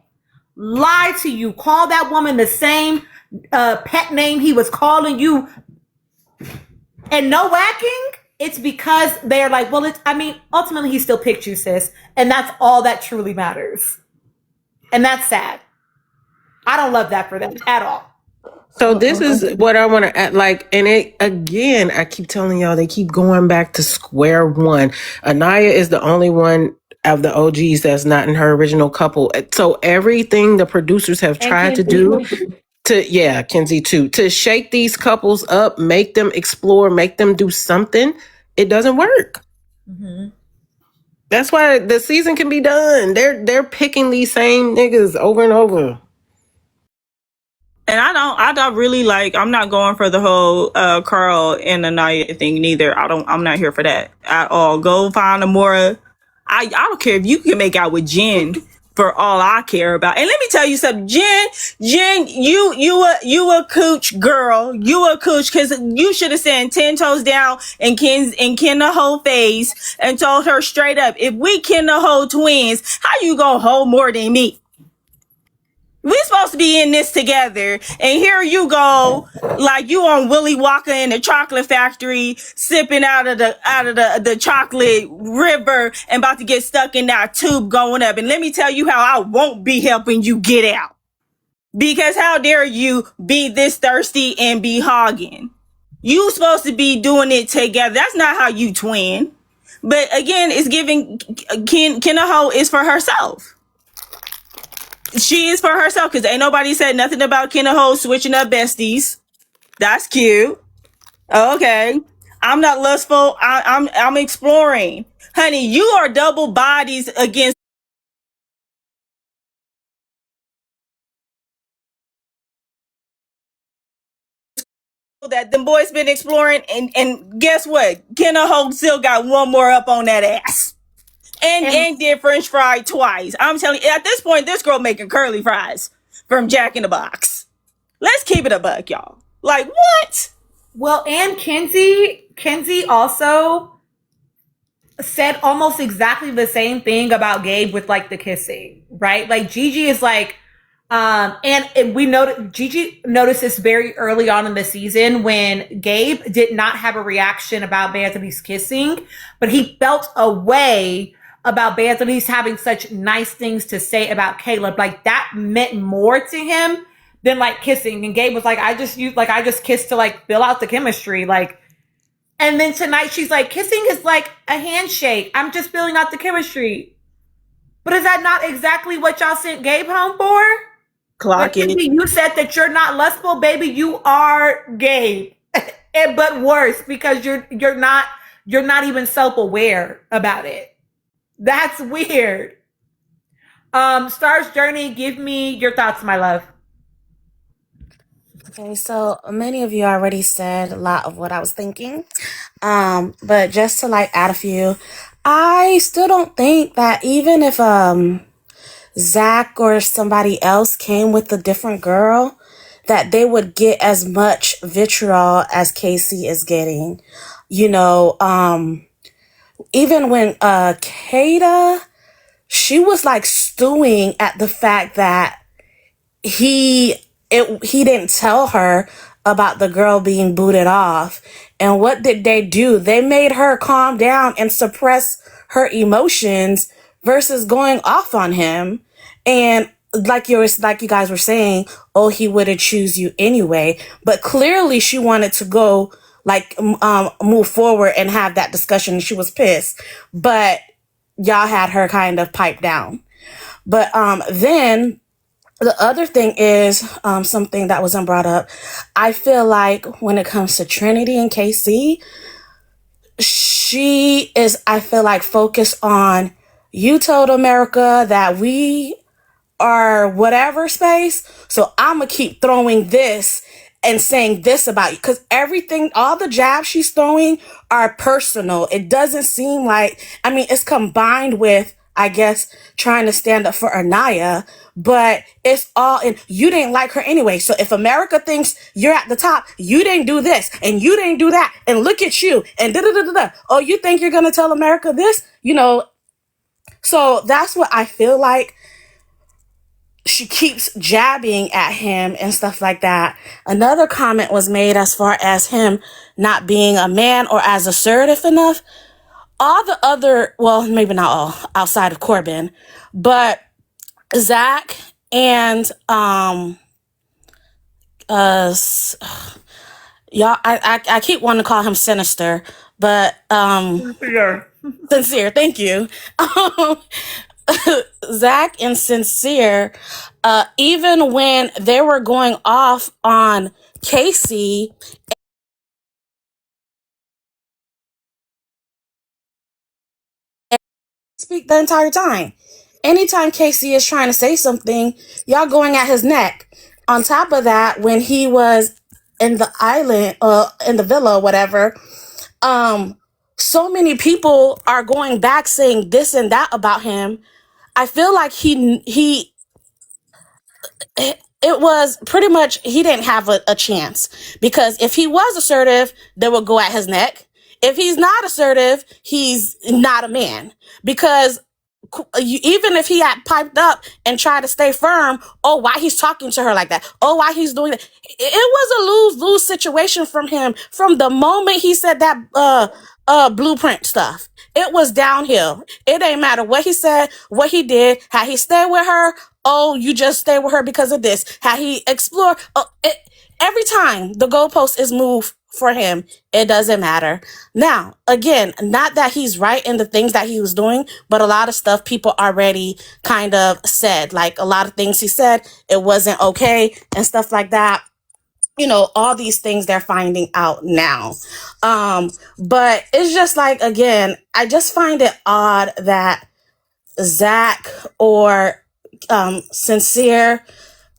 lie to you, call that woman the same pet name he was calling you, and no whacking. It's because they're like, well, ultimately he still picked you, sis. And that's all that truly matters. And that's sad. I don't love that for them at all. So this is what I want to add, and it again, I keep telling y'all, they keep going back to square one. Anaya is the only one of the OGs that's not in her original couple. So everything the producers have tried to do Kenzie too, to shake these couples up, make them explore, make them do something, it doesn't work. Mm-hmm. That's why the season can be done. They're picking these same niggas over and over. And I don't really I'm not going for the whole Carl and Anaya thing neither. I'm not here for that at all. Go find a more, I don't care if you can make out with Jen for all I care about. And let me tell you something, Jen, you a cooch girl. You a cooch, because you should have said 10 toes down and Ken the whole face and told her straight up, if we Ken the whole twins, how you gonna hold more than me? We supposed to be in this together, and here you go, like you on Willy Wonka in the chocolate factory, sipping out of the chocolate river, and about to get stuck in that tube going up. And let me tell you how I won't be helping you get out, because how dare you be this thirsty and be hogging? You supposed to be doing it together. That's not how you twin. But again, it's giving Kenaho is for herself. She is for herself, because ain't nobody said nothing about Kenaho switching up besties. That's cute. Okay. I'm not lustful. I'm exploring. Honey, you are double bodies against that them boys been exploring, and guess what? Kenaho still got one more up on that ass. And did French fry twice. I'm telling you, at this point, this girl making curly fries from Jack in the Box. Let's keep it a buck, y'all. Like, what? Well, and Kenzie also said almost exactly the same thing about Gabe with the kissing, right? Like Gigi is like, and we noticed Gigi noticed this very early on in the season when Gabe did not have a reaction about Anthony's kissing, but he felt a way about Anthony's having such nice things to say about Caleb. Like that meant more to him than kissing. And Gabe was like, I just kissed to fill out the chemistry. And then tonight she's like, kissing is like a handshake. I'm just filling out the chemistry. But is that not exactly what y'all sent Gabe home for? Clock it. You said that you're not lustful, baby. You are Gabe. But worse, because you're not even self-aware about it. That's weird. Star's Journey, give me your thoughts, my love. Okay, so many of you already said a lot of what I was thinking. But just to add a few, I still don't think that even if Zach or somebody else came with a different girl, that they would get as much vitriol as Casey is getting. Even when Kata, she was stewing at the fact that he didn't tell her about the girl being booted off. And what did they do? They made her calm down and suppress her emotions versus going off on him. And like you guys were saying, oh, he wouldn't choose you anyway. But clearly she wanted to go move forward and have that discussion. She was pissed, but y'all had her kind of piped down. But then the other thing is something that wasn't brought up. I feel like when it comes to Trinity and KC, she is, I feel like, focused on, you told America that we are whatever space, so I'm gonna keep throwing this and saying this about you, because all the jabs she's throwing are personal. It doesn't seem like, it's combined with I guess, trying to stand up for Anaya, but it's all in, you didn't like her anyway. So if America thinks you're at the top, you didn't do this and you didn't do that. And look at you and da da da da da. Oh, you think you're going to tell America this? You know, so that's what I feel like. She keeps jabbing at him and stuff like that. Another comment was made as far as him not being a man or as assertive enough. All the other, well, maybe not all, outside of Corbin, but Zach and y'all, I keep wanting to call him Sinister, but Sincere, thank you. Zach and Sincere, even when they were going off on Casey, speak the entire time. Anytime Casey is trying to say something, y'all going at his neck. On top of that, when he was in the island, in the villa, whatever, so many people are going back saying this and that about him. I feel like it was pretty much, he didn't have a chance, because if he was assertive, they would go at his neck. If he's not assertive, he's not a man, because even if he had piped up and tried to stay firm, oh, why he's talking to her like that? Oh, why he's doing that? It was a lose-lose situation from him from the moment he said that blueprint stuff. It was downhill. It ain't matter what he said, what he did, how he stayed with her. Oh, you just stay with her because of this. How he explored. Every time the goalpost is moved for him, it doesn't matter. Now, again, not that he's right in the things that he was doing, but a lot of stuff people already kind of said. Like a lot of things he said, it wasn't okay and stuff like that. You know, all these things they're finding out now. But it's just like, again, I just find it odd that Zach or Sincere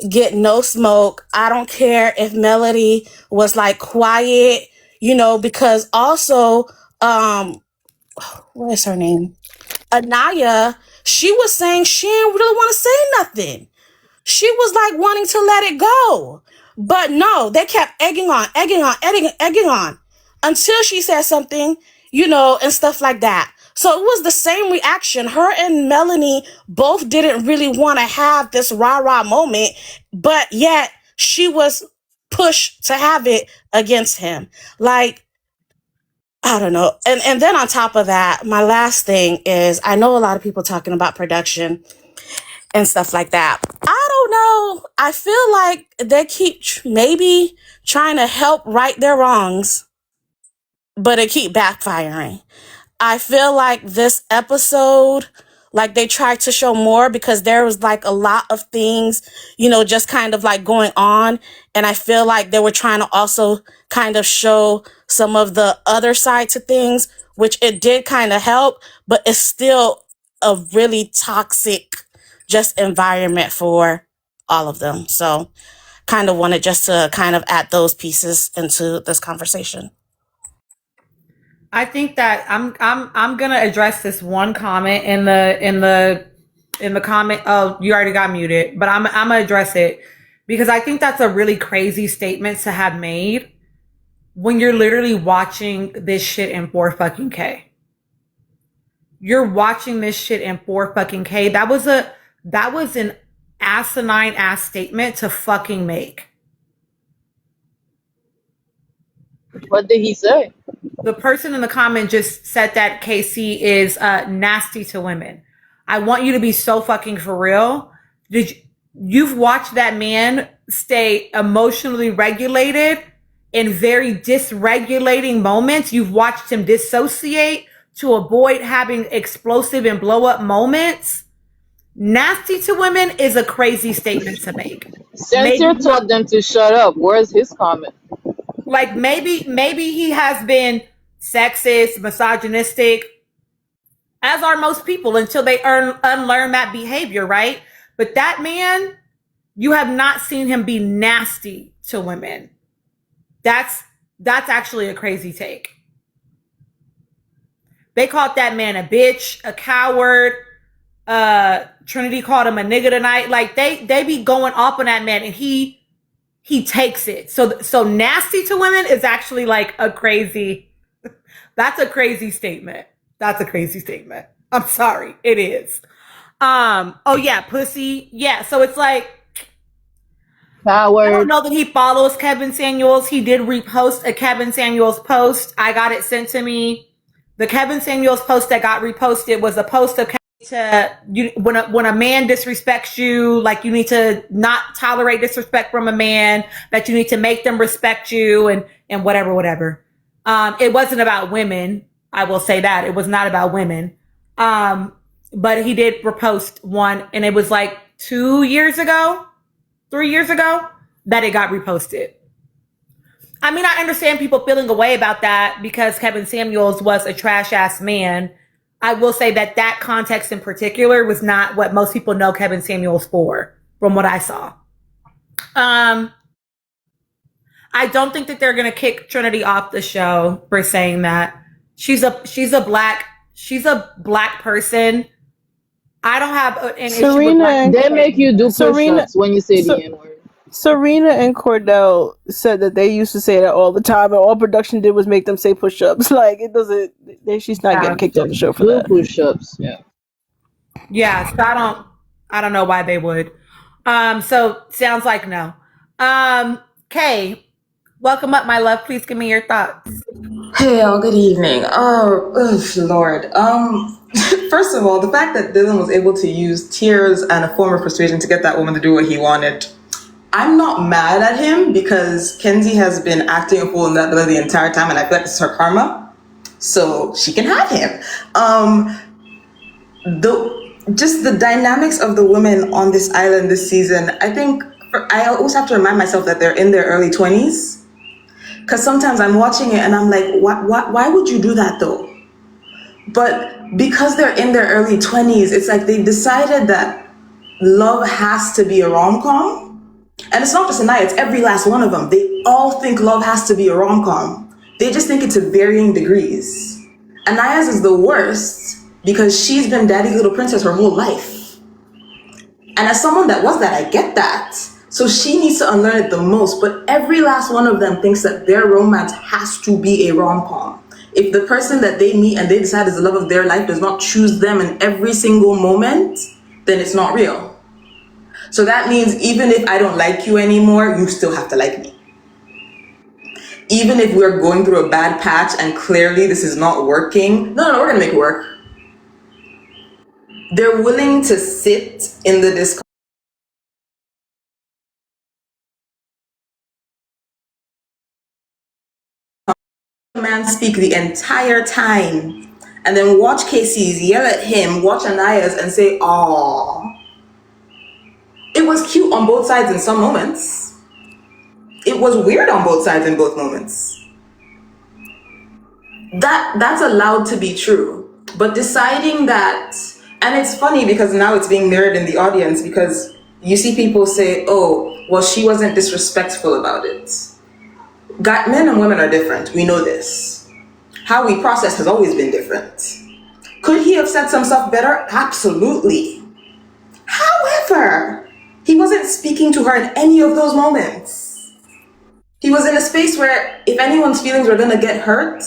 get no smoke. I don't care if Melody was like quiet, you know, because also, what is her name? Anaya, she was saying she didn't really want to say nothing. She was like wanting to let it go. But no, they kept egging on until she said something, you know, and stuff like that. So it was the same reaction. Her and Melanie both didn't really want to have this rah-rah moment, but yet she was pushed to have it against him. Like, I don't know. And then on top of that, my last thing is, I know a lot of people talking about production and stuff like that. I don't know. I feel like they keep maybe trying to help right their wrongs, but it keep backfiring. I feel like this episode, like they tried to show more because there was like a lot of things, you know, just kind of like going on. And I feel like they were trying to also kind of show some of the other side to things, which it did kind of help, but it's still a really toxic just environment for all of them. So kind of wanted just to kind of add those pieces into this conversation. I think that I'm gonna address this one comment in the comment. Oh, you already got muted, but I'm gonna address it because I think that's a really crazy statement to have made when you're literally watching this shit in 4 fucking K. You're watching this shit in 4 fucking K. That was an asinine ass statement to fucking make. What did he say? The person in the comment just said that KC is nasty to women. I want you to be so fucking for real. You've watched that man stay emotionally regulated in very dysregulating moments. You've watched him dissociate to avoid having explosive and blow up moments. Nasty to women is a crazy statement to make. Censor told them to shut up. Where's his comment? Like maybe he has been sexist, misogynistic, as are most people until they unlearn that behavior, right? But that man, you have not seen him be nasty to women. That's actually a crazy take. They called that man a bitch, a coward, Trinity called him a nigga tonight. Like they be going off on that man, and he takes it. So nasty to women is actually like a crazy. That's a crazy statement. That's a crazy statement. I'm sorry, it is. Oh yeah, pussy. Yeah. So it's like I don't know that he follows Kevin Samuels. He did repost a Kevin Samuels post. I got it sent to me. The Kevin Samuels post that got reposted was a post of when a man disrespects you, like you need to not tolerate disrespect from a man, that you need to make them respect you and whatever. It wasn't about women. I will say that it was not about women. But he did repost one, and it was like 3 years ago that it got reposted. I mean, I understand people feeling away about that because Kevin Samuels was a trash ass man. I will say that context in particular was not what most people know Kevin Samuels for, from what I saw. I don't think that they're going to kick Trinity off the show for saying that. She's a black person. I don't have an issue with black. They make you do push-ups when you say the N-word. Serena and Cordell said that they used to say that all the time, and all production did was make them say push-ups. Like, it doesn't. She's not getting kicked off the show for that. Push-ups, yeah. Yeah, so I don't know why they would. So sounds like no. Kay, welcome up, my love. Please give me your thoughts. Hey, y'all, good evening. Lord. First of all, the fact that Dylan was able to use tears and a form of persuasion to get that woman to do what he wanted. I'm not mad at him because Kenzie has been acting a fool in that the entire time, and I feel like it's her karma. So she can have him. Just the dynamics of the women on this island this season, I think I always have to remind myself that they're in their early 20s. Because sometimes I'm watching it and I'm like, why would you do that though? But because they're in their early 20s, it's like they decided that love has to be a rom-com. And it's not just Anaya, it's every last one of them. They all think love has to be a rom-com. They just think it's to varying degrees. Anaya's is the worst because she's been daddy's little princess her whole life. And as someone that was that, I get that. So she needs to unlearn it the most, but every last one of them thinks that their romance has to be a rom-com. If the person that they meet and they decide is the love of their life does not choose them in every single moment, then it's not real. So that means even if I don't like you anymore, you still have to like me. Even if we're going through a bad patch and clearly this is not working, no, we're gonna make it work. They're willing to sit in the discomfort. Man speak the entire time and then watch Casey's yell at him, watch Anaya's and say, "Aww." It was cute on both sides in some moments. It was weird on both sides in both moments. That's allowed to be true. But deciding that, and it's funny because now it's being mirrored in the audience because you see people say, "Oh, well, she wasn't disrespectful about it." Men and women are different. We know this. How we process has always been different. Could he have said some stuff better? Absolutely. However, he wasn't speaking to her in any of those moments. He was in a space where if anyone's feelings were going to get hurt,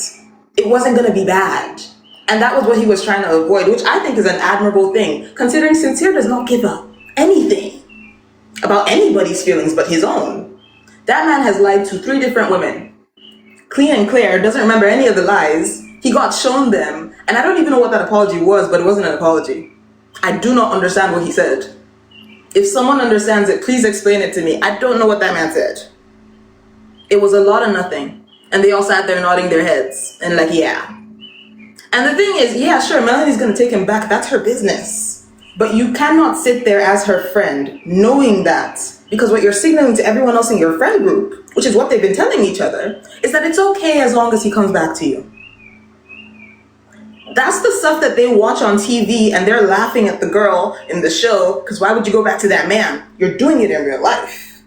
it wasn't going to be bad. And that was what he was trying to avoid, which I think is an admirable thing, considering Sincere does not give up anything about anybody's feelings but his own. That man has lied to 3 different women. Clean and clear, doesn't remember any of the lies. He got shown them, and I don't even know what that apology was, but it wasn't an apology. I do not understand what he said. If someone understands it, please explain it to me. I don't know what that man said. It was a lot of nothing. And they all sat there nodding their heads and like, yeah. And the thing is, yeah, sure, Melanie's gonna take him back. That's her business. But you cannot sit there as her friend knowing that, because what you're signaling to everyone else in your friend group, which is what they've been telling each other, is that it's okay as long as he comes back to you. That's the stuff that they watch on TV and they're laughing at the girl in the show because why would you go back to that man? You're doing it in real life.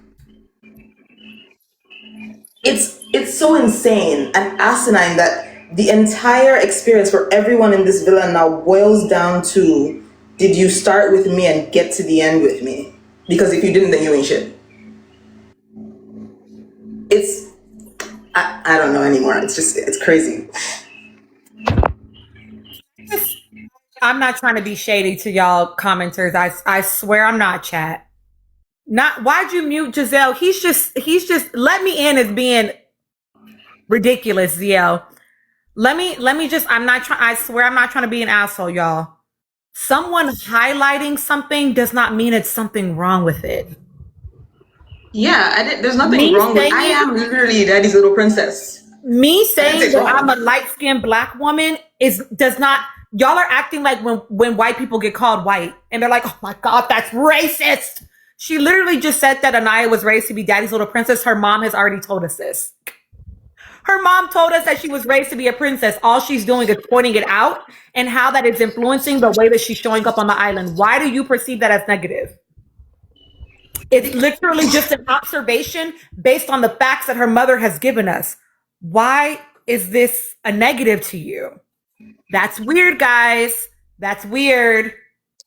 It's so insane and asinine that the entire experience for everyone in this villa now boils down to did you start with me and get to the end with me? Because if you didn't, then you ain't shit. I don't know anymore. It's crazy. I'm not trying to be shady to y'all commenters. I swear I'm not, chat. Not why'd you mute Giselle? He's just let me in as being ridiculous, Ziel. Let me just I swear I'm not trying to be an asshole, y'all. Someone highlighting something does not mean it's something wrong with it. Yeah, there's nothing wrong with I am literally Daddy's little princess. Me saying that I'm a light-skinned black woman does not. Y'all are acting like when white people get called white and they're like, oh my God, that's racist. She literally just said that Anaya was raised to be Daddy's little princess. Her mom has already told us this. Her mom told us that she was raised to be a princess. All she's doing is pointing it out and how that is influencing the way that she's showing up on the island. Why do you perceive that as negative? It's literally just an observation based on the facts that her mother has given us. Why is this a negative to you? That's weird, guys. That's weird.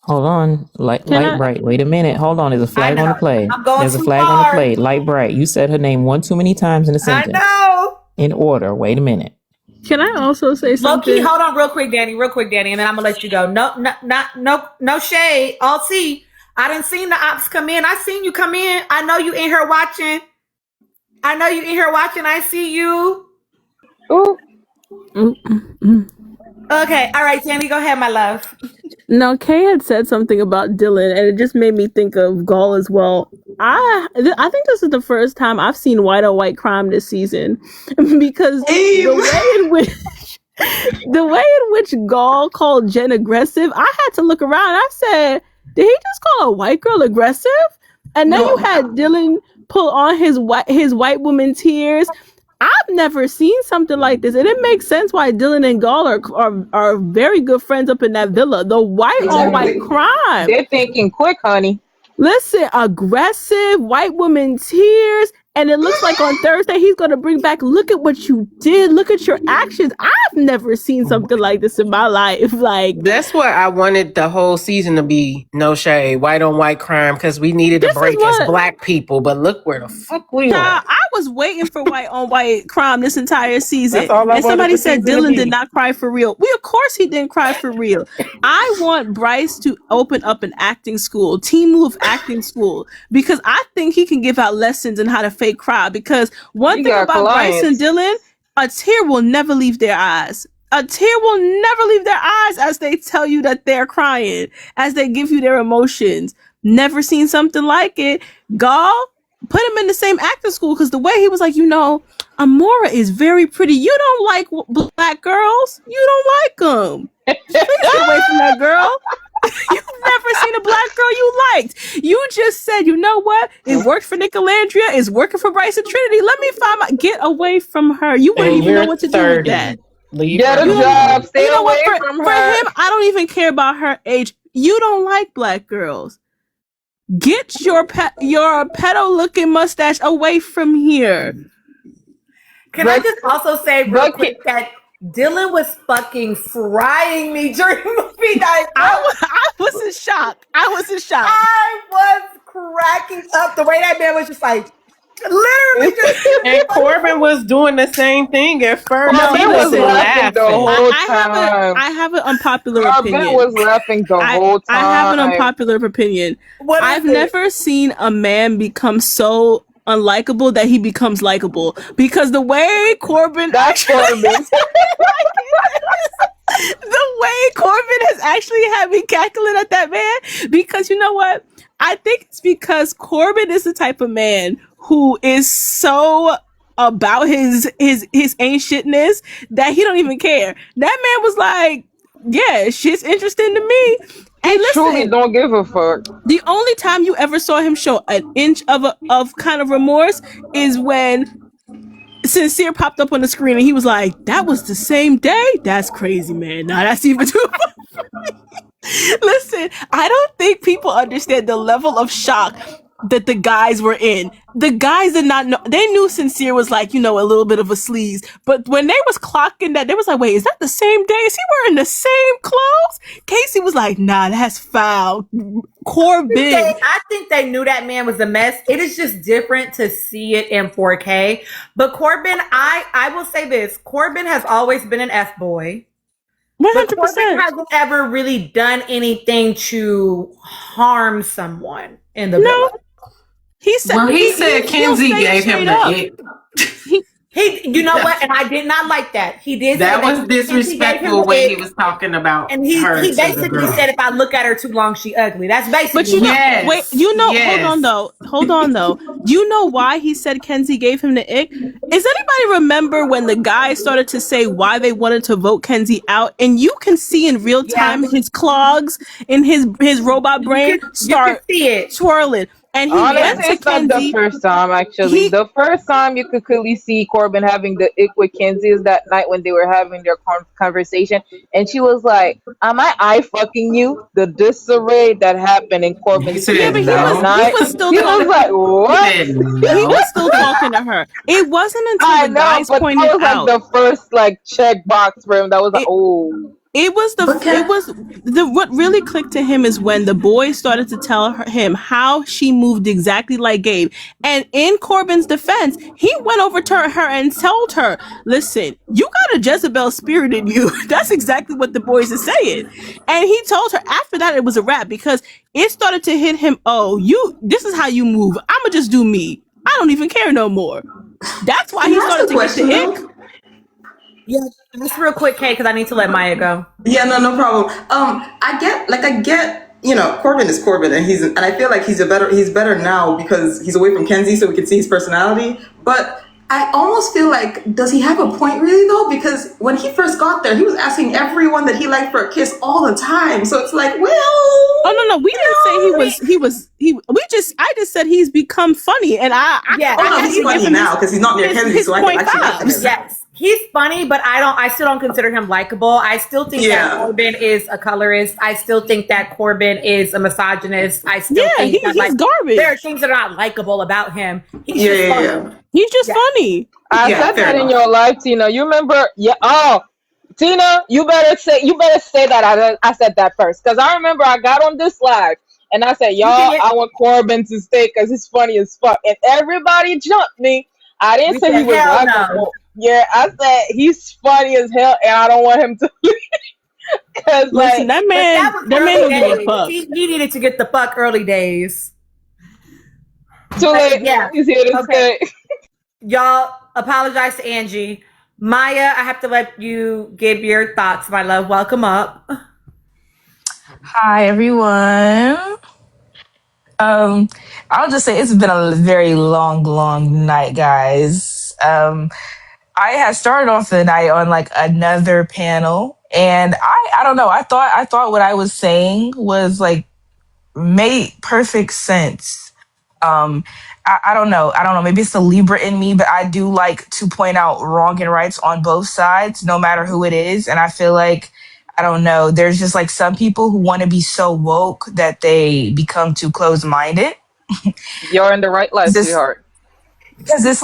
Hold on. Light bright. Wait a minute. Hold on. There's a flag on the play. There's a flag on the play. Light bright. You said her name one too many times in a sentence. I know. In order. Wait a minute. Can I also say something? Low-key, hold on real quick, Danny, and then I'm gonna let you go. No shade. All see. I didn't see the ops come in. I seen you come in. I know you in here watching. I see you. Ooh. Okay. All right, Danny, go ahead, my love. No, Kay had said something about Dylan, and it just made me think of Gaul as well. I think this is the first time I've seen white on white crime this season, because the way in which Gaul called Jen aggressive, I had to look around. I said, did he just call a white girl aggressive? And then you had Dylan pull on his white woman tears. I've never seen something like this, and it makes sense why Dylan and Gaul are very good friends up in that villa. The white on white crime. They're thinking quick, honey. Listen, aggressive white woman tears, and it looks like on Thursday he's gonna bring back. Look at what you did. Look at your actions. I've never seen something like this in my life. Like, that's what I wanted the whole season to be. No shade, white on white crime, because we needed a break as black people. But look where the fuck we are. I was waiting for white on white crime this entire season. That's all I and wanted somebody the said season to Dylan be. did not cry for real. Of course he didn't cry for real. I want Bryce to open up an acting school, Team Move acting school, because I think he can give out lessons on how to fake cry. Because one thing about Bryce and Dylan, a tear will never leave their eyes. A tear will never leave their eyes as they tell you that they're crying, as they give you their emotions. Never seen something like it. Gaul, put him in the same acting school, because the way he was like, Amora is very pretty. You don't like black girls. You don't like them. Please get away from that girl. You've never seen a black girl you liked. You just said, you know what? It worked for Nicolandria. It's working for Bryce and Trinity. Let me get away from her. You wouldn't even know what to do with that. Get a job. Stay away from her. For him, I don't even care about her age. You don't like black girls. Get your pedo looking mustache away from here. Can I just also say real quick that Dylan was fucking frying me during the movie night. I was in shock. I was cracking up. The way that man was just like, literally just. And Corbin was doing the same thing at first. Corbin was laughing the whole time. I have an unpopular opinion. Corbin was laughing the whole time. I have an unpopular opinion. I've never seen a man become so unlikable that he becomes likable, because the way Corbin the way Corbin has actually had me cackling at that man, because you know what, I think it's because Corbin is the type of man who is so about his ain't shitness that he don't even care. That man was like, yeah, shit's interesting to me. And listen, truly don't give a fuck. The only time you ever saw him show an inch of kind of remorse is when Sincere popped up on the screen and he was like, that was the same day? That's crazy, man. Nah, that's even too funny. Listen, I don't think people understand the level of shock that the guys were in. The guys did not know. They knew Sincere was like, a little bit of a sleaze. But when they was clocking that, they was like, wait, is that the same day? Is he wearing the same clothes? Casey was like, nah, that's foul. Corbin. I think they knew that man was a mess. It is just different to see it in 4K. But Corbin, I will say this. Corbin has always been an F-boy. 100%. But Corbin hasn't ever really done anything to harm someone in the villa. He said, he said Kenzie gave him the ick. You know what? And I did not like that. He did. That was disrespectful when he was talking about and he basically said, if I look at her too long, she ugly. That's basically. But hold on though. Do you know why he said Kenzie gave him the ick? Does anybody remember when the guys started to say why they wanted to vote Kenzie out? And you can see in real time his clogs in his robot brain start twirling. And he went to it's not the first time, actually. The first time you could clearly see Corbin having the ick with Kenzie is that night when they were having their conversation. And she was like, am I fucking you? The disarray that happened in Corbin's he was still talking to her. It wasn't until the guys pointed out. That was like the first check box for him. That was what really clicked to him is when the boys started to tell him how she moved exactly like Gabe. And in Corbin's defense, he went over to her and told her, listen, you got a Jezebel spirit in you. That's exactly what the boys are saying. And he told her after that it was a wrap because it started to hit him. This is how you move. I'ma just do me. I don't even care no more. That's why he started to get the ick. Yeah, just real quick, Kay, because I need to let Maya go. Yeah, no problem. I get, Corbin is Corbin, and I feel like he's better now because he's away from Kenzie, so we can see his personality. But I almost feel like, does he have a point really though? Because when he first got there, he was asking everyone that he liked for a kiss all the time. So it's like, well, oh no, we didn't say I just said he's become funny, and he's funny now because he's not near Kenzie, so I can actually laugh at him. Yes. He's funny, but I still don't consider him likable. I still think that Corbin is a colorist. I still think that Corbin is a misogynist. I still think he's garbage. There are things that are not likable about him. He's just funny. He's just funny. I said that in your life, Tina. You remember? Yeah. Oh, Tina, you better say that. I said that first because I remember I got on this live and I said, y'all, I want Corbin to stay because he's funny as fuck, and everybody jumped me. I didn't say he was likable. No. Yeah, I said he's funny as hell, and I don't want him to leave. Because that man don't give a fuck. He needed to get the fuck early days. Too late. Yeah, he's here to stay. Y'all apologize to Angie. Maya, I have to let you give your thoughts, my love. Welcome up. Hi, everyone. I'll just say it's been a very long night, guys. I had started off the night on another panel, and I don't know. I thought what I was saying was made perfect sense. I don't know. Maybe it's the Libra in me, but I do like to point out wrong and rights on both sides, no matter who it is. And I feel like, I don't know, there's just some people who want to be so woke that they become too closed-minded. You're in the right life, sweetheart. Because it's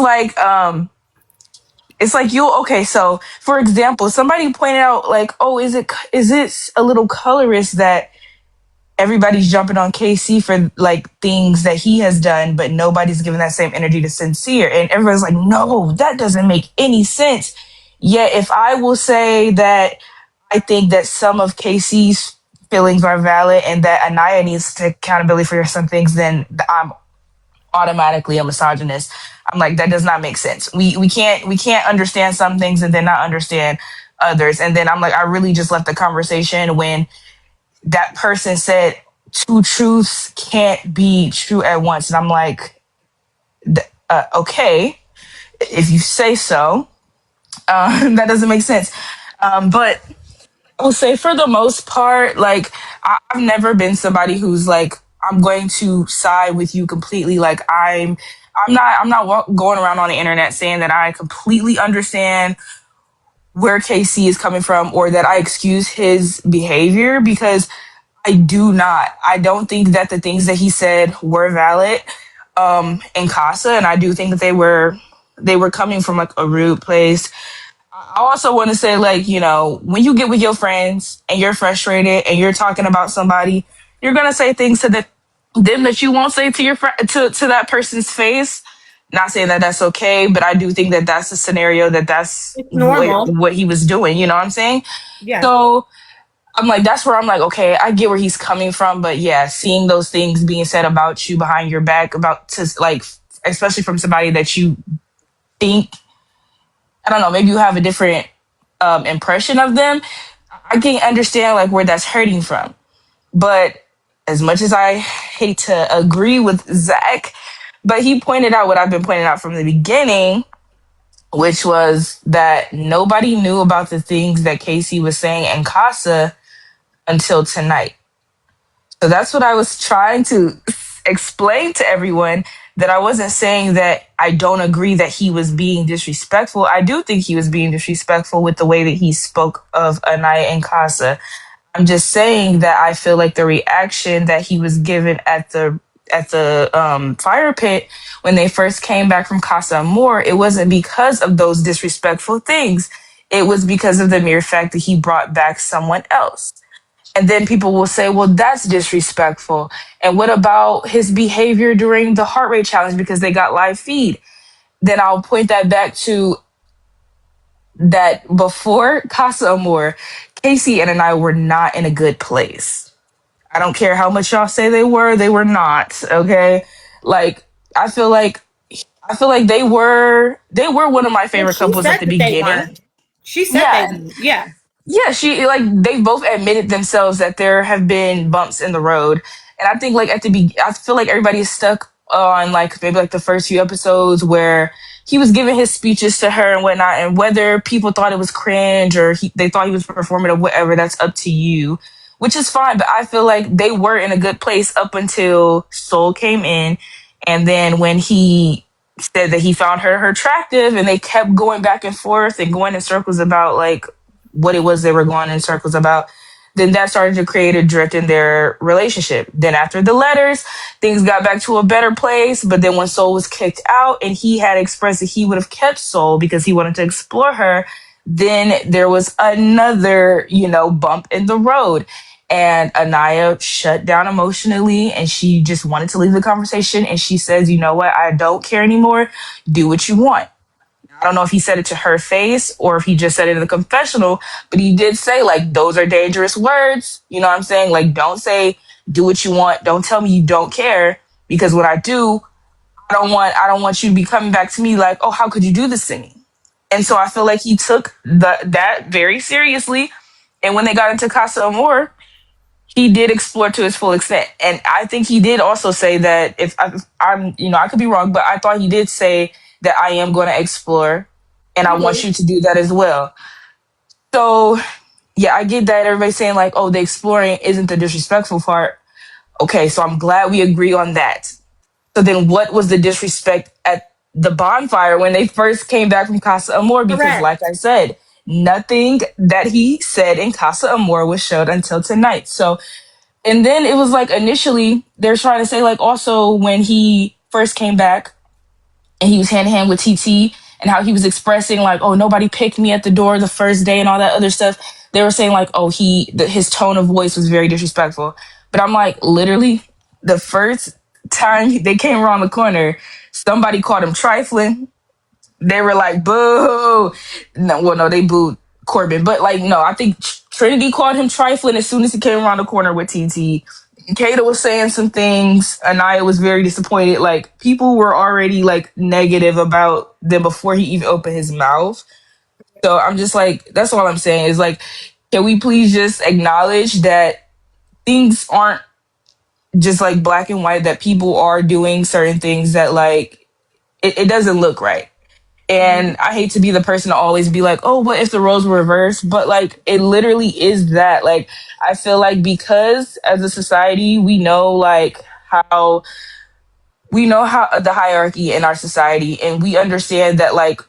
okay, so for example, somebody pointed out is it a little colorist that everybody's jumping on KC for things that he has done, but nobody's giving that same energy to Sincere? And everyone's like, no, that doesn't make any sense. Yet if I will say that I think that some of KC's feelings are valid and that Anaya needs to take accountability for some things, then I'm automatically a misogynist. I'm like, that does not make sense. We can't understand some things and then not understand others. And then I'm like, I really just left the conversation when that person said two truths can't be true at once. And I'm like, okay, if you say so. That doesn't make sense. But I will say for the most part, I've never been somebody who's I'm going to side with you completely. I'm not going around on the internet saying that I completely understand where KC is coming from or that I excuse his behavior, because I do not. I don't think that the things that he said were valid. in Casa, and I do think that they were coming from like a rude place. I also want to say, like, when you get with your friends and you're frustrated and you're talking about somebody, you're gonna say things to them that you won't say to your to that person's face. Not saying that that's okay, but I do think that that's a scenario that's It's normal. what he was doing. You know what I'm saying? Yeah. So I'm like, that's where I'm like, okay, I get where he's coming from, but yeah, seeing those things being said about you behind your back, about to like, especially from somebody that you think, I don't know, maybe you have a different impression of them. I can understand like where that's hurting from, but as much as I hate to agree with Zach, but he pointed out what I've been pointing out from the beginning, which was that nobody knew about the things that Casey was saying in Casa until tonight. So that's what I was trying to explain to everyone, that I wasn't saying that I don't agree that he was being disrespectful. I do think he was being disrespectful with the way that he spoke of Anaya and Casa. I'm just saying that I feel like the reaction that he was given at the fire pit when they first came back from Casa Amor, it wasn't because of those disrespectful things. It was because of the mere fact that he brought back someone else. And then people will say, well, that's disrespectful. And what about his behavior during the heart rate challenge because they got live feed? Then I'll point that back to that before Casa Amor, Casey and I were not in a good place. I don't care how much y'all say they were not, okay? Like, I feel like they were one of my Well, favorite she couples at said the that they beginning. weren't. She said they Yeah, weren't. Yeah. yeah, she like they both admitted themselves that there have been bumps in the road, and I think like I feel like everybody is stuck on like maybe like the first few episodes where he was giving his speeches to her and whatnot, and whether people thought it was cringe or they thought he was performative, whatever, that's up to you, which is fine. But I feel like they were in a good place up until Soul came in, and then when he said that he found her attractive, and they kept going back and forth and going in circles about like what it was they were going in circles about, then that started to create a drift in their relationship. Then after the letters, things got back to a better place. But then when Soul was kicked out and he had expressed that he would have kept Soul because he wanted to explore her, then there was another, bump in the road. And Anaya shut down emotionally and she just wanted to leave the conversation. And she says, you know what? I don't care anymore. Do what you want. I don't know if he said it to her face or if he just said it in the confessional, but he did say, like, those are dangerous words. You know what I'm saying? Like, don't say, do what you want. Don't tell me you don't care. Because when I do, I don't want you to be coming back to me like, oh, how could you do this to me? And so I feel like he took that very seriously. And when they got into Casa Amor, he did explore to his full extent. And I think he did also say that I could be wrong, but I thought he did say that I am going to explore and I want you to do that as well. So yeah, I get that everybody's saying like, oh, the exploring isn't the disrespectful part. Okay, so I'm glad we agree on that. So then what was the disrespect at the bonfire when they first came back from Casa Amor? Because Correct. like I said, nothing that he said in Casa Amor was showed until tonight. So, and then it was like initially they're trying to say like also when he first came back and he was hand in hand with TT and how he was expressing like, oh, nobody picked me at the door the first day and all that other stuff. They were saying like, oh, his tone of voice was very disrespectful. But I'm like, literally, the first time they came around the corner, somebody called him trifling. They were like, boo. No, well, no, they booed Corbin. But like, no, I think Trinity called him trifling as soon as he came around the corner with TT. Kata was saying some things. Anaya was very disappointed. Like, people were already like negative about them before he even opened his mouth. So I'm just like, that's all I'm saying is like, can we please just acknowledge that things aren't just like black and white, that people are doing certain things that like, it doesn't look right. And I hate to be the person to always be like, oh, what if the roles were reversed? But like, it literally is that. Like, I feel like because as a society, we know like how the hierarchy in our society, and we understand that like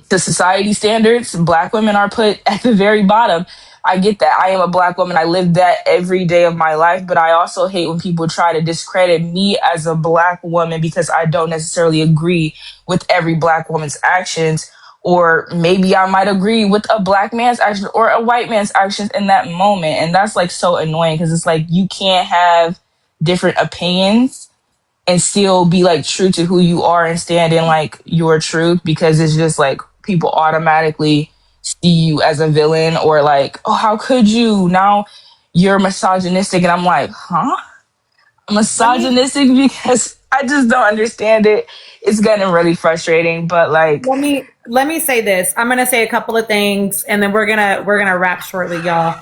the society standards, black women are put at the very bottom. I get that. I am a black woman. I live that every day of my life, but I also hate when people try to discredit me as a black woman because I don't necessarily agree with every black woman's actions. Or maybe I might agree with a black man's actions or a white man's actions in that moment. And that's like so annoying because it's like you can't have different opinions and still be like true to who you are and stand in like your truth, because it's just like people automatically see you as a villain or like, oh, how could you? Now you're misogynistic. And I'm like, huh? Misogynistic because I just don't understand it. It's getting really frustrating, but like, let me say this. I'm gonna say a couple of things and then we're gonna wrap shortly, y'all.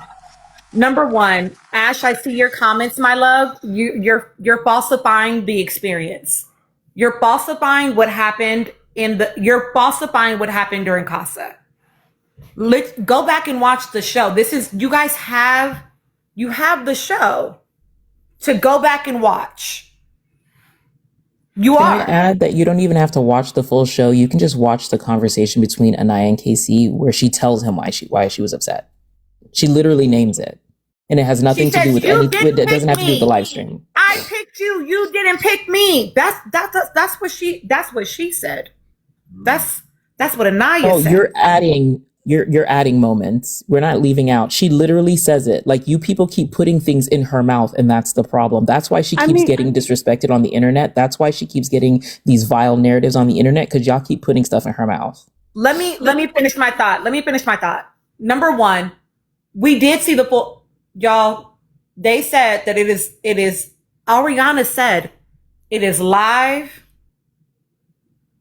Number one, Ash, I see your comments, my love. You're falsifying the experience. You're falsifying what happened you're falsifying what happened during Casa. Let's go back and watch the show. You guys have the show to go back and watch. Can I add that you don't even have to watch the full show? You can just watch the conversation between Anaya and KC where she tells him why she was upset. She literally names it. And it has nothing to do with it doesn't have to do with the live stream. I picked you. You didn't pick me. That's what she said. That's what Anaya said. You're adding moments. We're not leaving out. She literally says it. Like, you people keep putting things in her mouth, and that's the problem. That's why she keeps getting disrespected on the internet. That's why she keeps getting these vile narratives on the internet, because y'all keep putting stuff in her mouth. Let me finish my thought. Number one, we did see the full, y'all. They said that it is Ariana said it is live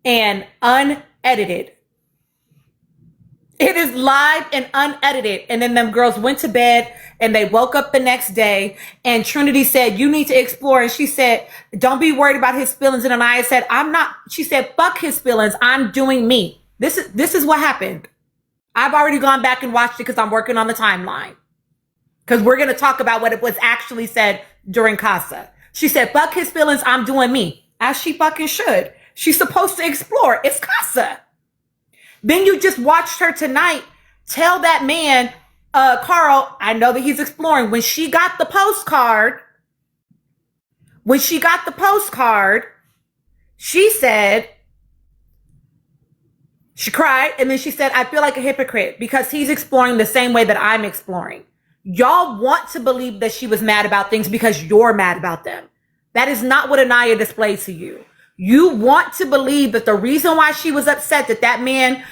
and unedited. It is live and unedited. And then them girls went to bed and they woke up the next day and Trinity said, you need to explore. And she said, don't be worried about his feelings. And Anaya said, she said, fuck his feelings. I'm doing me. This is what happened. I've already gone back and watched it because I'm working on the timeline. Because we're going to talk about what it was actually said during Casa. She said, fuck his feelings. I'm doing me. As she fucking should. She's supposed to explore. It's Casa. Then you just watched her tonight tell that man, Carl, I know that he's exploring. When she got the postcard, she said, she cried. And then she said, I feel like a hypocrite because he's exploring the same way that I'm exploring. Y'all want to believe that she was mad about things because you're mad about them. That is not what Anaya displays to you. You want to believe that the reason why she was upset that man,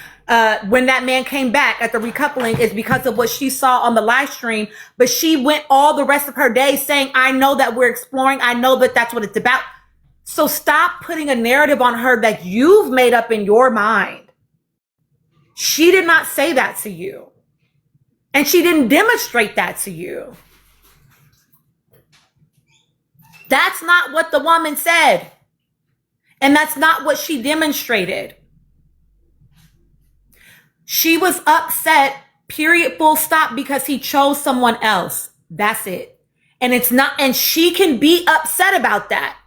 when that man came back at the recoupling is because of what she saw on the live stream. But she went all the rest of her day saying, I know that we're exploring. I know that that's what it's about. So stop putting a narrative on her that you've made up in your mind. She did not say that to you. And she didn't demonstrate that to you. That's not what the woman said. And that's not what she demonstrated. She was upset, period, full stop, because he chose someone else. That's it. And it's not, and she can be upset about that.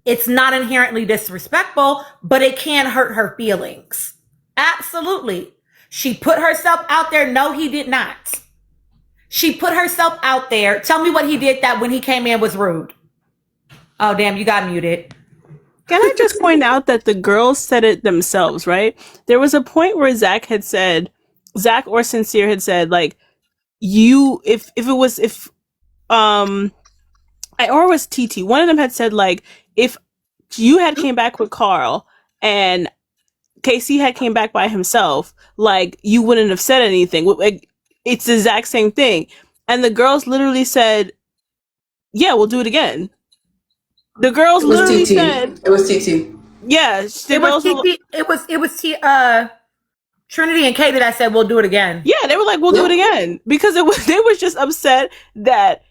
It's not inherently disrespectful, but it can hurt her feelings. Absolutely. She put herself out there. No, he did not. She put herself out there. Tell me what he did that when he came in was rude. Oh, damn, you got muted. Can I just point out that the girls said it themselves, right? There was a point where Zach or Sincere had said, like, or it was TT, one of them had said, like, if you had came back with Carl and KC had came back by himself, like, you wouldn't have said anything. Like, it's the exact same thing. And the girls literally said, yeah, we'll do it again. The girls literally said it was TT. Yeah, it was Trinity and Katie that said we'll do it again. Yeah, they were like, we'll do it again. Because they was just upset that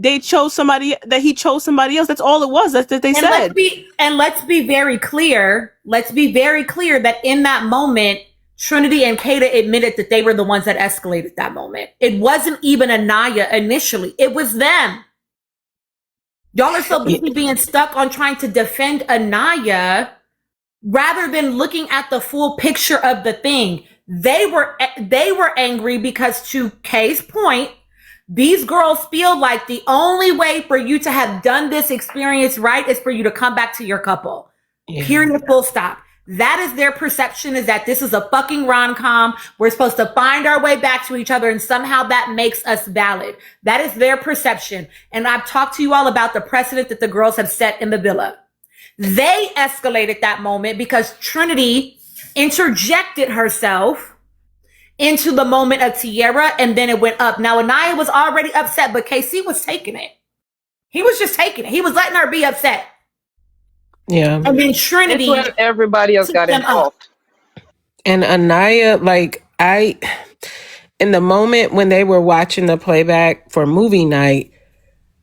he chose somebody else. That's all it was. That's what they said. Let's be very clear. Let's be very clear that in that moment, Trinity and Kata admitted that they were the ones that escalated that moment. It wasn't even Anaya initially. It was them. Y'all are so busy being stuck on trying to defend Anaya rather than looking at the full picture of the thing. They were angry because, to Kay's point, These girls feel like the only way for you to have done this experience right is for you to come back to your couple. Yeah. Period, full stop. That is their perception, is that this is a fucking rom-com. We're supposed to find our way back to each other, and somehow that makes us valid. That is their perception. And I've talked to you all about the precedent that the girls have set in the villa. They escalated that moment because Trinity interjected herself into the moment of Tierra, and then it went up. Now, Anaya was already upset, but KC was taking it. He was just taking it. He was letting her be upset. Yeah. And then Trinity. It's when everybody else got involved. And Anaya, like, in the moment when they were watching the playback for movie night,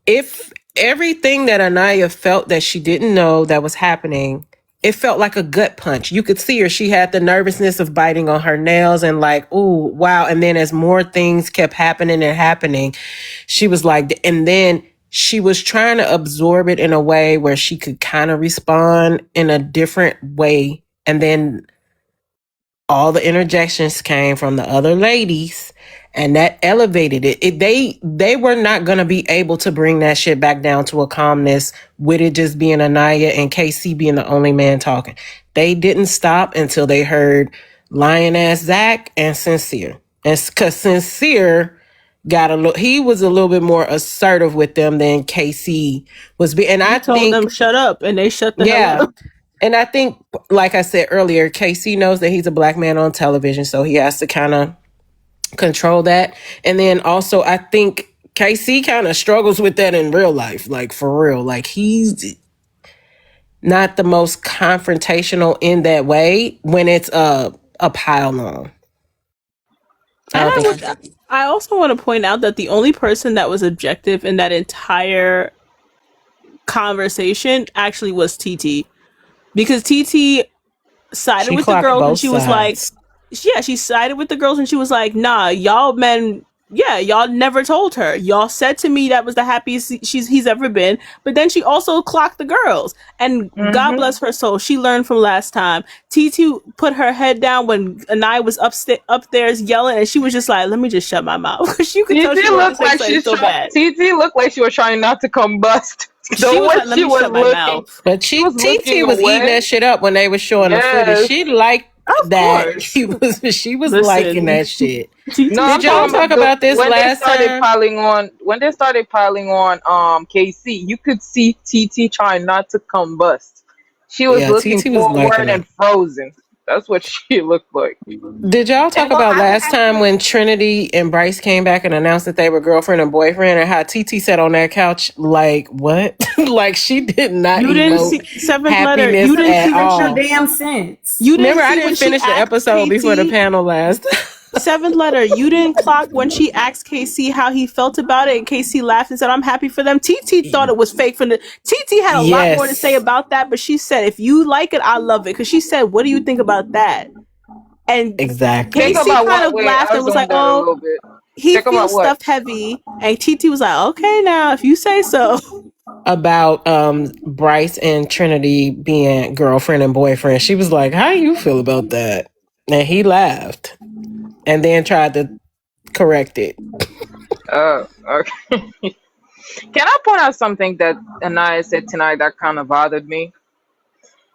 if everything that Anaya felt that she didn't know that was happening, it felt like a gut punch. You could see her. She had the nervousness of biting on her nails and like, ooh, wow. And then as more things kept happening and happening, she was like, and then she was trying to absorb it in a way where she could kind of respond in a different way. And then all the interjections came from the other ladies, and that elevated it. They were not going to be able to bring that shit back down to a calmness with it just being Anaya and KC being the only man talking. They didn't stop until they heard lying ass Zach and Sincere. And because Sincere he was a little bit more assertive with them than KC was. And I told them shut up, and they shut the hell up. And I think, like I said earlier, KC knows that he's a black man on television, so he has to kind of control that. And then also, I think KC kind of struggles with that in real life, like for real. Like he's not the most confrontational in that way when it's a pile on. I also want to point out that the only person that was objective in that entire conversation actually was TT. Because TT sided with the girls and she was like, she sided with the girls and she was like, nah, y'all men, y'all never told her. Y'all said to me that was the happiest he's ever been. But then she also clocked the girls. And God bless her soul, she learned from last time. TT put her head down when Anaya was upstairs yelling, and she was just like, let me just shut my mouth. Because you could tell she looked like TT looked like she was trying not to combust. She was looking. But TT was eating that shit up when they were showing the footage. She liked that. She was liking that shit. No, did y'all talk about this last time? When they started piling on KC, you could see TT trying not to combust. She was looking forward and frozen. That's what she looked like. Did y'all talk about last time when Trinity and Bryce came back and announced that they were girlfriend and boyfriend, and how TT sat on that couch like, what? Like she did not. You didn't see Seventh Letter. You didn't see your damn sense. You remember I didn't finish the episode before the panel last. Seventh Letter, you didn't clock when she asked KC how he felt about it, and KC laughed and said, I'm happy for them. TT thought it was fake from the TT had a lot more to say about that, but she said, if you like it, I love it. Because she said, what do you think about that? And exactly. KC kind of laughed and was like, oh, he feels stuffed heavy. And TT was like, okay, now if you say so. About Bryce and Trinity being girlfriend and boyfriend, she was like, how do you feel about that? And he laughed and then tried to correct it. Okay. Can I point out something that Anaya said tonight that kind of bothered me?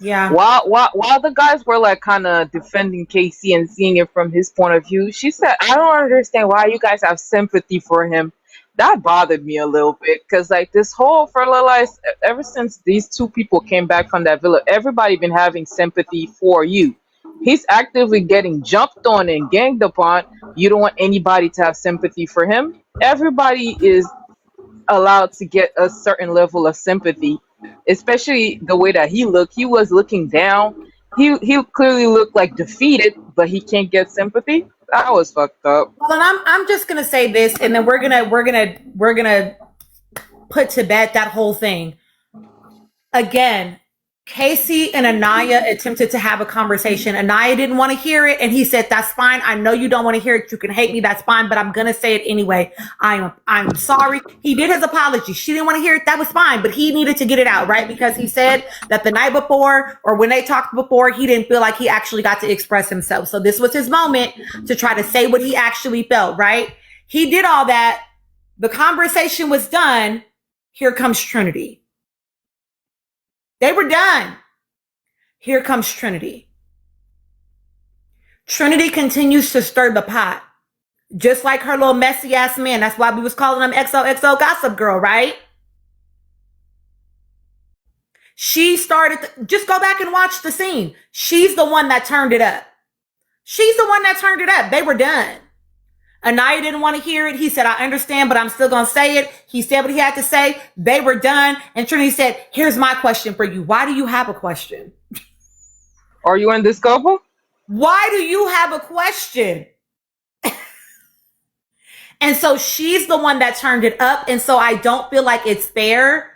Yeah. While the guys were like kind of defending KC and seeing it from his point of view, she said, I don't understand why you guys have sympathy for him. That bothered me a little bit, because like this whole fertilized, ever since these two people came back from that villa, everybody been having sympathy for you. He's actively getting jumped on and ganged upon. You don't want anybody to have sympathy for him. Everybody is allowed to get a certain level of sympathy, especially the way that he looked. He was looking down. He clearly looked like defeated, but he can't get sympathy. That was fucked up. Well, and I'm just gonna say this, and then we're gonna put to bed that whole thing. Again, Casey and Anaya attempted to have a conversation. Anaya didn't want to hear it, and he said, that's fine. I know you don't want to hear it. You can hate me. That's fine, but I'm going to say it anyway. I'm sorry. He did his apology. She didn't want to hear it. That was fine, but he needed to get it out, right? Because he said that the night before, or when they talked before, he didn't feel like he actually got to express himself. So this was his moment to try to say what he actually felt, right? He did all that. The conversation was done. Here comes Trinity. They were done. Here comes Trinity. Trinity continues to stir the pot. Just like her little messy ass man. That's why we was calling him XOXO Gossip Girl, right? She started, just go back and watch the scene. She's the one that turned it up. She's the one that turned it up. They were done. Anaya didn't want to hear it. He said, I understand, but I'm still going to say it. He said what he had to say. They were done. And Trinity said, here's my question for you. Why do you have a question? Are you in this couple? Why do you have a question? And so she's the one that turned it up. And so I don't feel like it's fair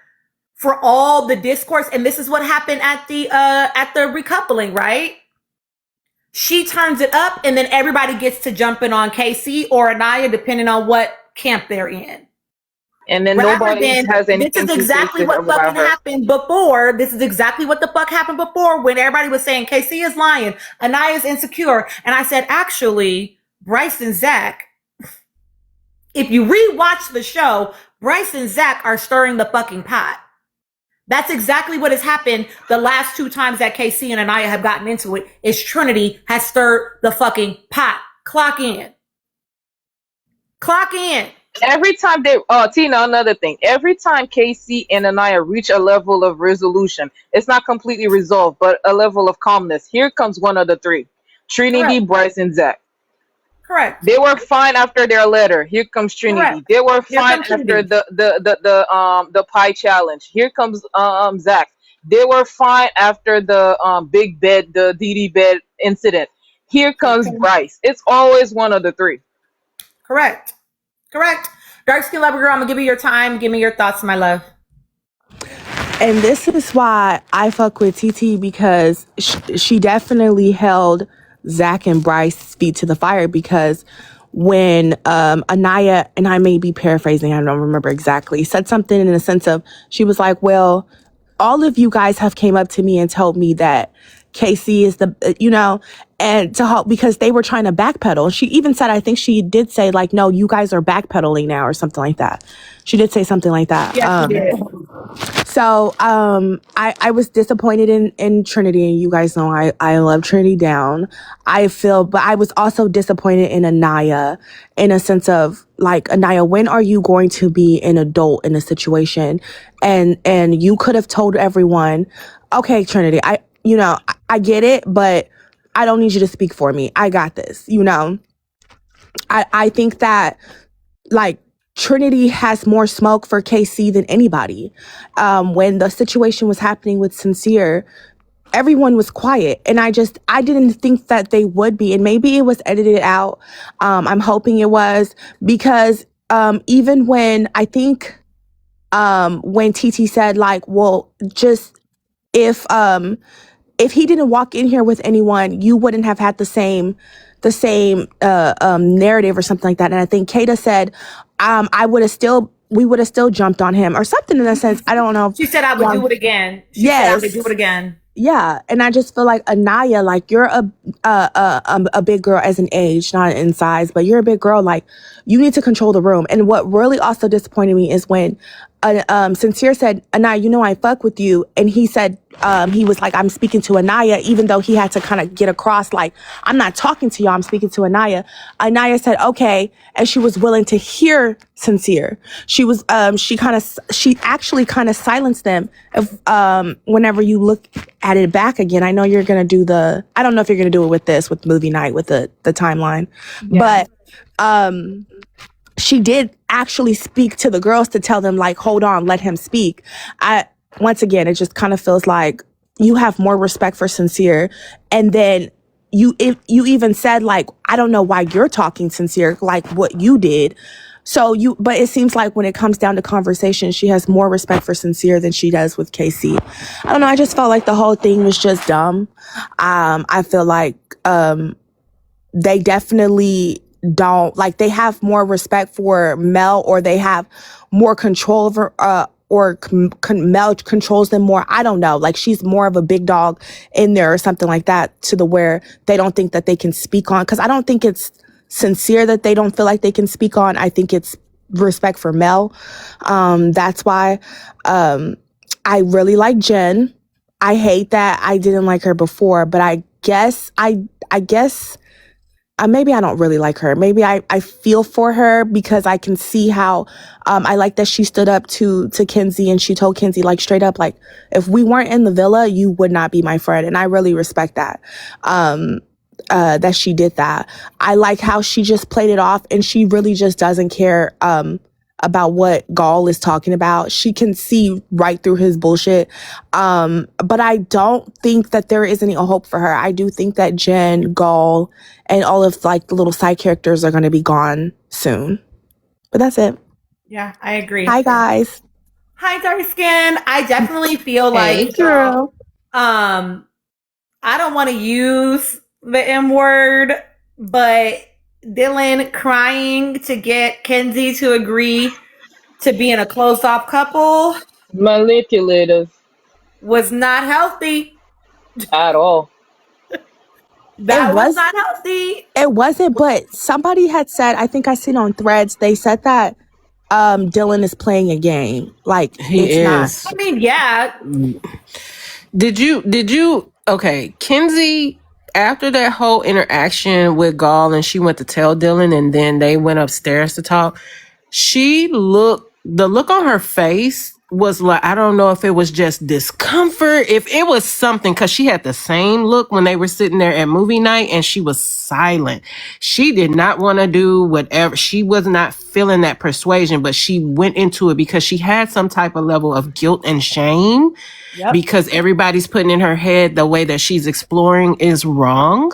for all the discourse. And this is what happened at the recoupling, right? She turns it up and then everybody gets to jumping on KC or Anaya, depending on what camp they're in. And then nobody has anything. This is exactly what fucking happened before. This is exactly what the fuck happened before when everybody was saying KC is lying, Anaya's insecure. And I said, actually, Bryce and Zach, if you rewatch the show, Bryce and Zach are stirring the fucking pot. That's exactly what has happened the last 2 times that KC and Anaya have gotten into it, is Trinity has stirred the fucking pot. Clock in. Clock in. Every time they, Tina, another thing. Every time KC and Anaya reach a level of resolution, it's not completely resolved, but a level of calmness. Here comes one of the 3. Trinity, Correct. Bryce, and Zach. Correct. They were fine after their letter. Here comes Trinity. Correct. They were fine Here comes after the pie challenge. Here comes Zach. They were fine after the big bed, the DD bed incident. Here comes Bryce. It's always one of the 3. Correct. Correct. Dark skin lover girl, I'm gonna give you your time. Give me your thoughts, my love. And this is why I fuck with TT, because she definitely held Zach and Bryce's feet to the fire, because when Anaya, and I may be paraphrasing, I don't remember exactly, said something in the sense of, she was like, well, all of you guys have came up to me and told me that KC is the, and to help, because they were trying to backpedal. She even said, I think she did say like, no, you guys are backpedaling now or something like that. She did say something like that. Yes, she did. So I was disappointed in Trinity, and you guys know I love Trinity down. But I was also disappointed in Anaya, in a sense of like, Anaya, when are you going to be an adult in a situation? And you could have told everyone, okay, Trinity, I get it, but I don't need you to speak for me. I got this, I think that like Trinity has more smoke for KC than anybody. When the situation was happening with Sincere, everyone was quiet, and I didn't think that they would be, and maybe it was edited out. I'm hoping it was, because even when I think when TT said like, well, just if he didn't walk in here with anyone, you wouldn't have had the same narrative or something like that. And I think Kata said, we would have still jumped on him or something in that sense. I don't know. She said I would do it again. She said I would do it again. Yeah. And I just feel like Anaya, like you're a big girl as an age, not in size, but you're a big girl. Like you need to control the room. And what really also disappointed me is when Sincere said, Anaya, I fuck with you. And he said, he was like, I'm speaking to Anaya, even though he had to kind of get across, like, I'm not talking to y'all, I'm speaking to Anaya. Anaya said, okay. And she was willing to hear Sincere. She was, she actually kind of silenced them. Whenever you look at it back again, I know you're going to do I don't know if you're going to do it with movie night, with the timeline, but, she did actually speak to the girls to tell them like, hold on, let him speak. Once again, it just kind of feels like you have more respect for Sincere. And then you even said like, I don't know why you're talking Sincere, like what you did. But it seems like when it comes down to conversation, she has more respect for Sincere than she does with KC. I don't know. I just felt like the whole thing was just dumb. I feel like, they definitely don't, like, they have more respect for Mel, or they have more control over, Mel controls them more. I don't know. Like, she's more of a big dog in there or something like that, to the where they don't think that they can speak on. Because I don't think it's Sincere that they don't feel like they can speak on. I think it's respect for Mel. That's why I really like Jen. I hate that I didn't like her before, but I guess maybe I don't really like her. Maybe I feel for her because I can see how I like that she stood up to Kenzie, and she told Kenzie like straight up, like, if we weren't in the villa, you would not be my friend. And I really respect that. That she did that. I like how she just played it off, and she really just doesn't care about what Gaul is talking about. She can see right through his bullshit. But I don't think that there is any hope for her. I do think that Jen, Gaul, and all of like the little side characters are going to be gone soon. But that's it. Yeah, I agree. Hi guys. Hi, dark skin. I definitely feel Hey, like girl. I don't want to use the M word, but Dylan crying to get Kenzie to agree to be in a closed off couple Manipulative was not healthy at all. That was not healthy. It wasn't, but somebody had said, I think I seen on Threads, they said that Dylan is playing a game. Like He it's not. is. I mean, yeah. Did you okay, Kenzie, after that whole interaction with Gaul and she went to tell Dylan and then they went upstairs to talk, the look on her face was like, I don't know if it was just discomfort, if it was something, because she had the same look when they were sitting there at movie night and she was silent. She did not want to do whatever. She was not feeling that persuasion, but she went into it because she had some type of level of guilt and shame. Yep. Because everybody's putting in her head the way that she's exploring is wrong.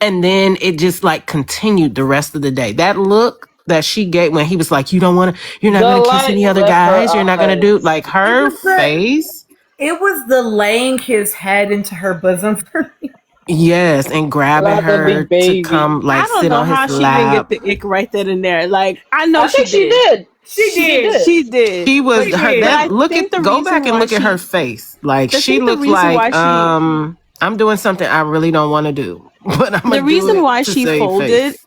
And then it just like continued the rest of the day. That look that she gave when he was like, you're not going to kiss any other guys. You're not going to do like her face. It was the laying his head into her bosom for me. Yes, and grabbing her to come like I don't sit know on how his she lap. didn't get the ick right then and there. Like I know I think she did. She did. She was But her. but That I look think at the go reason back and why look at her she- face. Like I she think the looked reason like why I'm doing something I really don't want to do, but I'm the reason why she folded.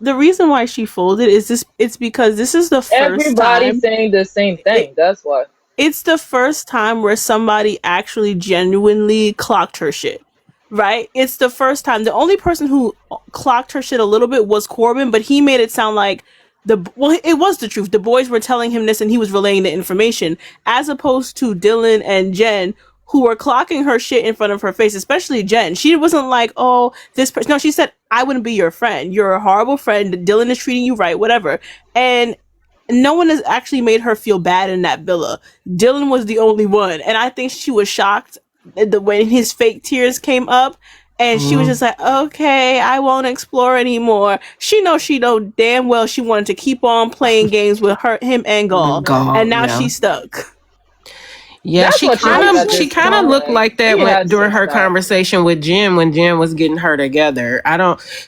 The reason why she folded is this. It's because this is the first Everybody's time. saying the same thing. That's why. It's the first time where somebody actually genuinely clocked her shit. Right? It's the first time. The only person who clocked her shit a little bit was Corbin, but he made it sound like it was the truth. The boys were telling him this and he was relaying the information, as opposed to Dylan and Jen, who were clocking her shit in front of her face, especially Jen. She wasn't like, oh, this person. No, she said, I wouldn't be your friend. You're a horrible friend. Dylan is treating you right, whatever. And no one has actually made her feel bad in that villa. Dylan was the only one. And I think she was shocked when his fake tears came up. And she was just like, okay, I won't explore anymore. She know damn well she wanted to keep on playing games with him and Gaul. And now she's stuck. Yeah, That's she what she kind of looked like that during her conversation with Jen when Jen was getting her together.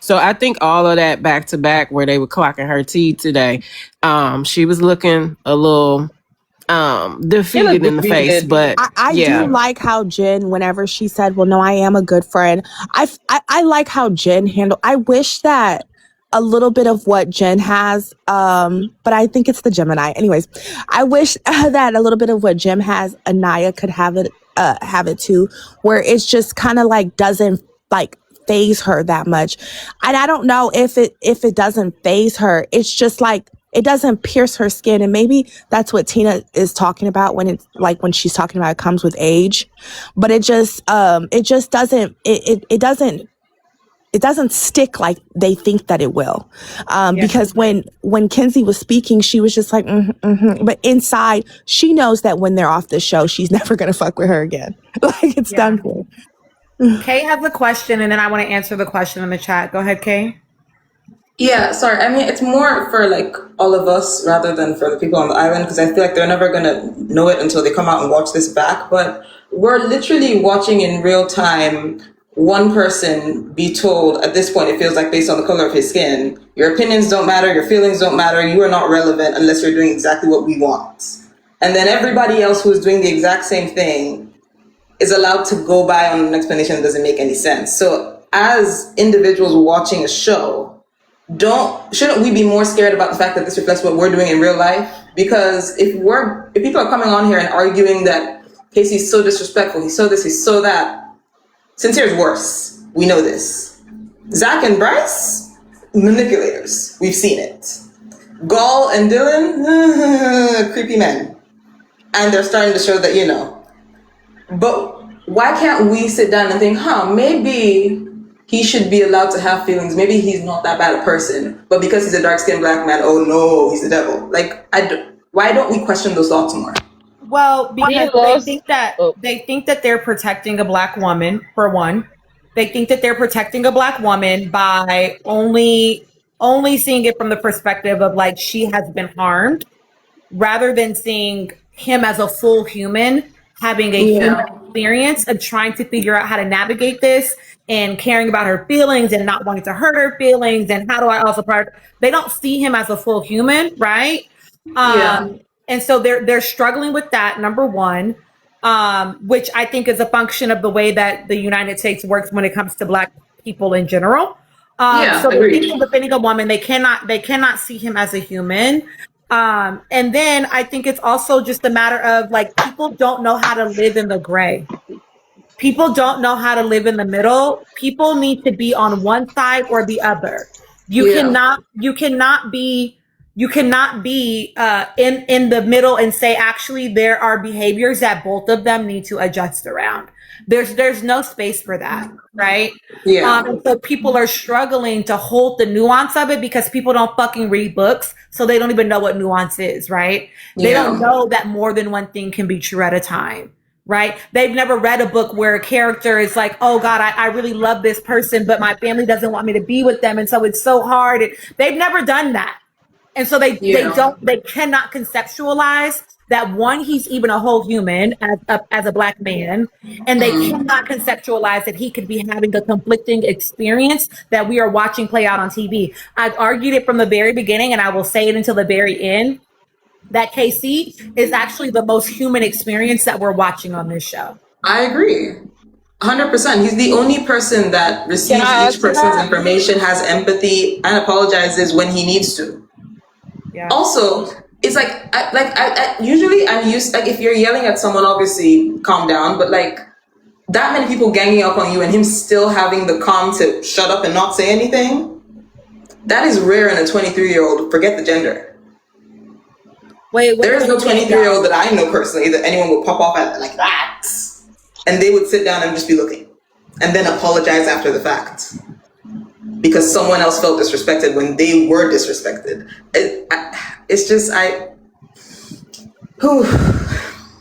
So I think all of that back to back where they were clocking her teeth today. She was looking a little defeated in the face, but I do like how Jen, whenever she said, well, no, I am a good friend. I like how Jen handled. I wish that a little bit of what Jen has, but I think it's the Gemini. Anyways, I wish that a little bit of what Jen has, Anaya could have it too, where it's just kind of like doesn't like phase her that much. And I don't know if it doesn't phase her. It's just like it doesn't pierce her skin, and maybe that's what Tina is talking about when it's like when she's talking about it comes with age. But it just doesn't it doesn't stick like they think that it will. Because when Kenzie was speaking, she was just like, but inside she knows that when they're off the show, she's never going to fuck with her again. Like it's done for. Kay has a question, and then I want to answer the question in the chat. Go ahead, Kay. Yeah, sorry. I mean, it's more for like all of us rather than for the people on the island, because I feel like they're never going to know it until they come out and watch this back. But we're literally watching in real time one person be told, at this point, it feels like based on the color of his skin, your opinions don't matter, your feelings don't matter, you are not relevant unless you're doing exactly what we want. And then everybody else who is doing the exact same thing is allowed to go by on an explanation that doesn't make any sense. So as individuals watching a show, shouldn't we be more scared about the fact that this reflects what we're doing in real life? Because if people are coming on here and arguing that Casey's so disrespectful, he's so this, he's so that, Sincere's worse. We know this. Zach and Bryce, manipulators. We've seen it. Gall and Dylan, creepy men. And they're starting to show that, But why can't we sit down and think, maybe he should be allowed to have feelings. Maybe he's not that bad a person. But because he's a dark-skinned black man, oh no, he's the devil. Like, why don't we question those thoughts more? Well, because they think that they're protecting a black woman, for one. They think that they're protecting a black woman by only seeing it from the perspective of like she has been harmed, rather than seeing him as a full human having a human experience of trying to figure out how to navigate this and caring about her feelings and not wanting to hurt her feelings and how do I also they don't see him as a full human, right? And so they're struggling with that, number one, which I think is a function of the way that the United States works when it comes to black people in general. So defending a woman, they cannot see him as a human. And then I think it's also just a matter of like, people don't know how to live in the gray. People don't know how to live in the middle. People need to be on one side or the other. You cannot be in the middle and say, actually, there are behaviors that both of them need to adjust around. There's no space for that, right? And so people are struggling to hold the nuance of it because people don't fucking read books, so they don't even know what nuance is, right? They don't know that more than one thing can be true at a time, right? They've never read a book where a character is like, oh God, I really love this person, but my family doesn't want me to be with them, and so it's so hard. They've never done that. And so they cannot conceptualize that, one, he's even a whole human as a black man, and they cannot conceptualize that he could be having a conflicting experience that we are watching play out on TV. I've argued it from the very beginning, and I will say it until the very end, that KC is actually the most human experience that we're watching on this show. I agree. 100%. He's the only person that receives each person's information, has empathy, and apologizes when he needs to. Also, it's like, usually I'm used, like, if you're yelling at someone, obviously calm down, but like that many people ganging up on you and him still having the calm to shut up and not say anything, that is rare in a 23-year-old. Forget the gender. There is no 23-year-old that I know personally that anyone would pop off at like that, and they would sit down and just be looking and then apologize after the fact because someone else felt disrespected when they were disrespected. It's just,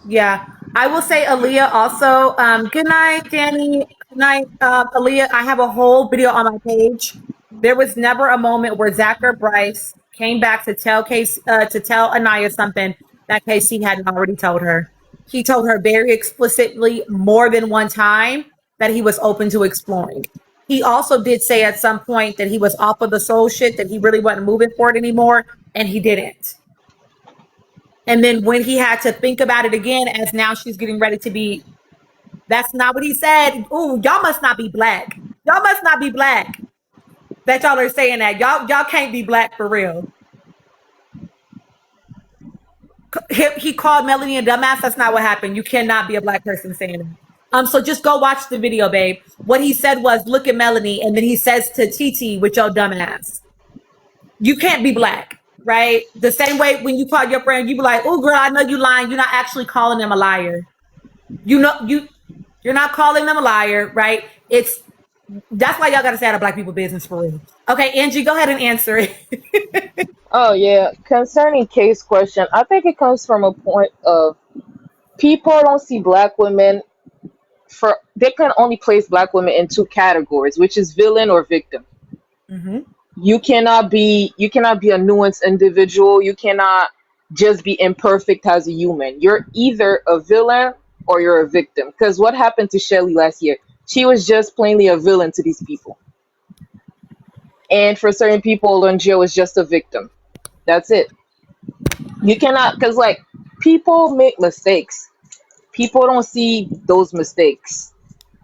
Yeah, I will say Aaliyah also. Good night, Danny. Good night, Aaliyah. I have a whole video on my page. There was never a moment where Zach or Bryce came back to tell Anaya something that Casey hadn't already told her. He told her very explicitly more than one time that he was open to exploring. He also did say at some point that he was off of the soul shit, that he really wasn't moving for it anymore, and he didn't. And then when he had to think about it again, as now she's getting ready to be, that's not what he said. Ooh, y'all must not be black. Y'all must not be black. That y'all are saying that. Y'all can't be black for real. He called Melanie a dumbass. That's not what happened. You cannot be a black person saying that. So just go watch the video, babe. What he said was, look at Melanie, and then he says to TT, with your dumb ass, you can't be black, right? The same way when you call your friend, you be like, oh girl, I know you lying. You're not actually calling them a liar. You're not calling them a liar, right? That's why y'all gotta stay out of black people business for real. Okay, Angie, go ahead and answer it. Oh yeah, concerning Kay's question, I think it comes from a point of people don't see black women they can only place black women in two categories, which is villain or victim. Mm-hmm. You cannot be a nuanced individual. You cannot just be imperfect as a human. You're either a villain or you're a victim. Because what happened to Shelly last year? She was just plainly a villain to these people. And for certain people, Longia was just a victim. That's it. You cannot, because like people make mistakes. People don't see those mistakes.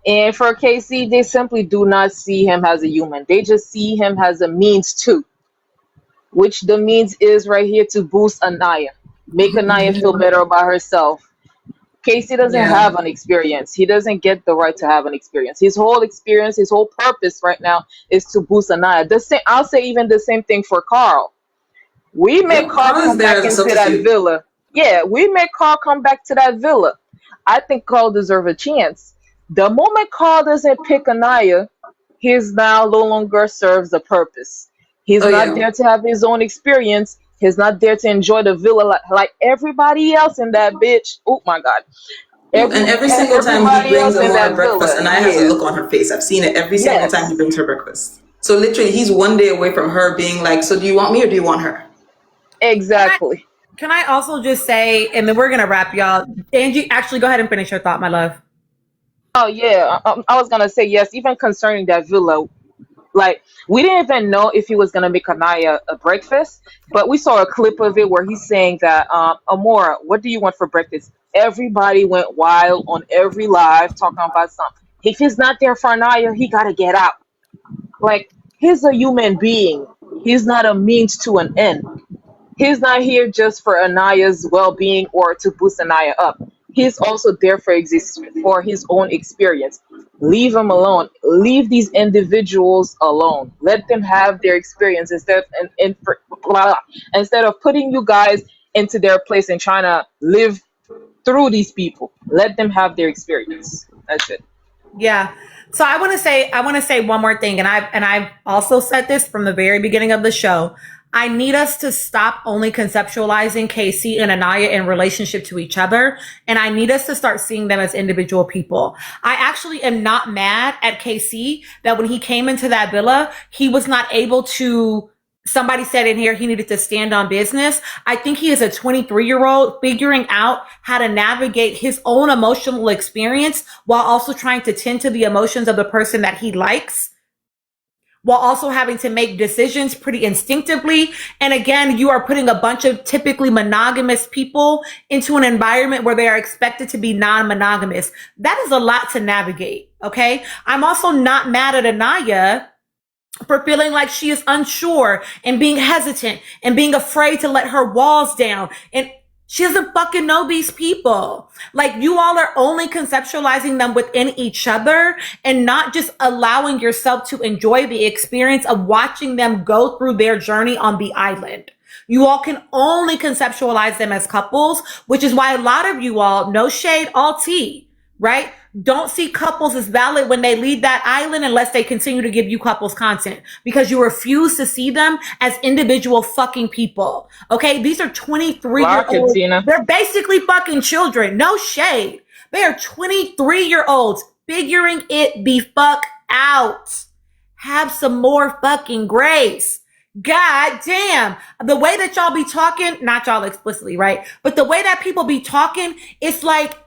And for Casey, they simply do not see him as a human. They just see him as a means to. which the means is right here to boost Anaya, make Anaya feel better about herself. Casey doesn't Yeah. have an experience. He doesn't get the right to have an experience. His whole experience, his whole purpose right now is to boost Anaya. The same, I'll say even the same thing for Carl. We make Yep, Carl Carl is come there back as a into that substitute. villa. Yeah, we make Carl come back to that villa. I think Carl deserves a chance. The moment Carl doesn't pick Anaya, he's now no longer serves a purpose. He's Oh not yeah. there to have his own experience. He's not there to enjoy the villa like everybody else in that bitch. Oh my god. Yep. And every single time he Everybody brings else in Amora that breakfast, villa. and I has a Yeah. look on her face. I've seen it every single time he Yes. brings her breakfast. So literally, he's one day away from her being like, "So do you want me or do you want her?" Exactly. Can I also just say, and then we're gonna wrap, y'all. Angie, actually, go ahead and finish your thought, my love. Oh yeah. I was gonna say yes. Even concerning that villa, like we didn't even know if he was gonna make Anaya a breakfast, but we saw a clip of it where he's saying that, Amora, what do you want for breakfast? Everybody went wild on every live talking about something. If he's not there for Anaya, he gotta get out. Like he's a human being. He's not a means to an end. He's not here just for Anaya's well-being or to boost Anaya up. He's also there for his own experience. Leave him alone. Leave these individuals alone. Let them have their experience instead of putting you guys into their place and trying to live through these people. Let them have their experience. That's it. Yeah. So I want to say one more thing, and I've also said this from the very beginning of the show. I need us to stop only conceptualizing Casey and Anaya in relationship to each other, and I need us to start seeing them as individual people. I actually am not mad at Casey that when he came into that villa, he was not able to. Somebody said in here he needed to stand on business. I think he is a 23-year-old figuring out how to navigate his own emotional experience while also trying to tend to the emotions of the person that he likes, while also having to make decisions pretty instinctively. And again, you are putting a bunch of typically monogamous people into an environment where they are expected to be non-monogamous. That is a lot to navigate. Okay. I'm also not mad at Anaya for feeling like she is unsure and being hesitant and being afraid to let her walls down. And she doesn't fucking know these people. Like, you all are only conceptualizing them within each other and not just allowing yourself to enjoy the experience of watching them go through their journey on the island. You all can only conceptualize them as couples, which is why a lot of you all, no shade, all tea, right? Don't see couples as valid when they leave that island unless they continue to give you couples content, because you refuse to see them as individual fucking people. Okay. These are 23-year-olds. They're basically fucking children. No shade. They are 23-year-olds figuring it the fuck out. Have some more fucking grace. God damn. The way that y'all be talking, not y'all explicitly, right? But the way that people be talking, it's like,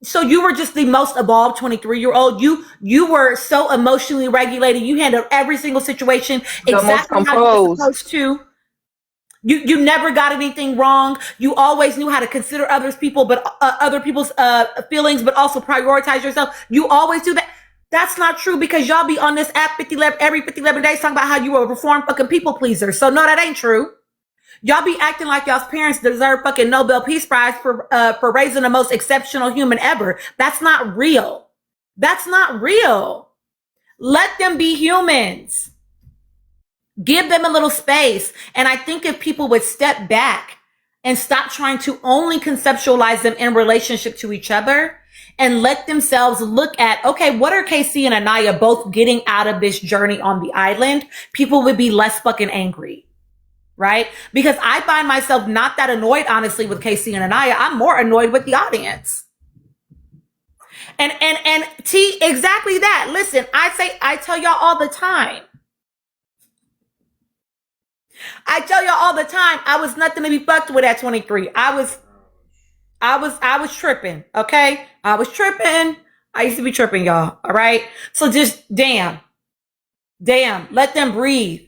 so you were just the most evolved 23-year-old. You were so emotionally regulated. You handled every single situation exactly how you were supposed to. You never got anything wrong. You always knew how to consider other people's feelings, but also prioritize yourself. You always do that. That's not true, because y'all be on this app every 11 days talking about how you were a reformed fucking people pleaser. So no, that ain't true. Y'all be acting like y'all's parents deserve fucking Nobel Peace Prize for raising the most exceptional human ever. That's not real. That's not real. Let them be humans. Give them a little space. And I think if people would step back and stop trying to only conceptualize them in relationship to each other and let themselves look at, okay, what are Casey and Anaya both getting out of this journey on the island? People would be less fucking angry. Right? Because I find myself not that annoyed, honestly, with Casey and Anaya. I'm more annoyed with the audience. And T, exactly that. Listen, I tell y'all all the time. I was nothing to be fucked with at 23. I was tripping. Okay. I was tripping. I used to be tripping, y'all. All right. So just damn, let them breathe.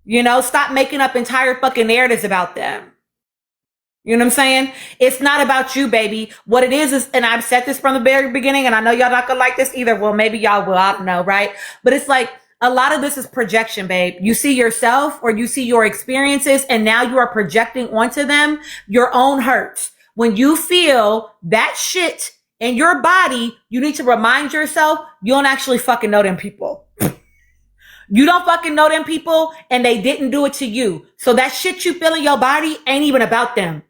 You know, stop making up entire fucking narratives about them. You know what I'm saying? It's not about you, baby. What it is, and I've said this from the very beginning, and I know y'all not gonna like this either. Well, maybe y'all will. I don't know, right? But it's like, a lot of this is projection, babe. You see yourself or you see your experiences, and now you are projecting onto them your own hurts. When you feel that shit in your body, you need to remind yourself you don't actually fucking know them people. You don't fucking know them people, and they didn't do it to you. So that shit you feel in your body ain't even about them.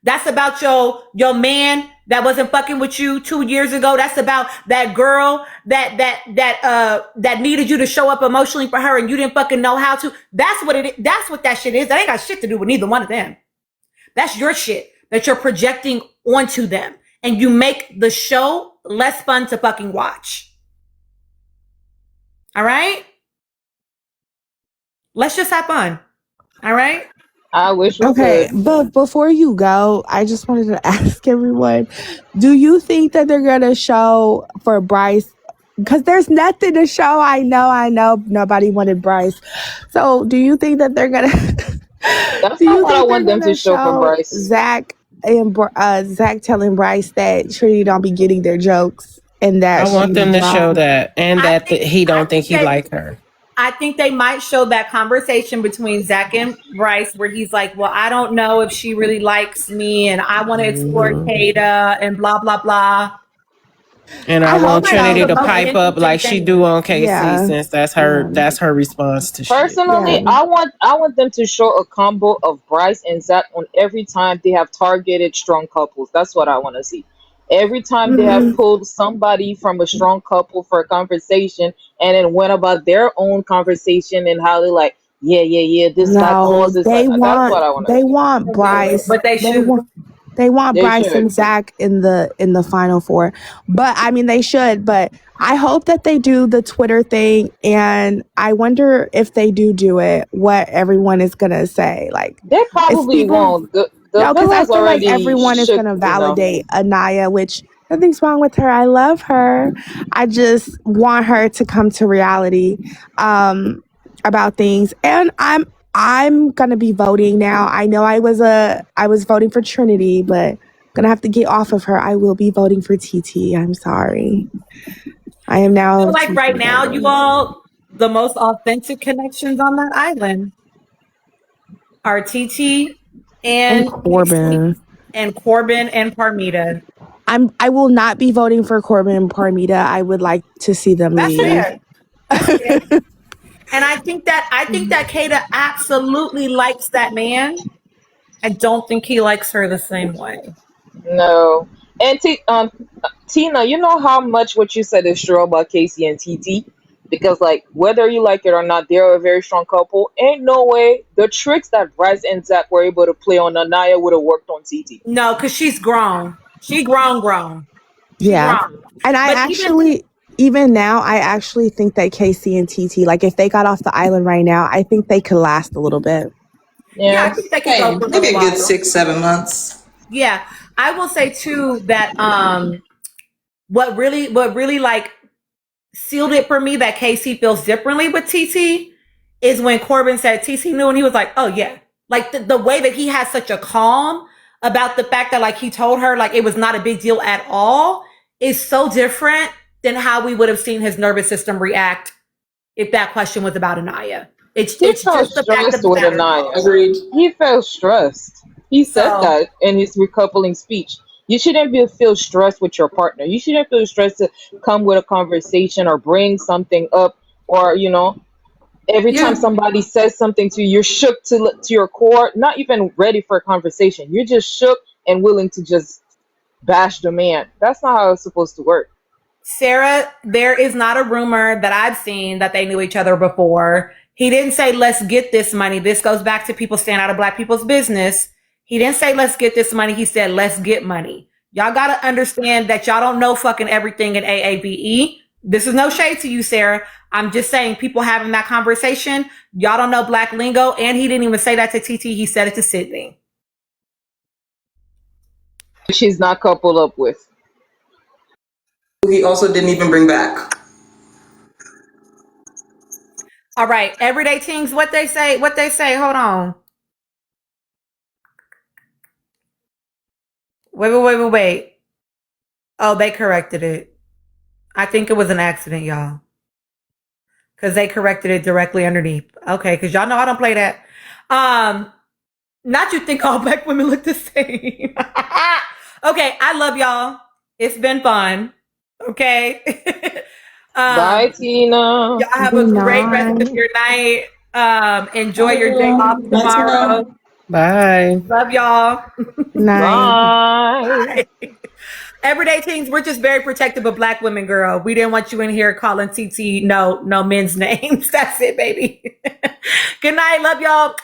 That's about your man that wasn't fucking with you 2 years ago. That's about that girl that needed you to show up emotionally for her and you didn't fucking know how to. That's what it is. That's what that shit is. That ain't got shit to do with neither one of them. That's your shit that you're projecting onto them. And you make the show less fun to fucking watch. All right? Let's just have fun. All right? I wish we Okay, could. but before you go, I just wanted to ask everyone, do you think that they're going to show for Bryce? Because there's nothing to show. I know nobody wanted Bryce. So do you think that they're going to, That's do not you what I think they're want them going to to show for show Bryce. Zach and Zach telling Bryce that Trinity don't be getting their jokes and I that want them to show that, and I that think he don't think he like her. I think they might show that conversation between Zach and Bryce where he's like, well, I don't know if she really likes me and I want to explore Kada and blah, blah, blah. And I want Trinity to pipe up like she do on KC, since that's her response to shit. Personally, I want them to show a combo of Bryce and Zach on every time they have targeted strong couples. That's what I want to see. Every time they have pulled somebody from a strong couple for a conversation and then went about their own conversation and how they like, yeah, this guy No, pulls this. they That's what I want to see. want Bryce. But they should. They want They Bryce and should. Zach in the final four. But I mean they should, but I hope that they do the Twitter thing, and I wonder if they do it, what everyone is gonna say. Like, They if probably people, won't. The no, because I villa's feel like already everyone is shook, gonna you know. validate Anaya, which nothing's wrong with her. I love her. I just want her to come to reality about things. And I'm gonna be voting now. I know I was voting for Trinity, but gonna have to get off of her. I will be voting for TT. I'm sorry. I am I now feel like TT right now, you voting. all, the most authentic connections on that island are TT And and Corbin. and Corbin and Parmita. I will not be voting for Corbin and Parmita. I would like to see them That's leave. fair. That's fair. And I think that Kada absolutely likes that man. I don't think he likes her the same way. No. And Tina, you know how much what you said is true about Casey and TT? Because like whether you like it or not, they're a very strong couple. Ain't no way the tricks that Bryce and Zach were able to play on Anaya would have worked on TT. No, because she's grown. She grown. She Yeah. grown. And I But actually, even now, I actually think that Casey and TT, like if they got off the island right now, I think they could last a little bit. Yeah, I think they could go for a maybe little a good while. 6-7 months. Yeah, I will say too that what really like sealed it for me that Casey feels differently with TT is when Corbin said TT knew, and he was like, oh yeah, like the way that he has such a calm about the fact that like he told her like it was not a big deal at all is so different than how we would have seen his nervous system react if that question was about Anaya. It's He it's felt just the fact of stressed the with matter. Anaya. Agreed. He felt stressed. He said So that in his recoupling speech. You shouldn't feel stressed with your partner. You shouldn't feel stressed to come with a conversation or bring something up, or every time yeah, somebody says something to you, you're shook to your core, not even ready for a conversation. You're just shook and willing to just bash the man. That's not how it's supposed to work. Sarah, there is not a rumor that I've seen that they knew each other before. He didn't say, let's get this money. This goes back to people staying out of Black people's business. He didn't say, let's get this money. He said, let's get money. Y'all got to understand that y'all don't know fucking everything in AABE. This is no shade to you, Sarah. I'm just saying people having that conversation, y'all don't know Black lingo. And he didn't even say that to TT. He said it to Sydney. She's not coupled up with. He also didn't even bring back. All right. Everyday things, what they say. Hold on. Wait. Oh, they corrected it. I think it was an accident, y'all. because they corrected it directly underneath. Okay, because y'all know I don't play that. Not you think all black women look the same. Okay, I love y'all. It's been fun. Okay. Bye, Tina. Y'all have a great rest of your night. Enjoy your day off tomorrow. Bye. Love y'all. Bye. Everyday teens, we're just very protective of black women, girl. We didn't want you in here calling TT no men's names. That's it, baby. Good night. Love y'all.